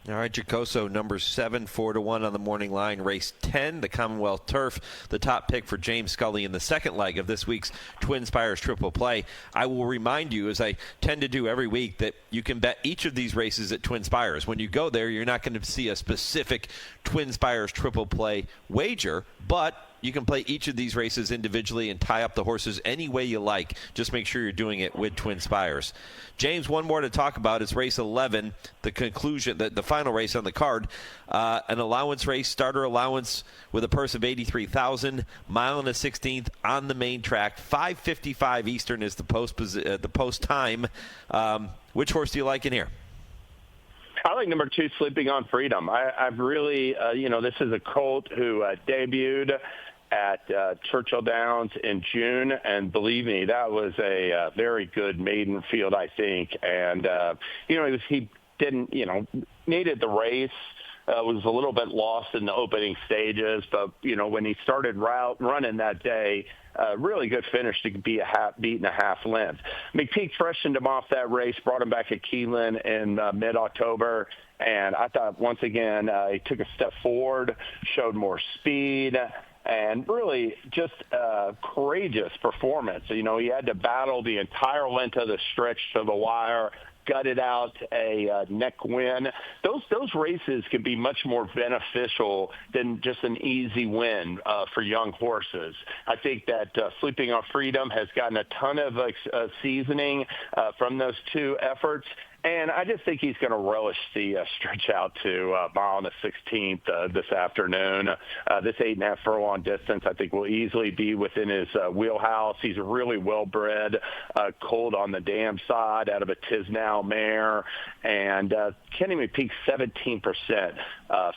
All right, Giacoso, number 7, 4-1 on the morning line. Race 10, the Commonwealth Turf, the top pick for James Scully in the second leg of this week's TwinSpires Triple Play. I will remind you, as I tend to do every week, that you can bet each of these races at TwinSpires. When you go there, you're not going to see a specific TwinSpires Triple Play wager, but you can play each of these races individually and tie up the horses any way you like. Just make sure you're doing it with TwinSpires. James, one more to talk about is race 11, the conclusion, the final race on the card. An allowance race, starter allowance with a purse of $83,000, mile and a 16th on the main track. 5:55 Eastern is the post time. Which horse do you like in here? I like number 2, Sleeping on Freedom. I've really, this is a colt who debuted at Churchill Downs in June, and believe me, that was a very good maiden field, I think. And he didn't, needed the race. Was a little bit lost in the opening stages, but when he started running that day, really good finish to be beating a half length. McPeak freshened him off that race, brought him back at Keeneland in mid-October, and I thought once again he took a step forward, showed more speed, and really just a courageous performance. He had to battle the entire length of the stretch to the wire, gutted out a neck win. Those races can be much more beneficial than just an easy win for young horses. I think that Sleeping on Freedom has gotten a ton of seasoning from those 2 efforts. And I just think he's going to relish the stretch out to mile and a 16th this afternoon. This 8.5 furlong distance, I think, will easily be within his wheelhouse. He's really well-bred, cold on the dam side, out of a Tisnow mare, and Kenny McPeak 17%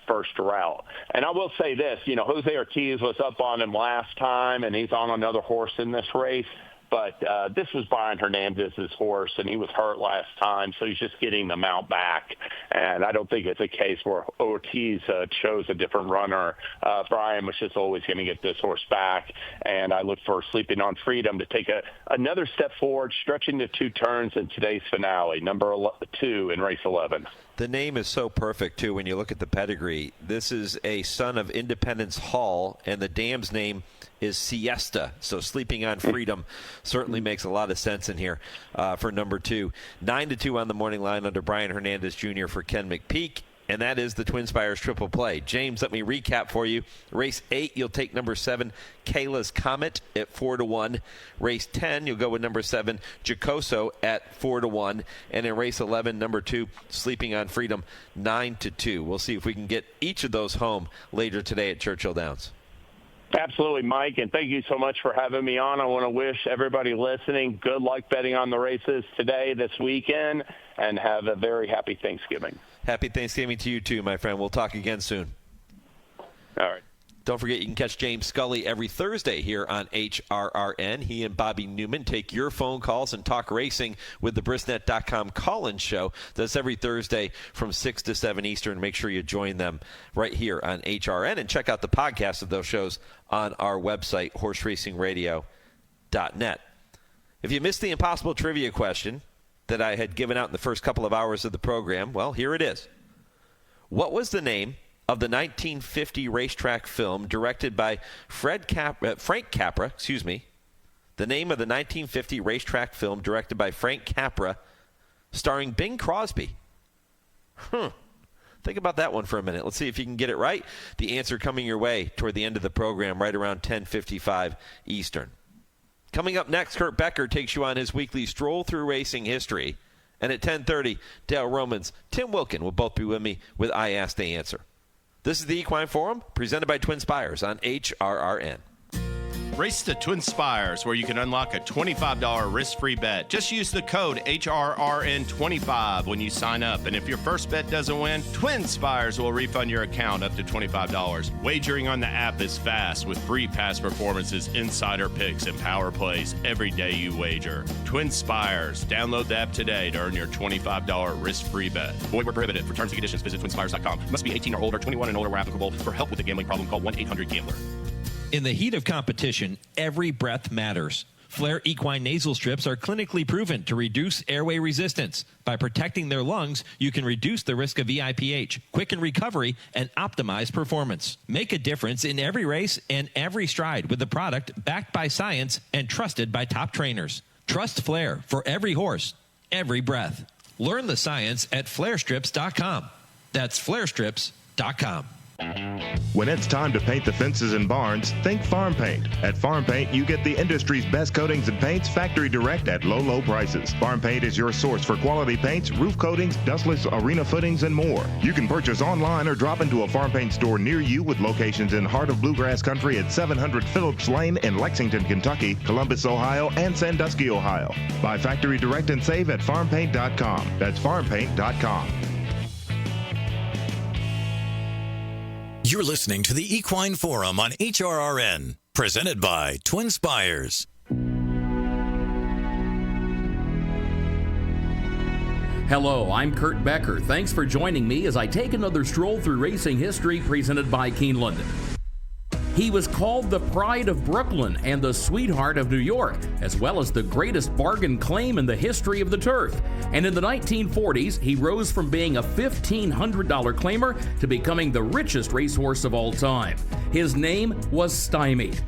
first route. And I will say this, Jose Ortiz was up on him last time, and he's on another horse in this race. But this was Brian Hernandez's horse, and he was hurt last time, so he's just getting the mount back. And I don't think it's a case where Ortiz chose a different runner. Brian was just always going to get this horse back, and I look for Sleeping on Freedom to take another step forward, stretching the 2 turns in today's finale, number 2 in race 11. The name is so perfect, too, when you look at the pedigree. This is a son of Independence Hall, and the dam's name is Siesta. So Sleeping on Freedom certainly makes a lot of sense in here for number 2. 9-2 on the morning line under Brian Hernandez Jr. for Ken McPeak. And that is the TwinSpires triple play. James, let me recap for you. Race 8, you'll take number 7, Kayla's Comet at 4-1. Race 10, you'll go with number 7, Jocoso at 4-1. And in race 11, number 2, Sleeping on Freedom, 9-2. We'll see if we can get each of those home later today at Churchill Downs. Absolutely, Mike, and thank you so much for having me on. I want to wish everybody listening good luck betting on the races today, this weekend, and have a very happy Thanksgiving. Happy Thanksgiving to you too, my friend. We'll talk again soon. All right. Don't forget, you can catch James Scully every Thursday here on HRRN. He and Bobby Newman take your phone calls and talk racing with the Brisnet.com call-in show. That's every Thursday from 6 to 7 Eastern. Make sure you join them right here on HRN, and check out the podcast of those shows on our website, horseracingradio.net. If you missed the impossible trivia question that I had given out in the first couple of hours of the program, well, here it is. What was the name of the 1950 racetrack film directed by Frank Capra, the name of the 1950 racetrack film directed by Frank Capra, starring Bing Crosby? Think about that one for a minute. Let's see if you can get it right. The answer coming your way toward the end of the program, right around 10:55 Eastern. Coming up next, Kurt Becker takes you on his weekly Stroll Through Racing History. And at 10:30, Dale Romans, Tim Wilkin will both be with me with I Ask, They Answer. This is the Equine Forum, presented by TwinSpires on HRRN. Race to TwinSpires, where you can unlock a $25 risk-free bet. Just use the code HRRN25 when you sign up. And if your first bet doesn't win, TwinSpires will refund your account up to $25. Wagering on the app is fast with free past performances, insider picks, and power plays every day you wager. TwinSpires. Download the app today to earn your $25 risk-free bet. Void where prohibited. For terms and conditions, visit TwinSpires.com. Must be 18 or older, 21 and older where applicable. For help with a gambling problem, call 1-800-GAMBLER. In the heat of competition, every breath matters. Flair Equine nasal strips are clinically proven to reduce airway resistance. By protecting their lungs, you can reduce the risk of VIPH, quicken recovery, and optimize performance. Make a difference in every race and every stride with the product backed by science and trusted by top trainers. Trust Flair for every horse, every breath. Learn the science at flairstrips.com. That's flairstrips.com. When it's time to paint the fences and barns, think Farm Paint. At Farm Paint, you get the industry's best coatings and paints factory direct at low, low prices. Farm Paint is your source for quality paints, roof coatings, dustless arena footings, and more. You can purchase online or drop into a Farm Paint store near you with locations in Heart of Bluegrass Country at 700 Phillips Lane in Lexington, Kentucky, Columbus, Ohio, and Sandusky, Ohio. Buy factory direct and save at farmpaint.com. That's farmpaint.com. You're listening to the Equine Forum on HRRN, presented by TwinSpires. Hello, I'm Kurt Becker. Thanks for joining me as I take another stroll through racing history presented by Keeneland. He was called the Pride of Brooklyn and the Sweetheart of New York, as well as the greatest bargain claim in the history of the turf. And in the 1940s, he rose from being a $1,500 claimer to becoming the richest racehorse of all time. His name was Stymied.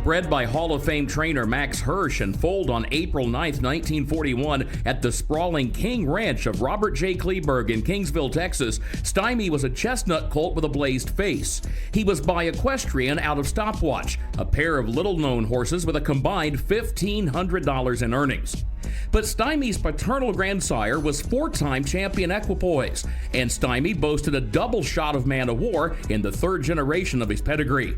Bred by Hall of Fame trainer Max Hirsch and foaled on April 9, 1941 at the sprawling King Ranch of Robert J. Kleberg in Kingsville, Texas, Stymied was a chestnut colt with a blazed face. He was by Equestrian out of Stopwatch, a pair of little-known horses with a combined $1,500 in earnings. But Stymie's paternal grandsire was 4-time champion equipoise, and Stymie boasted a double shot of man of war in the 3rd generation of his pedigree.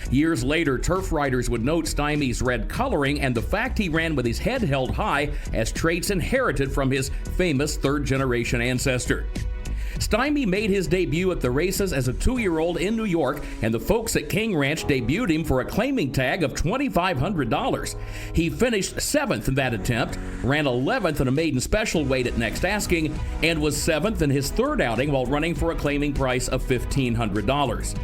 Years later, turf riders would note Stymie's red coloring and the fact he ran with his head held high as traits inherited from his famous 3rd generation ancestor. Stymie made his debut at the races as a 2-year-old in New York, and the folks at King Ranch debuted him for a claiming tag of $2,500. He finished 7th in that attempt, ran 11th in a maiden special weight at next asking, and was 7th in his 3rd outing while running for a claiming price of $1,500.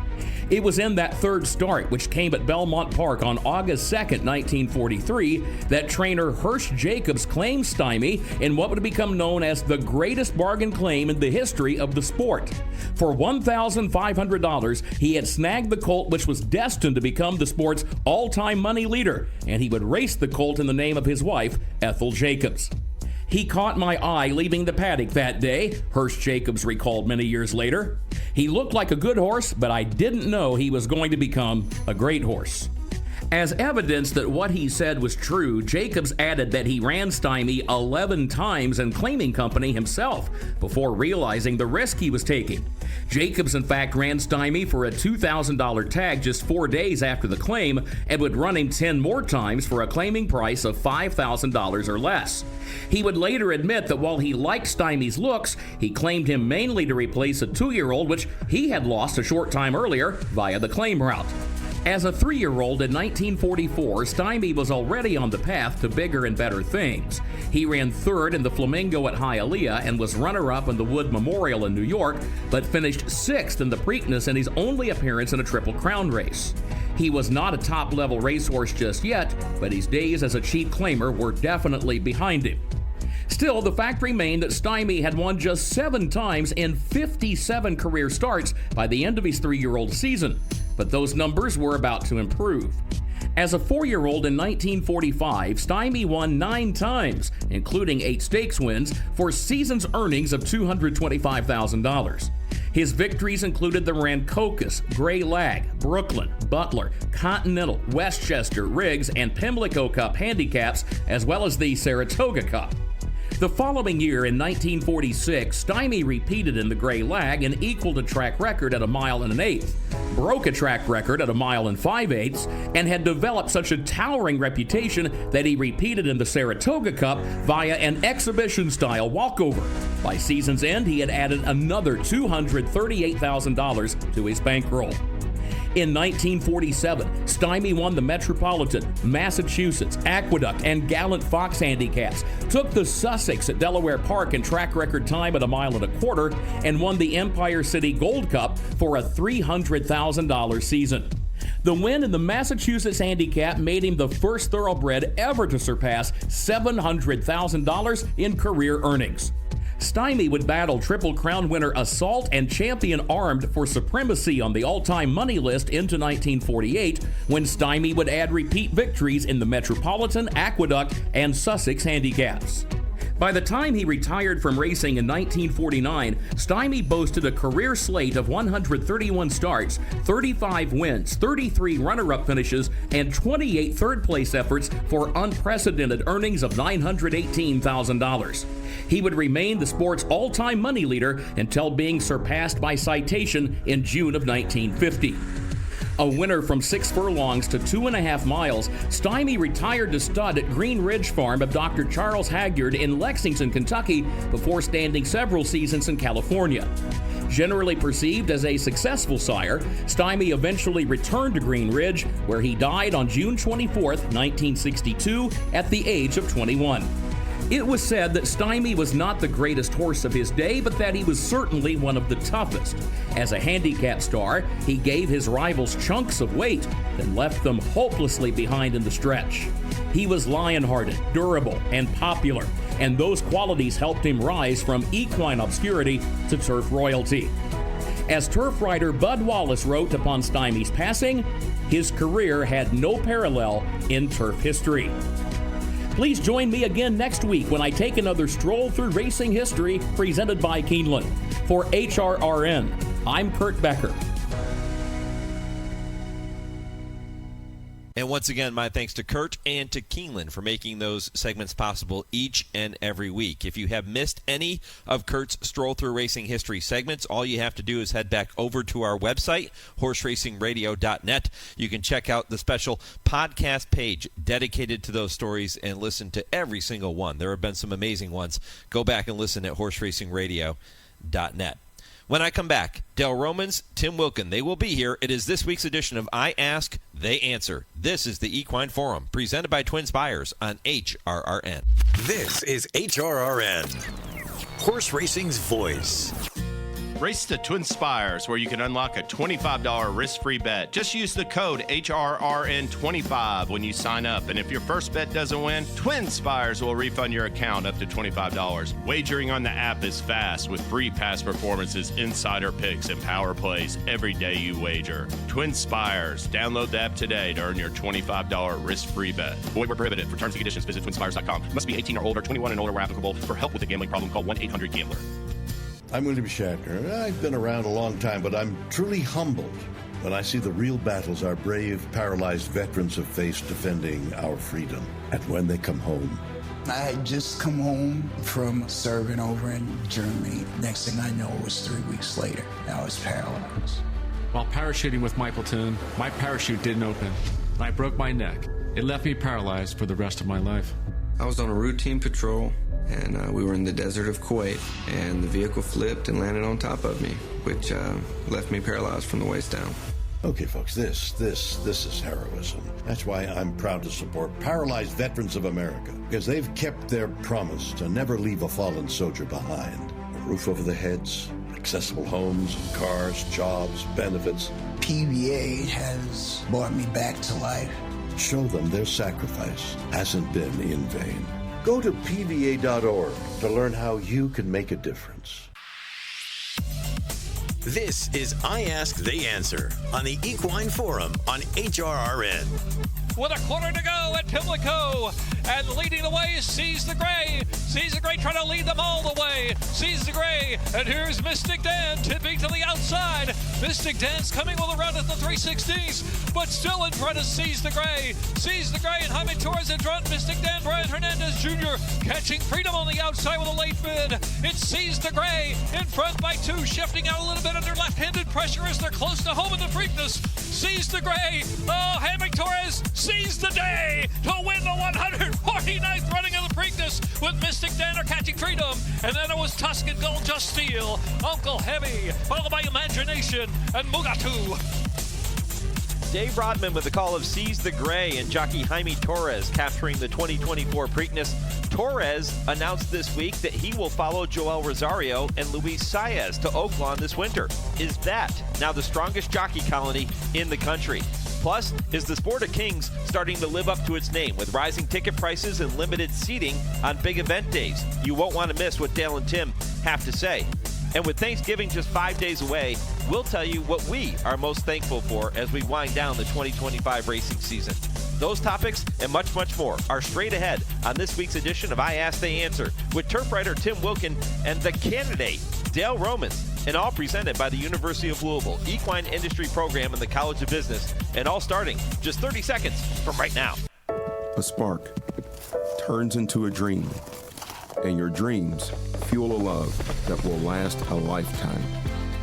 It was in that 3rd start, which came at Belmont Park on August 2nd, 1943, that trainer Hirsch Jacobs claimed Stymie in what would become known as the greatest bargain claim in the history of the sport. For $1,500, he had snagged the colt which was destined to become the sport's all-time money leader, and he would race the colt in the name of his wife, Ethel Jacobs. He caught my eye leaving the paddock that day, Hirsch Jacobs recalled many years later. He looked like a good horse, but I didn't know he was going to become a great horse. As evidence that what he said was true, Jacobs added that he ran Stymie 11 times in claiming company himself before realizing the risk he was taking. Jacobs, in fact, ran Stymie for a $2,000 tag just 4 days after the claim and would run him 10 more times for a claiming price of $5,000 or less. He would later admit that while he liked Stymie's looks, he claimed him mainly to replace a 2-year-old which he had lost a short time earlier via the claim route. As a 3-year-old in 1944, Stymie was already on the path to bigger and better things. He ran 3rd in the Flamingo at Hialeah and was runner-up in the Wood Memorial in New York, but finished 6th in the Preakness in his only appearance in a Triple Crown race. He was not a top-level racehorse just yet, but his days as a cheap claimer were definitely behind him. Still, the fact remained that Stymie had won just 7 times in 57 career starts by the end of his 3-year-old season, but those numbers were about to improve. As a 4-year-old in 1945, Stymie won 9 times, including 8 stakes wins, for season's earnings of $225,000. His victories included the Rancocas, Gray Lag, Brooklyn, Butler, Continental, Westchester, Riggs, and Pimlico Cup handicaps, as well as the Saratoga Cup. The following year, in 1946, Stymie repeated in the Gray Lag and equaled a track record at 1 1/8 miles, broke a track record at 1 5/8 miles, and had developed such a towering reputation that he repeated in the Saratoga Cup via an exhibition-style walkover. By season's end, he had added another $238,000 to his bankroll. In 1947, Stymie won the Metropolitan, Massachusetts, Aqueduct, and Gallant Fox handicaps, took the Sussex at Delaware Park in track record time at 1.25 miles, and won the Empire City Gold Cup for a $300,000 season. The win in the Massachusetts handicap made him the first thoroughbred ever to surpass $700,000 in career earnings. Stymie would battle Triple Crown winner Assault and champion Armed for supremacy on the all-time money list into 1948, when Stymie would add repeat victories in the Metropolitan, Aqueduct, and Sussex handicaps. By the time he retired from racing in 1949, Stymie boasted a career slate of 131 starts, 35 wins, 33 runner-up finishes, and 28 third-place efforts for unprecedented earnings of $918,000. He would remain the sport's all-time money leader until being surpassed by Citation in June of 1950. A winner from 6 furlongs to 2.5 miles, Stymie retired to stud at Green Ridge Farm of Dr. Charles Hagyard in Lexington, Kentucky, before standing several seasons in California. Generally perceived as a successful sire, Stymie eventually returned to Green Ridge, where he died on June 24, 1962, at the age of 21. It was said that Stymie was not the greatest horse of his day, but that he was certainly one of the toughest. As a handicap star, he gave his rivals chunks of weight, then left them hopelessly behind in the stretch. He was lion-hearted, durable, and popular, and those qualities helped him rise from equine obscurity to turf royalty. As turf writer Bud Wallace wrote upon Stymie's passing, his career had no parallel in turf history. Please join me again next week when I take another stroll through racing history presented by Keeneland. For HRRN, I'm Kurt Becker. And once again, my thanks to Kurt and to Keeneland for making those segments possible each and every week. If you have missed any of Kurt's Stroll Through Racing History segments, all you have to do is head back over to our website, horseracingradio.net. You can check out the special podcast page dedicated to those stories and listen to every single one. There have been some amazing ones. Go back and listen at horseracingradio.net. When I come back, Dale Romans, Tim Wilkin, they will be here. It is this week's edition of I Ask, They Answer. This is the Equine Forum, presented by TwinSpires on HRRN. This is HRRN, horse racing's voice. Race to TwinSpires, where you can unlock a $25 risk-free bet. Just use the code HRRN25 when you sign up. And if your first bet doesn't win, TwinSpires will refund your account up to $25. Wagering on the app is fast with free past performances, insider picks, and power plays every day you wager. TwinSpires. Download the app today to earn your $25 risk-free bet. Void where prohibited. For terms and conditions, visit TwinSpires.com. Must be 18 or older, 21 and older where applicable. For help with a gambling problem, call 1-800-GAMBLER. I'm William Shatner. I've been around a long time, but I'm truly humbled when I see the real battles our brave, paralyzed veterans have faced defending our freedom. And when they come home. I had just come home from serving over in Germany. Next thing I know, it was 3 weeks later. I was paralyzed. While parachuting with my platoon, my parachute didn't open. I broke my neck. It left me paralyzed for the rest of my life. I was on a routine patrol, and we were in the desert of Kuwait, and the vehicle flipped and landed on top of me, which left me paralyzed from the waist down. Okay, folks, this is heroism. That's why I'm proud to support Paralyzed Veterans of America, because they've kept their promise to never leave a fallen soldier behind. A roof over their heads, accessible homes, cars, jobs, benefits. PVA has brought me back to life. Show them their sacrifice hasn't been in vain. Go to PVA.org to learn how you can make a difference. This is I Ask, They Answer on the Equine Forum on HRRN. With a quarter to go at Pimlico, and leading the way is Seize the Gray. Seize the Gray trying to lead them all the way. Seize the Gray, and here's Mystic Dan tipping to the outside. Mystic Dan's coming all around at the 3/16, but still in front of Seize the Gray. Seize the Gray and Jaime Torres in front. Mystic Dan, Brian Hernandez Jr. catching Freedom on the outside with a late bid. It's Seize the Gray in front by 2, shifting out a little bit under left-handed pressure as they're close to home in the Preakness. Seize the Gray. Oh, Jaime Torres seize the day to win the 149th running of the Preakness with Mystic Danner catching Freedom. And then it was Tuscan Gold Just Steel, Uncle Heavy, followed by Imagination and Mugatu. Dave Rodman with the call of Seize the Gray and jockey Jaime Torres capturing the 2024 Preakness. Torres announced this week that he will follow Joel Rosario and Luis Saez to Oaklawn this winter. Is that now the strongest jockey colony in the country? Plus, is the Sport of Kings starting to live up to its name with rising ticket prices and limited seating on big event days? You won't want to miss what Dale and Tim have to say. And with Thanksgiving just 5 days away, we'll tell you what we are most thankful for as we wind down the 2025 racing season. Those topics and much, much more are straight ahead on this week's edition of I Ask, They Answer with turf writer Tim Wilkin and the candidate Dale Romans, and all presented by the University of Louisville Equine Industry Program and the College of Business, and all starting just 30 seconds from right now. A spark turns into a dream, and your dreams fuel a love that will last a lifetime.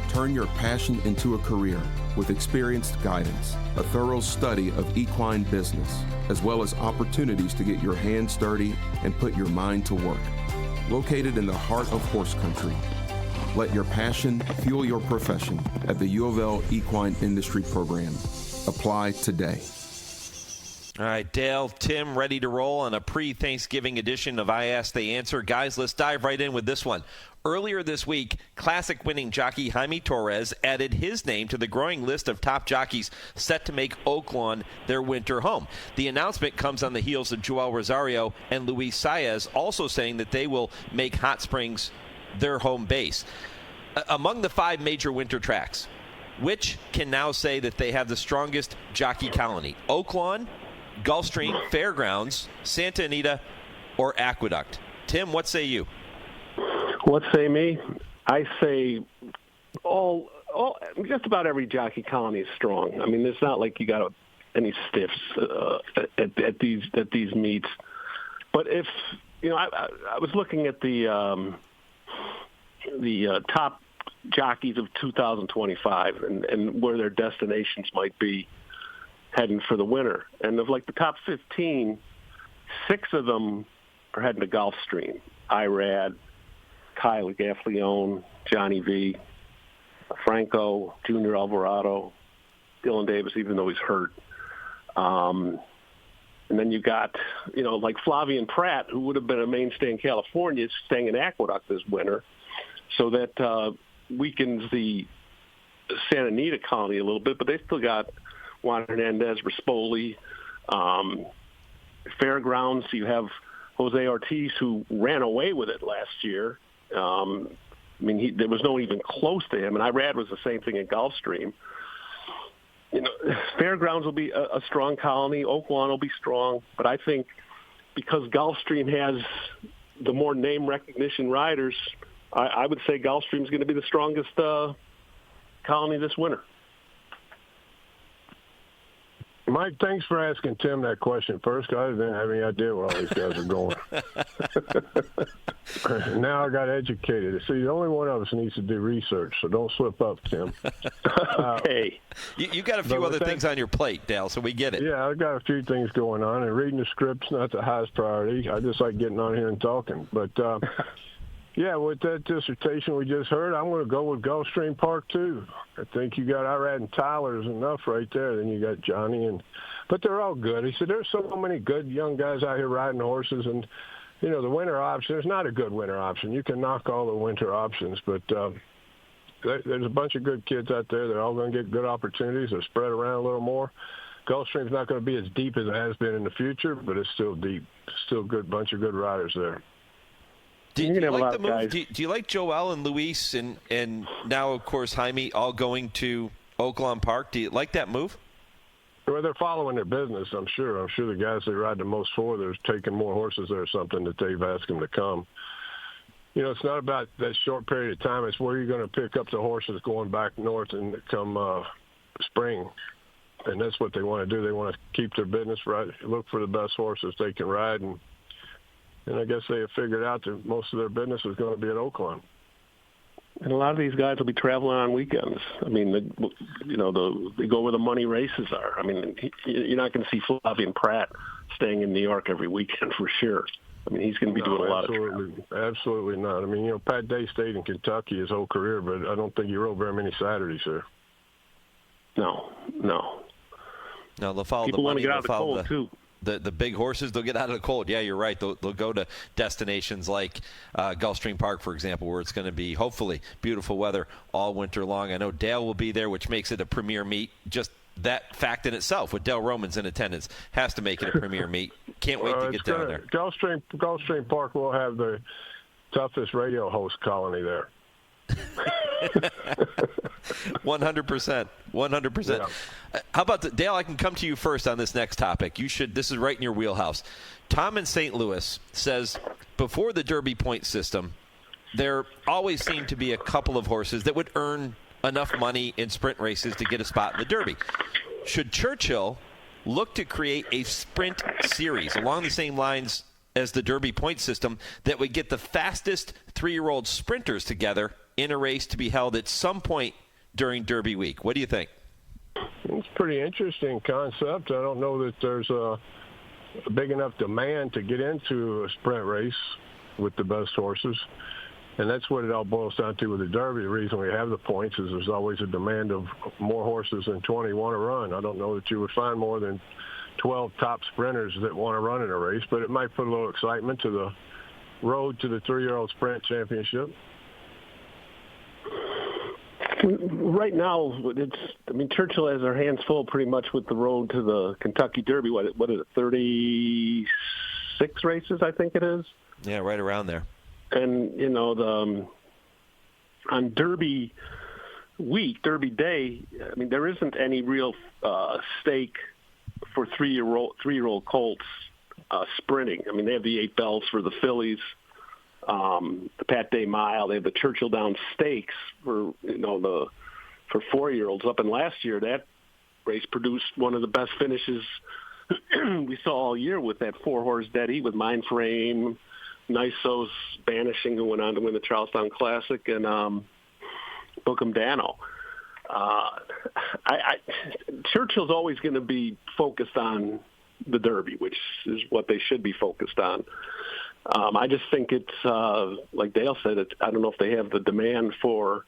Turn your passion into a career with experienced guidance, a thorough study of equine business, as well as opportunities to get your hands dirty and put your mind to work. Located in the heart of horse country, let your passion fuel your profession at the U of L Equine Industry Program. Apply today. All right, Dale, Tim, ready to roll on a pre-Thanksgiving edition of I Ask, They Answer. Guys, let's dive right in with this one. Earlier this week, Classic winning jockey Jaime Torres added his name to the growing list of top jockeys set to make Oaklawn their winter home. The announcement comes on the heels of Joel Rosario and Luis Saez also saying that they will make Hot Springs their home base. Among the 5 major winter tracks, which can now say that they have the strongest jockey colony? Oaklawn, Gulfstream, Fairgrounds, Santa Anita, or Aqueduct? Tim, what say you? What say me? I say all just about every jockey colony is strong. I mean, it's not like you got to any stiffs at these meets. But if I was looking at the top jockeys of 2025 and where their destinations might be heading for the winter, and of like the top 15, 6 of them are heading to Gulfstream. Irad, Kyle Gaffleone, Johnny V, Franco, Junior Alvarado, Dylan Davis, even though he's hurt. And then you got, like Flavian Pratt, who would have been a mainstay in California, staying in Aqueduct this winter. So that weakens the Santa Anita colony a little bit, but they still got Juan Hernandez, Rispoli. Fairgrounds, you have Jose Ortiz, who ran away with it last year. There was no one even close to him, and Irad was the same thing at Gulfstream. Fairgrounds will be a strong colony. Oaklawn will be strong, but I think because Gulfstream has the more name recognition riders, I would say Gulfstream is going to be the strongest colony this winter. Mike, thanks for asking Tim that question first, because I didn't have any idea where all these guys are going. Now I got educated. See, the only one of us needs to do research, so don't slip up, Tim. Okay. You got a few other things on your plate, Dale, so we get it. Yeah, I've got a few things going on, and reading the script's not the highest priority. I just like getting on here and talking. But, yeah, with that dissertation we just heard, I'm going to go with Gulfstream Park, too. I think you got Irad and Tyler's enough right there. Then you got Johnny, but they're all good. He said there's so many good young guys out here riding horses, and, the winter option, there's not a good winter option. You can knock all the winter options, but there's a bunch of good kids out there. They're all going to get good opportunities. They're spread around a little more. Gulfstream's not going to be as deep as it has been in the future, but it's still deep. Still good bunch of good riders there. Do you like the move? Do you like Joel and Luis and now, of course, Jaime all going to Oaklawn Park? Do you like that move? Well, they're following their business, I'm sure. I'm sure the guys they ride the most for, they're taking more horses there or something that they've asked them to come. It's not about that short period of time. It's where you're going to pick up the horses going back north and come spring. And that's what they want to do. They want to keep their business right, look for the best horses they can ride, and I guess they have figured out that most of their business is going to be at Oaklawn. And a lot of these guys will be traveling on weekends. They go where the money races are. You're not going to see Flavian Pratt staying in New York every weekend for sure. He's going to be doing a lot of traveling. Absolutely not. Pat Day stayed in Kentucky his whole career, but I don't think he rode very many Saturdays there. No. No, they'll follow People the money. Want to get out of the cold, too. The big horses, they'll get out of the cold. Yeah, you're right. They'll go to destinations like Gulfstream Park, for example, where it's going to be, hopefully, beautiful weather all winter long. I know Dale will be there, which makes it a premier meet. Just that fact in itself, with Dale Romans in attendance, has to make it a premier meet. Can't wait to get down there. Gulfstream Park will have the toughest radio host colony there. 100%. 100%. Yeah. How about Dale? I can come to you first on this next topic. You should. This is right in your wheelhouse. Tom in St. Louis says before the Derby point system, there always seemed to be a couple of horses that would earn enough money in sprint races to get a spot in the Derby. Should Churchill look to create a sprint series along the same lines as the Derby point system that would get the fastest 3-year-old sprinters together in a race to be held at some point during Derby week? What do you think? It's a pretty interesting concept. I don't know that there's a big enough demand to get into a sprint race with the best horses. And that's what it all boils down to with the Derby. The reason we have the points is there's always a demand of more horses than 20 want to run. I don't know that you would find more than 12 top sprinters that want to run in a race, but it might put a little excitement to the road to the 3-year-old sprint championship. Right now, Churchill has their hands full pretty much with the road to the Kentucky Derby. What is it, 36 races, I think it is? Yeah, right around there. And, on Derby week, Derby day, there isn't any real stake for three-year-old colts sprinting. They have the 8 bells for the fillies. The Pat Day Mile, they have the Churchill Downs Stakes for 4-year-olds. Up in last year, that Race produced one of the best finishes we saw all year with that 4-horse dead heat with Mindframe, Nisos Banishing, who went on to win the Charlestown Classic, and Bookham Dano. Churchill's always going to be focused on the Derby, which is what they should be focused on. I just think it's, like Dale said, I don't know if they have the demand for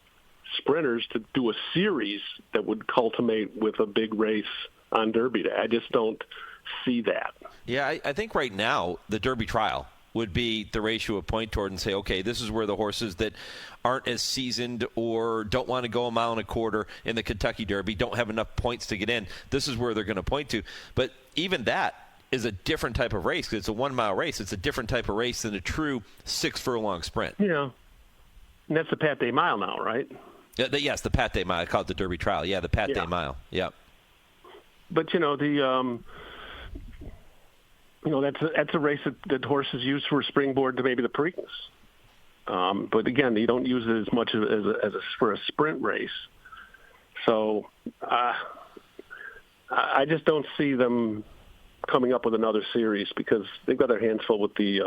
sprinters to do a series that would culminate with a big race on Derby Day. I just don't see that. Yeah, I think right now the Derby trial would be the race you would point toward and say, okay, this is where the horses that aren't as seasoned or don't want to go a mile and a quarter in the Kentucky Derby, don't have enough points to get in. This is where they're going to point to. But even that is a different type of race because it's a 1-mile race. It's a different type of race than a true 6-furlong sprint. Yeah. And that's the Pat Day Mile now, right? Yes, the Pat Day Mile. I call it the Derby trial. Yeah, the Pat Day Mile. Yeah. But, that's a race that horses use for a springboard to maybe the Preakness. But again, you don't use it as much for a sprint race. So I just don't see them coming up with another series because they've got their hands full with the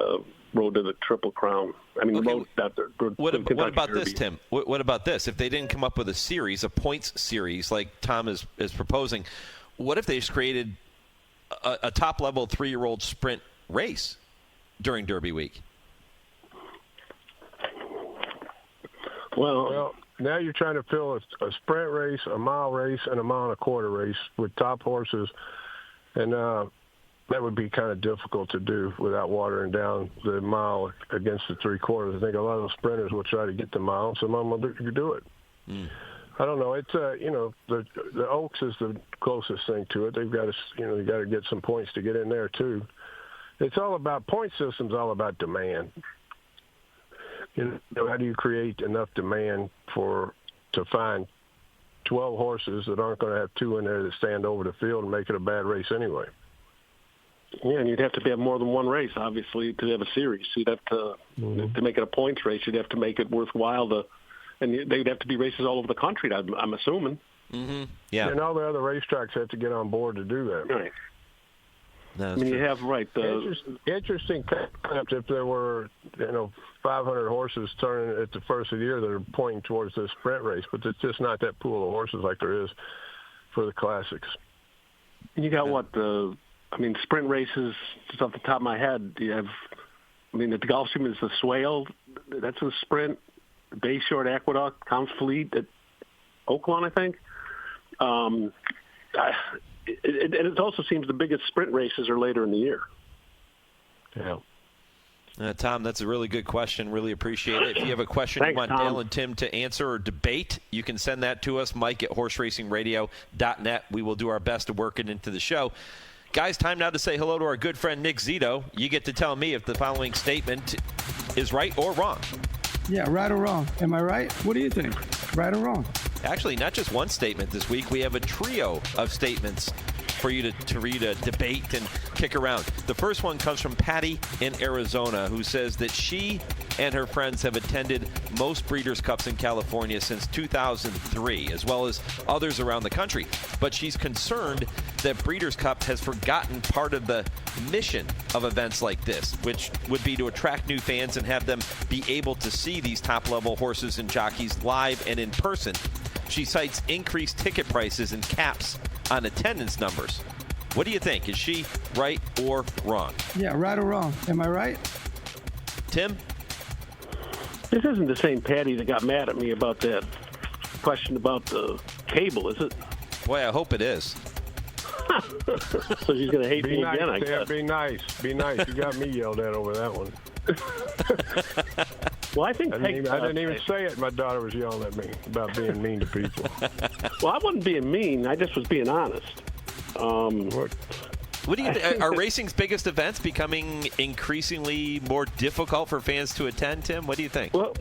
road to the Triple Crown. I mean, what about this, Tim? What about this? If they didn't come up with a series, a points series like Tom is proposing, what if they just created a top-level 3-year-old sprint race during Derby week? Well, now you're trying to fill a sprint race, a mile race, and a mile and a quarter race with top horses, and that would be kind of difficult to do without watering down the mile against the 3/4. I think a lot of the sprinters will try to get the mile. Some of them will do it. I don't know. It's the Oaks is the closest thing to it. They've got to you got to get some points to get in there too. It's all about point systems. All about demand. How do you create enough demand to find 12 horses that aren't going to have 2 in there that stand over the field and make it a bad race anyway? Yeah, and you'd have to have more than one race, obviously, to have a series. You'd have to make it a points race. You'd have to make it worthwhile and they'd have to be races all over the country, I'm assuming. Mm-hmm. Yeah. And all the other racetracks have to get on board to do that. Right. You have interesting concept if there were 500 horses turning at the first of the year that are pointing towards this sprint race, but it's just not that pool of horses like there is for the classics. You got sprint races, just off the top of my head, you have, the Gulfstream is the Swale, that's a sprint. Bayshore at Aqueduct, Tom's Fleet at Oaklawn, I think. It also seems the biggest sprint races are later in the year. Yeah. Tom, that's a really good question. Really appreciate it. If you have a question you want Dale and Tim to answer or debate, you can send that to us, Mike at horseracingradio.net. We will do our best to work it into the show. Guys, time now to say hello to our good friend Nick Zito. You get to tell me if the following statement is right or wrong. Yeah, right or wrong. Am I right? What do you think? Right or wrong? Actually, not just one statement this week. We have a trio of statements for you to read, debate, and kick around. The first one comes from Patty in Arizona, who says that she and her friends have attended most Breeders' Cups in California since 2003, as well as others around the country. But she's concerned that Breeders' Cup has forgotten part of the mission of events like this, which would be to attract new fans and have them be able to see these top-level horses and jockeys live and in person. She cites increased ticket prices and caps on attendance numbers. What do you think? Is she right or wrong? Yeah, right or wrong. Am I right? Tim? This isn't the same Patty that got mad at me about that question about the cable, is it? Boy, I hope it is. So she's going to hate me again, I guess. Be nice. Be nice. You got me yelled at over that one. Well, I think I didn't even say it. My daughter was yelling at me about being mean to people. Well, I wasn't being mean. I just was being honest. What do you think? Are racing's biggest events becoming increasingly more difficult for fans to attend, Tim? What do you think? Well,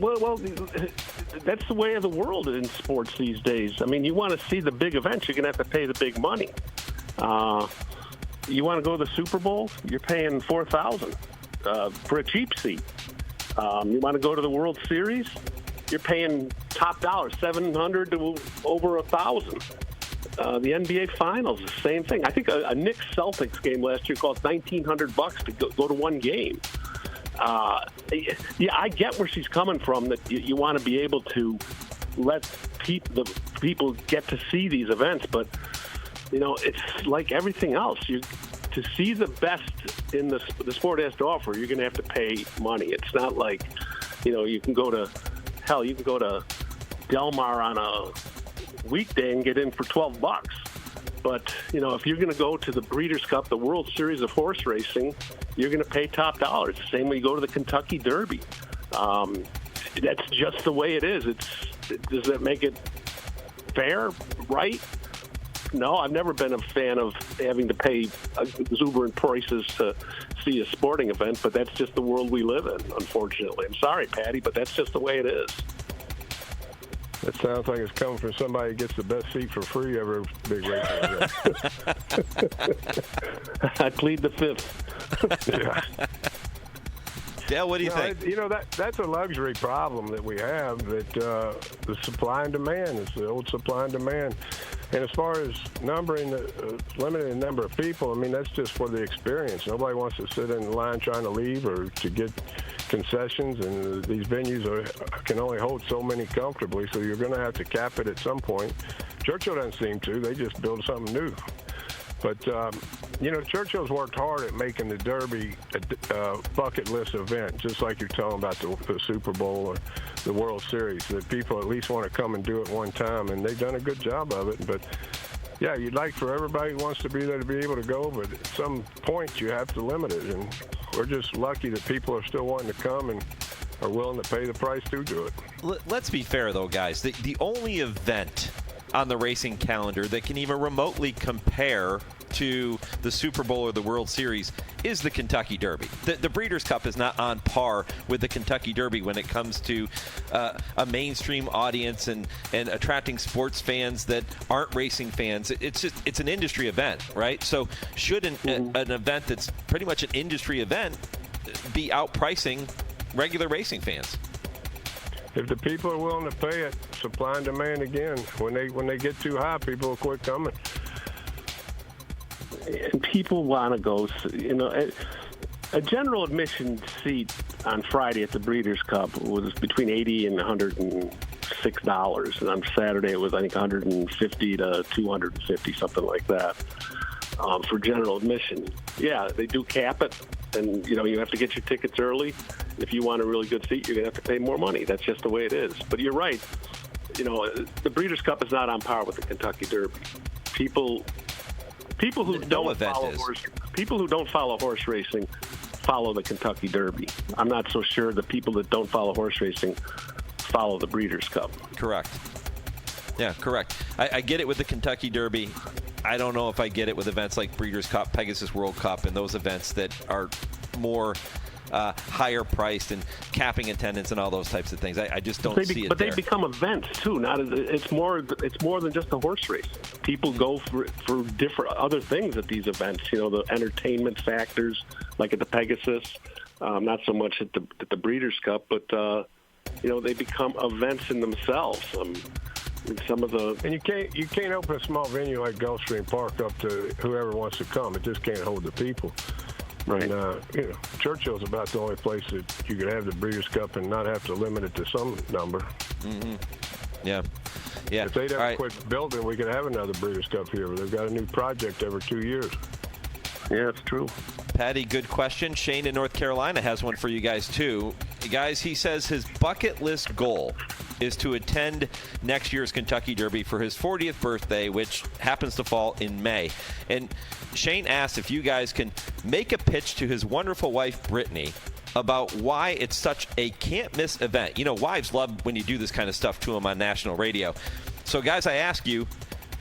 that's the way of the world in sports these days. I mean, you want to see the big events, you're going to have to pay the big money. You want to go to the Super Bowl, you're paying $4,000 for a cheap seat. You want to go to the World Series, you're paying top dollar, $700 to over $1,000. The NBA Finals, the same thing. I think a Knicks Celtics game last year cost $1,900 to go to one game. Yeah, I get where she's coming from, that you want to be able to let the people get to see these events, but it's like everything else. To see the best in the sport has to offer, you're going to have to pay money. It's not like you can go to Del Mar on a weekday and get in for $12. But if you're going to go to the Breeders' Cup, the World Series of horse racing, you're going to pay top dollars. The same way you go to the Kentucky Derby. That's just the way it is. Does that make it fair, right? No, I've never been a fan of having to pay exuberant prices to see a sporting event, but that's just the world we live in, unfortunately. I'm sorry, Patty, but that's just the way it is. That sounds like it's coming from somebody who gets the best seat for free every big race. I plead the fifth. Yeah. Dale, what do you think? That's a luxury problem that we have, that the supply and demand. It's the old supply and demand. And as far as limiting the number of people, that's just for the experience. Nobody wants to sit in the line trying to leave or to get concessions, and these venues can only hold so many comfortably, so you're going to have to cap it at some point. Churchill doesn't seem to. They just build something new. But, Churchill's worked hard at making the Derby a bucket list event, just like you're talking about the Super Bowl or the World Series, that people at least want to come and do it one time, and they've done a good job of it. But, yeah, you'd like for everybody who wants to be there to be able to go, but at some point you have to limit it, and we're just lucky that people are still wanting to come and are willing to pay the price to do it. Let's be fair, though, guys. The only event on the racing calendar that can even remotely compare to the Super Bowl or the World Series is the Kentucky Derby. The Breeders' Cup is not on par with the Kentucky Derby when it comes to a mainstream audience and attracting sports fans that aren't racing fans. It's an industry event, right? So should an event that's pretty much an industry event be outpricing regular racing fans? If the people are willing to pay it, supply and demand again. When they get too high, people will quit coming. And people want to go. A general admission seat on Friday at the Breeders' Cup was between $80 and $106, and on Saturday it was, I think, $150 to $250, something like that, for general admission. Yeah, they do cap it, and you have to get your tickets early. If you want a really good seat, you're going to have to pay more money. That's just the way it is. But you're right. The Breeders' Cup is not on par with the Kentucky Derby. People who don't follow horse racing follow the Kentucky Derby. I'm not so sure the people that don't follow horse racing follow the Breeders' Cup. Correct. Yeah, correct. I get it with the Kentucky Derby. I don't know if I get it with events like Breeders' Cup, Pegasus World Cup, and those events that are more higher priced and capping attendance and all those types of things. I just don't see it. But they become events too. It's more than just a horse race. People go for different other things at these events. The entertainment factors, like at the Pegasus, not so much at the Breeders' Cup, but they become events in themselves. And you can't open a small venue like Gulfstream Park up to whoever wants to come. It just can't hold the people. Right. And, Churchill's about the only place that you could have the Breeders' Cup and not have to limit it to some number. Mm-hmm. Yeah. If they'd ever quit building, we could have another Breeders' Cup here. They've got a new project every 2 years. Yeah, it's true. Patty, good question. Shane in North Carolina has one for you guys, too. Guys, he says his bucket list goal is to attend next year's Kentucky Derby for his 40th birthday, which happens to fall in May. And Shane asks if you guys can make a pitch to his wonderful wife, Brittany, about why it's such a can't-miss event. Wives love when you do this kind of stuff to them on national radio. So, guys, I ask you,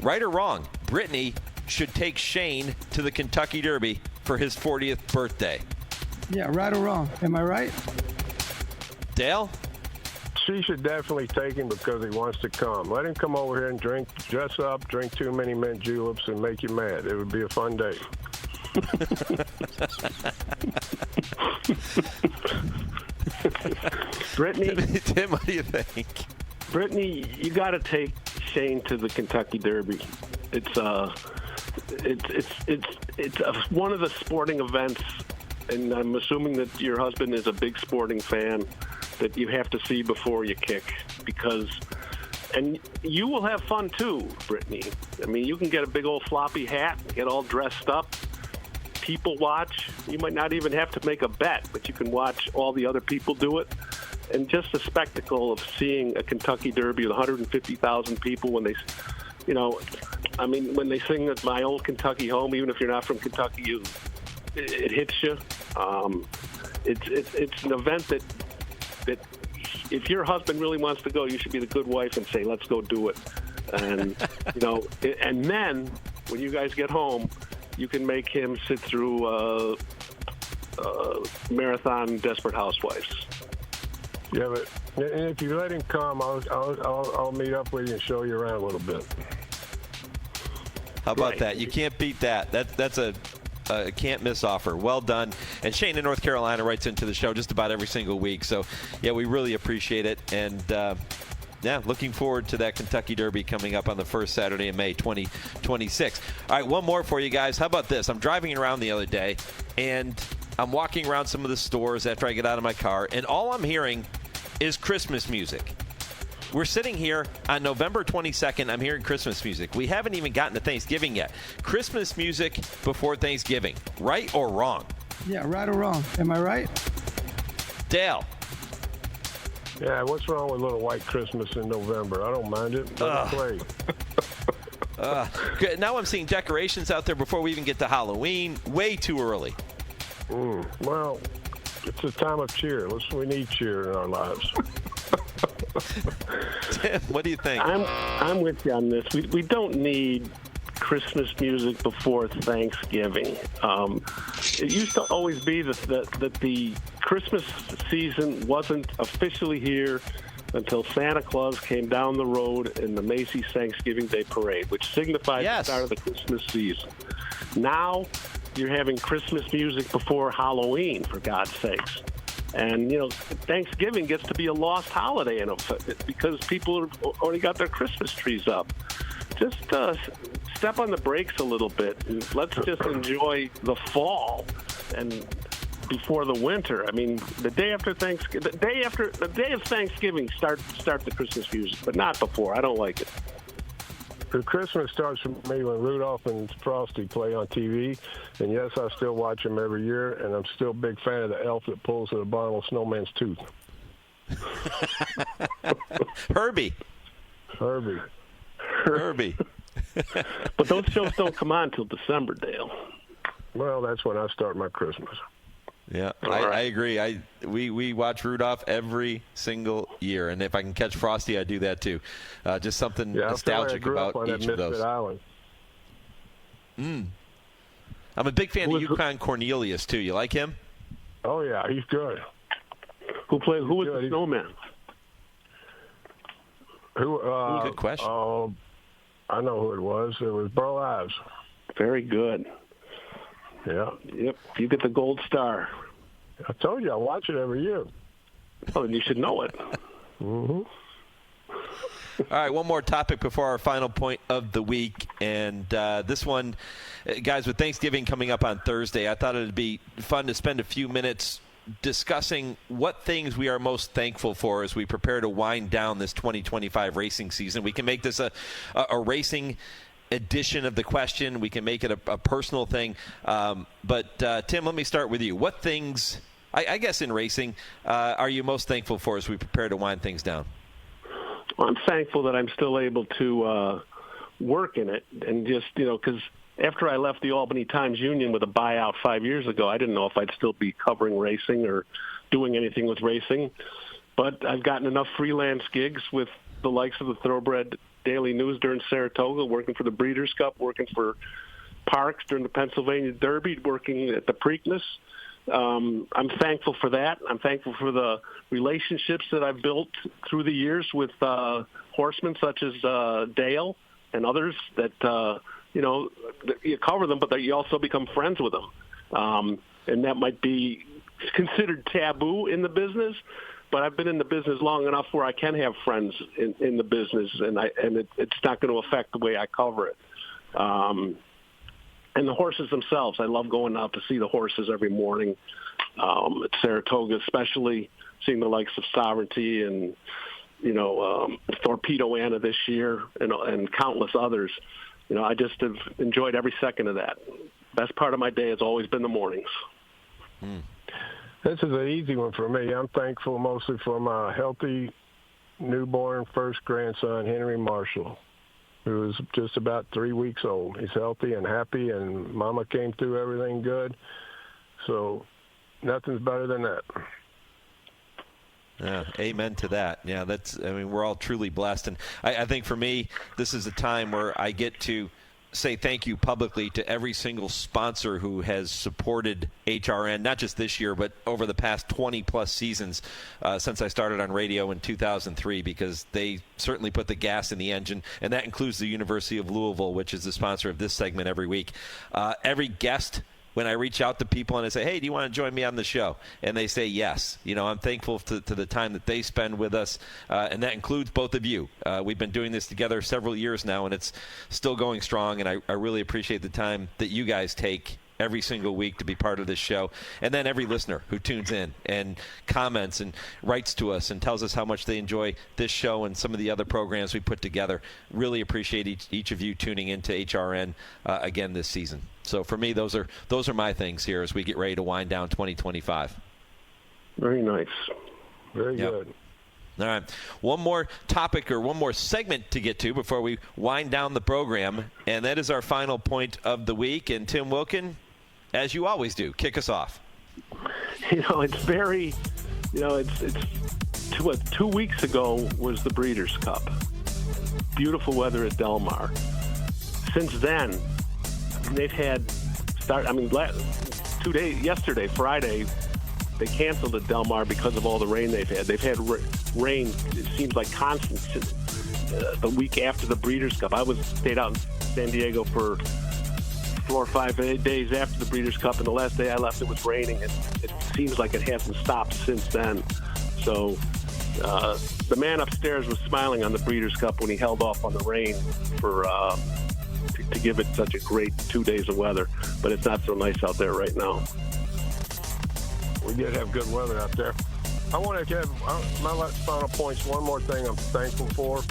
right or wrong, Brittany should take Shane to the Kentucky Derby for his 40th birthday. Yeah, right or wrong. Am I right? Dale? She should definitely take him because he wants to come. Let him come over here and dress up, drink too many mint juleps, and make you mad. It would be a fun day. Brittany, Tim, what do you think? Brittany, you got to take Shane to the Kentucky Derby. It's one of the sporting events, and I'm assuming that your husband is a big sporting fan, that you have to see before you kick, and you will have fun too, Brittany. I mean, you can get a big old floppy hat, get all dressed up, people watch. You might not even have to make a bet, but you can watch all the other people do it. And just the spectacle of seeing a Kentucky Derby with 150,000 people when they, when they sing at My Old Kentucky Home, even if you're not from Kentucky, it hits you. It's an event that if your husband really wants to go, you should be the good wife and say, let's go do it. And, and then when you guys get home, you can make him sit through marathon Desperate Housewives. Yeah, but if you let him come, I'll meet up with you and show you around a little bit. How about that? You can't beat that. That's a can't miss offer. Well done. And Shane in North Carolina writes into the show just about every single week. So, yeah, we really appreciate it. And, looking forward to that Kentucky Derby coming up on the first Saturday in May 2026. All right, one more for you guys. How about this? I'm driving around the other day, and I'm walking around some of the stores after I get out of my car, and all I'm hearing is Christmas music. We're sitting here on November 22nd. I'm hearing Christmas music. We haven't even gotten to Thanksgiving yet. Christmas music before Thanksgiving. Right or wrong? Yeah, right or wrong. Am I right? Dale. Yeah, what's wrong with a little white Christmas in November? I don't mind it. Let it play. Good. Now I'm seeing decorations out there before we even get to Halloween. Way too early. Well, it's a time of cheer. We need cheer in our lives. Tim, what do you think? I'm with you on this. We don't need Christmas music before Thanksgiving. It used to always be that the Christmas season wasn't officially here until Santa Claus came down the road in the Macy's Thanksgiving Day Parade, which signifies the start of the Christmas season. Now you're having Christmas music before Halloween, for God's sakes. And, Thanksgiving gets to be a lost holiday because people have already got their Christmas trees up. Just step on the brakes a little bit. And let's just enjoy the fall and before the winter. I mean, the day of Thanksgiving, start the Christmas music, but not before. I don't like it. The Christmas starts for me when Rudolph and Frosty play on TV, and yes, I still watch them every year, and I'm still a big fan of the elf that pulls at the bottom of Snowman's tooth. Herbie. But those shows don't come on till December, Dale. Well, that's when I start my Christmas. Yeah, I agree. We watch Rudolph every single year, and if I can catch Frosty, I do that too. Just something nostalgic about each of those. Island. I'm a big fan of Yukon Cornelius too. You like him? Oh yeah, he's good. Who was the snowman? Good question. I know who it was. It was Burl Ives. Very good. Yeah. Yep. You get the gold star. I told you I watch it every year. Oh, then you should know it. Mm-hmm. All right, one more topic before our final point of the week. And this one, guys, with Thanksgiving coming up on Thursday, I thought it would be fun to spend a few minutes discussing what things we are most thankful for as we prepare to wind down this 2025 racing season. We can make this a racing edition of the question. We can make it a personal thing. But Tim, let me start with you. What things, I guess in racing, are you most thankful for as we prepare to wind things down? Well, I'm thankful that I'm still able to work in it, and just, because after I left the Albany Times-Union with a buyout 5 years ago, I didn't know if I'd still be covering racing or doing anything with racing. But I've gotten enough freelance gigs with the likes of the Thoroughbred Daily News during Saratoga, working for the Breeders' Cup, working for Parks during the Pennsylvania Derby, working at the Preakness. I'm thankful for that. I'm thankful for the relationships that I've built through the years with horsemen such as Dale and others that, you cover them, but that you also become friends with them. And that might be considered taboo in the business, but I've been in the business long enough where I can have friends in the business, and it's not going to affect the way I cover it. And the horses themselves. I love going out to see the horses every morning at Saratoga, especially seeing the likes of Sovereignty and, Torpedo Anna this year and countless others. I just have enjoyed every second of that. Best part of my day has always been the mornings. This is an easy one for me. I'm thankful mostly for my healthy newborn first grandson, Henry Marshall, who was just about 3 weeks old. He's healthy and happy, and Mama came through everything good. So nothing's better than that. Yeah, amen to that. Yeah, we're all truly blessed. And I think for me, this is a time where I get to say thank you publicly to every single sponsor who has supported HRN, not just this year, but over the past 20-plus seasons since I started on radio in 2003, because they certainly put the gas in the engine, and that includes the University of Louisville, which is the sponsor of this segment every week. Every guest, when I reach out to people and I say, hey, do you want to join me on the show? And they say yes. I'm thankful to the time that they spend with us, and that includes both of you. We've been doing this together several years now, and it's still going strong, and I really appreciate the time that you guys take every single week to be part of this show. And then every listener who tunes in and comments and writes to us and tells us how much they enjoy this show and some of the other programs we put together. Really appreciate each of you tuning into HRN again this season. So for me, those are my things here as we get ready to wind down 2025. Very nice. Very good. All right. One more topic or one more segment to get to before we wind down the program, and that is our final point of the week. And Tim Wilkin, as you always do, kick us off. It's very, it's 2 weeks ago was the Breeders' Cup. Beautiful weather at Del Mar. Since then, they've had yesterday, Friday, they canceled at Del Mar because of all the rain they've had. They've had rain, it seems like constant, the week after the Breeders' Cup. I stayed out in San Diego for 4 or 5 days after the Breeders' Cup, and the last day I left, it was raining, and it seems like it hasn't stopped since then. So the man upstairs was smiling on the Breeders' Cup when he held off on the rain for to give it such a great 2 days of weather, but it's not so nice out there right now. We did have good weather out there. I want to give my final points. One more thing I'm thankful for,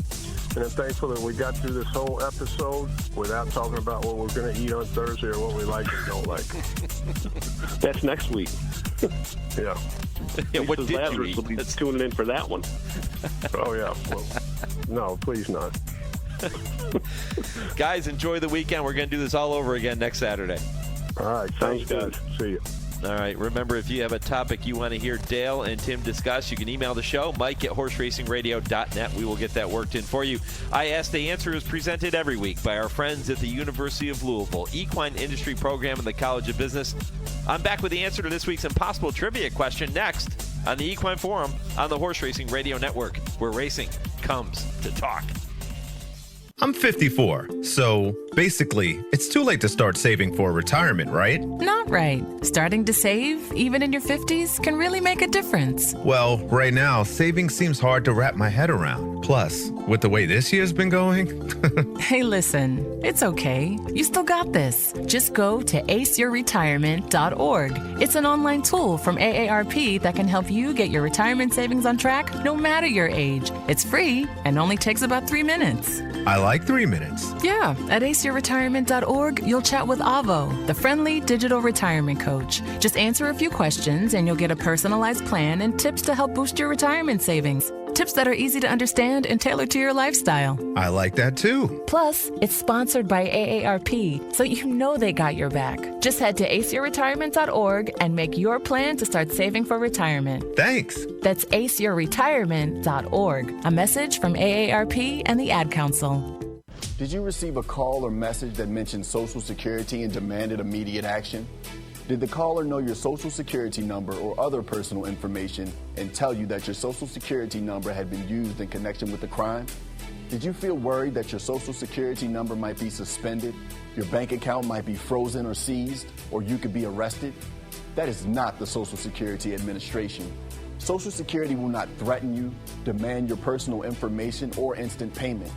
and I'm thankful that we got through this whole episode without talking about what we're going to eat on Thursday or what we like and don't like. That's next week. Yeah. What did you eat? Will be tuning in for that one. Oh, yeah. Well, no, please not. Guys, enjoy the weekend. We're going to do this all over again next Saturday. All right. Sounds good. See you. All right. Remember, if you have a topic you want to hear Dale and Tim discuss, you can email the show, mike@horseracingradio.net. We will get that worked in for you. I Ask the Answer is presented every week by our friends at the University of Louisville, Equine Industry Program in the College of Business. I'm back with the answer to this week's impossible trivia question next on the Equine Forum on the Horse Racing Radio Network, where racing comes to talk. I'm 54, so basically, it's too late to start saving for retirement, right? Not right. Starting to save, even in your 50s, can really make a difference. Well, right now, saving seems hard to wrap my head around. Plus, with the way this year's been going... Hey, listen, it's okay. You still got this. Just go to aceyourretirement.org. It's an online tool from AARP that can help you get your retirement savings on track no matter your age. It's free and only takes about 3 minutes. I like 3 minutes. Yeah, at aceyourretirement.org, you'll chat with Avo, the friendly digital retirement coach. Just answer a few questions and you'll get a personalized plan and tips to help boost your retirement savings. Tips that are easy to understand and tailored to your lifestyle. I like that too. Plus, it's sponsored by AARP, so you know they got your back. Just head to aceyourretirement.org and make your plan to start saving for retirement. Thanks. That's aceyourretirement.org. A message from AARP and the Ad Council. Did you receive a call or message that mentioned Social Security and demanded immediate action? Did the caller know your Social Security number or other personal information and tell you that your Social Security number had been used in connection with the crime? Did you feel worried that your Social Security number might be suspended, your bank account might be frozen or seized, or you could be arrested? That is not the Social Security Administration. Social Security will not threaten you, demand your personal information, or instant payment.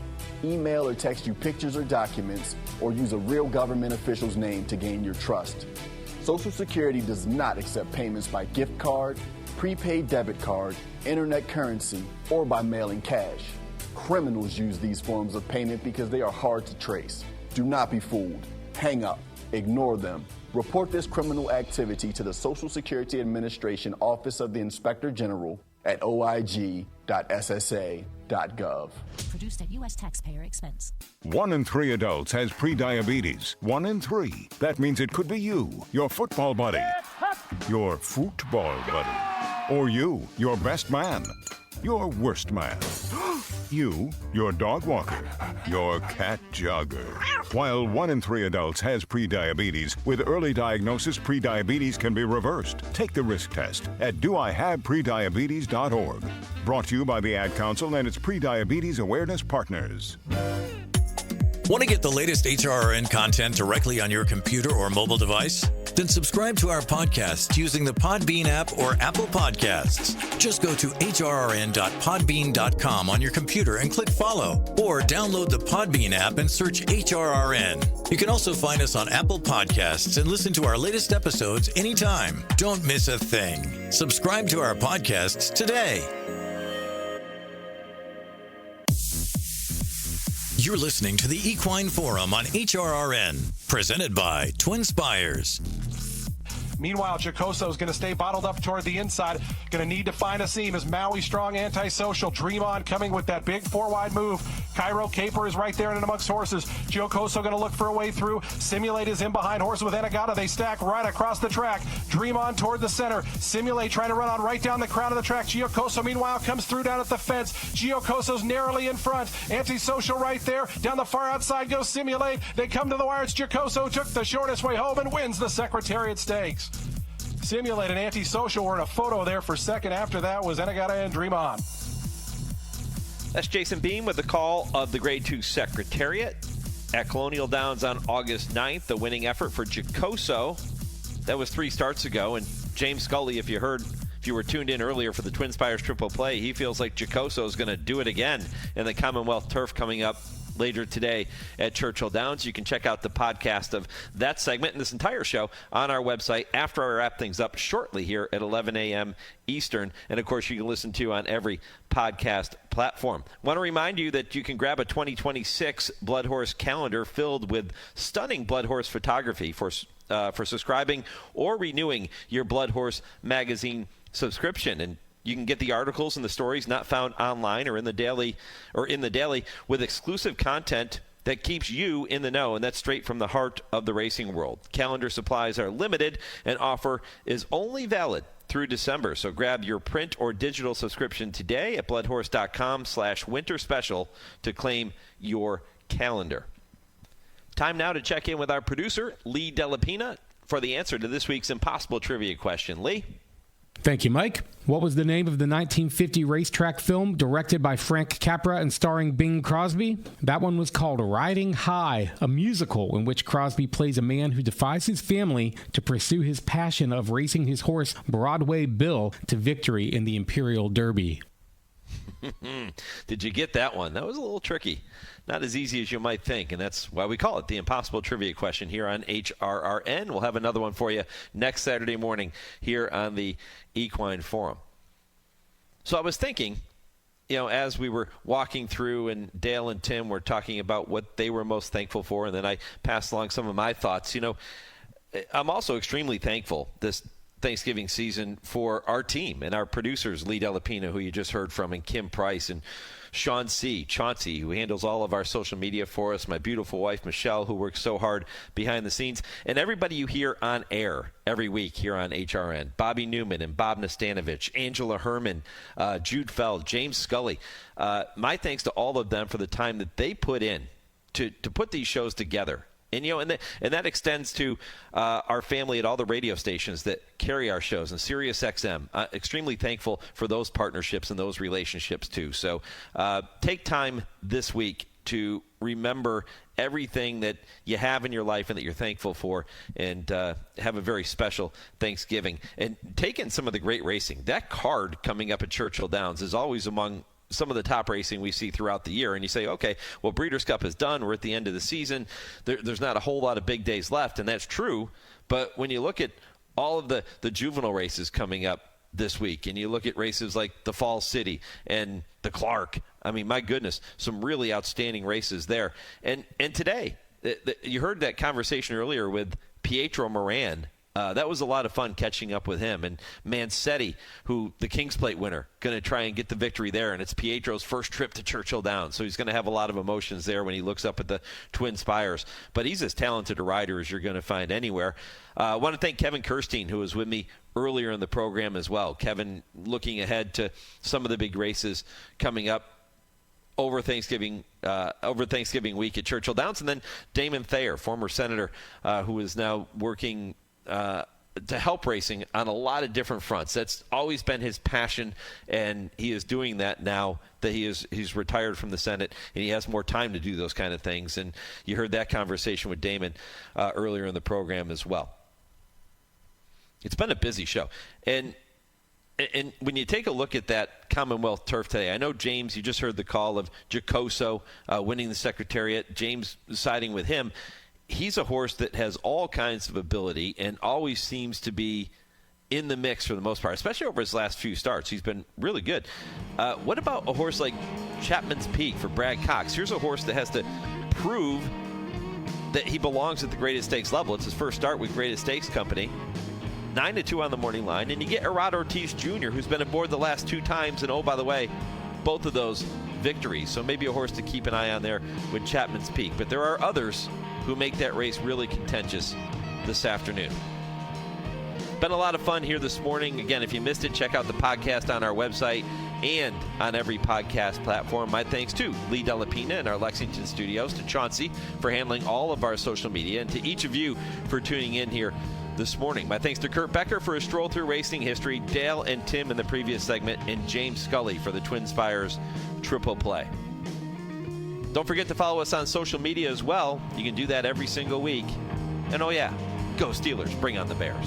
email or text you pictures or documents, or use a real government official's name to gain your trust. Social Security does not accept payments by gift card, prepaid debit card, internet currency, or by mailing cash. Criminals use these forms of payment because they are hard to trace. Do not be fooled. Hang up. Ignore them. Report this criminal activity to the Social Security Administration Office of the Inspector General at oig.ssa.gov. Produced at U.S. taxpayer expense. 1 in 3 adults has prediabetes. 1 in 3. That means it could be you, your football buddy, your football buddy, or you, your best man, your worst man. You, your dog walker, your cat jogger. While 1 in 3 adults has prediabetes, with early diagnosis, prediabetes can be reversed. Take the risk test at doihaveprediabetes.org. Brought to you by the Ad Council and its prediabetes awareness partners. Want to get the latest HRRN content directly on your computer or mobile device? Then subscribe to our podcast using the Podbean app or Apple Podcasts. Just go to hrrn.podbean.com on your computer and click follow, or download the Podbean app and search HRRN. You can also find us on Apple Podcasts and listen to our latest episodes anytime. Don't miss a thing. Subscribe to our podcasts today. You're listening to the Equine Forum on HRRN, presented by TwinSpires. Meanwhile, Giacoso is going to stay bottled up toward the inside. Going to need to find a seam as Maui Strong Antisocial. Dream On coming with that big 4-wide move. Cairo Caper is right there and amongst horses. Giacoso going to look for a way through. Simulate is in behind horses with Enagata. They stack right across the track. Dream On toward the center. Simulate trying to run on right down the crown of the track. Giacoso, meanwhile, comes through down at the fence. Giacoso's narrowly in front. Antisocial right there. Down the far outside goes Simulate. They come to the wire. It's Giacoso took the shortest way home and wins the Secretariat Stakes. Simulate and Antisocial were in a photo there for second. After that was Enagata and Dream On. That's Jason Beam with the call of the Grade 2 Secretariat at Colonial Downs on August 9th. The winning effort for Giacoso. That was 3 starts ago. And James Scully, if you were tuned in earlier for the TwinSpires Triple Play, he feels like Giacoso is going to do it again in the Commonwealth Turf coming up later today at Churchill Downs. You can check out the podcast of that segment and this entire show on our website after I wrap things up shortly here at 11 a.m. Eastern. And, of course, you can listen to on every podcast platform. Want to remind you that you can grab a 2026 Blood Horse calendar filled with stunning Blood Horse photography for subscribing or renewing your Blood Horse magazine subscription. And you can get the articles and the stories not found online or in the daily with exclusive content that keeps you in the know, and that's straight from the heart of the racing world. Calendar supplies are limited, and offer is only valid through December. So grab your print or digital subscription today at bloodhorse.com/winter special to claim your calendar. Time now to check in with our producer, Lee Delapina, for the answer to this week's impossible trivia question. Lee? Thank you, Mike. What was the name of the 1950 racetrack film directed by Frank Capra and starring Bing Crosby? That one was called Riding High, a musical in which Crosby plays a man who defies his family to pursue his passion of racing his horse Broadway Bill to victory in the Imperial Derby. Did you get that one? That was a little tricky. Not as easy as you might think, and that's why we call it the Impossible Trivia Question here on HRRN. We'll have another one for you next Saturday morning here on the Equine Forum. So I was thinking, as we were walking through and Dale and Tim were talking about what they were most thankful for, and then I passed along some of my thoughts. I'm also extremely thankful this Thanksgiving season for our team and our producers, Lee Delapina, who you just heard from, and Kim Price, and Sean C., Chauncey, who handles all of our social media for us, my beautiful wife, Michelle, who works so hard behind the scenes, and everybody you hear on air every week here on HRN, Bobby Newman and Bob Nastanovich, Angela Herman, Jude Feld, James Scully. My thanks to all of them for the time that they put in to put these shows together. And and that extends to our family at all the radio stations that carry our shows, and Sirius XM. Extremely thankful for those partnerships and those relationships too. So take time this week to remember everything that you have in your life and that you're thankful for, and have a very special Thanksgiving. And take in some of the great racing. That card coming up at Churchill Downs is always among some of the top racing we see throughout the year, and you say, okay, well, Breeders' Cup is done. We're at the end of the season. There's not a whole lot of big days left, and that's true. But when you look at all of the juvenile races coming up this week, and you look at races like the Falls City and the Clark, I mean, my goodness, some really outstanding races there. And today, you heard that conversation earlier with Pietro Moran. That was a lot of fun catching up with him. And Mancetti, who the King's Plate winner, going to try and get the victory there. And it's Pietro's first trip to Churchill Downs. So he's going to have a lot of emotions there when he looks up at the TwinSpires. But he's as talented a rider as you're going to find anywhere. I want to thank Kevin Kerstein, who was with me earlier in the program as well. Kevin looking ahead to some of the big races coming up over Thanksgiving week at Churchill Downs. And then Damon Thayer, former senator, who is now working to help racing on a lot of different fronts. That's always been his passion, and he is doing that now that he's retired from the Senate, and he has more time to do those kind of things. And you heard that conversation with Damon earlier in the program as well. It's been a busy show. And when you take a look at that Commonwealth turf today, I know, James, you just heard the call of Jacoso winning the Secretariat, James siding with him. He's a horse that has all kinds of ability and always seems to be in the mix for the most part, especially over his last few starts. He's been really good. What about a horse like Chapman's Peak for Brad Cox? Here's a horse that has to prove that he belongs at the Greatest Stakes level. It's his first start with Greatest Stakes Company. 9-2 on the morning line. And you get Herrado Ortiz Jr., who's been aboard the last 2 times. And, oh, by the way, both of those victories. So maybe a horse to keep an eye on there with Chapman's Peak. But there are others who make that race really contentious this afternoon. Been a lot of fun here this morning. Again, if you missed it, check out the podcast on our website and on every podcast platform. My thanks to Lee Delapina in our Lexington studios, to Chauncey for handling all of our social media, and to each of you for tuning in here this morning. My thanks to Kurt Becker for his Stroll Through Racing History, Dale and Tim in the previous segment, and James Scully for the TwinSpires Triple Play. Don't forget to follow us on social media as well. You can do that every single week. And oh yeah, go Steelers, bring on the Bears.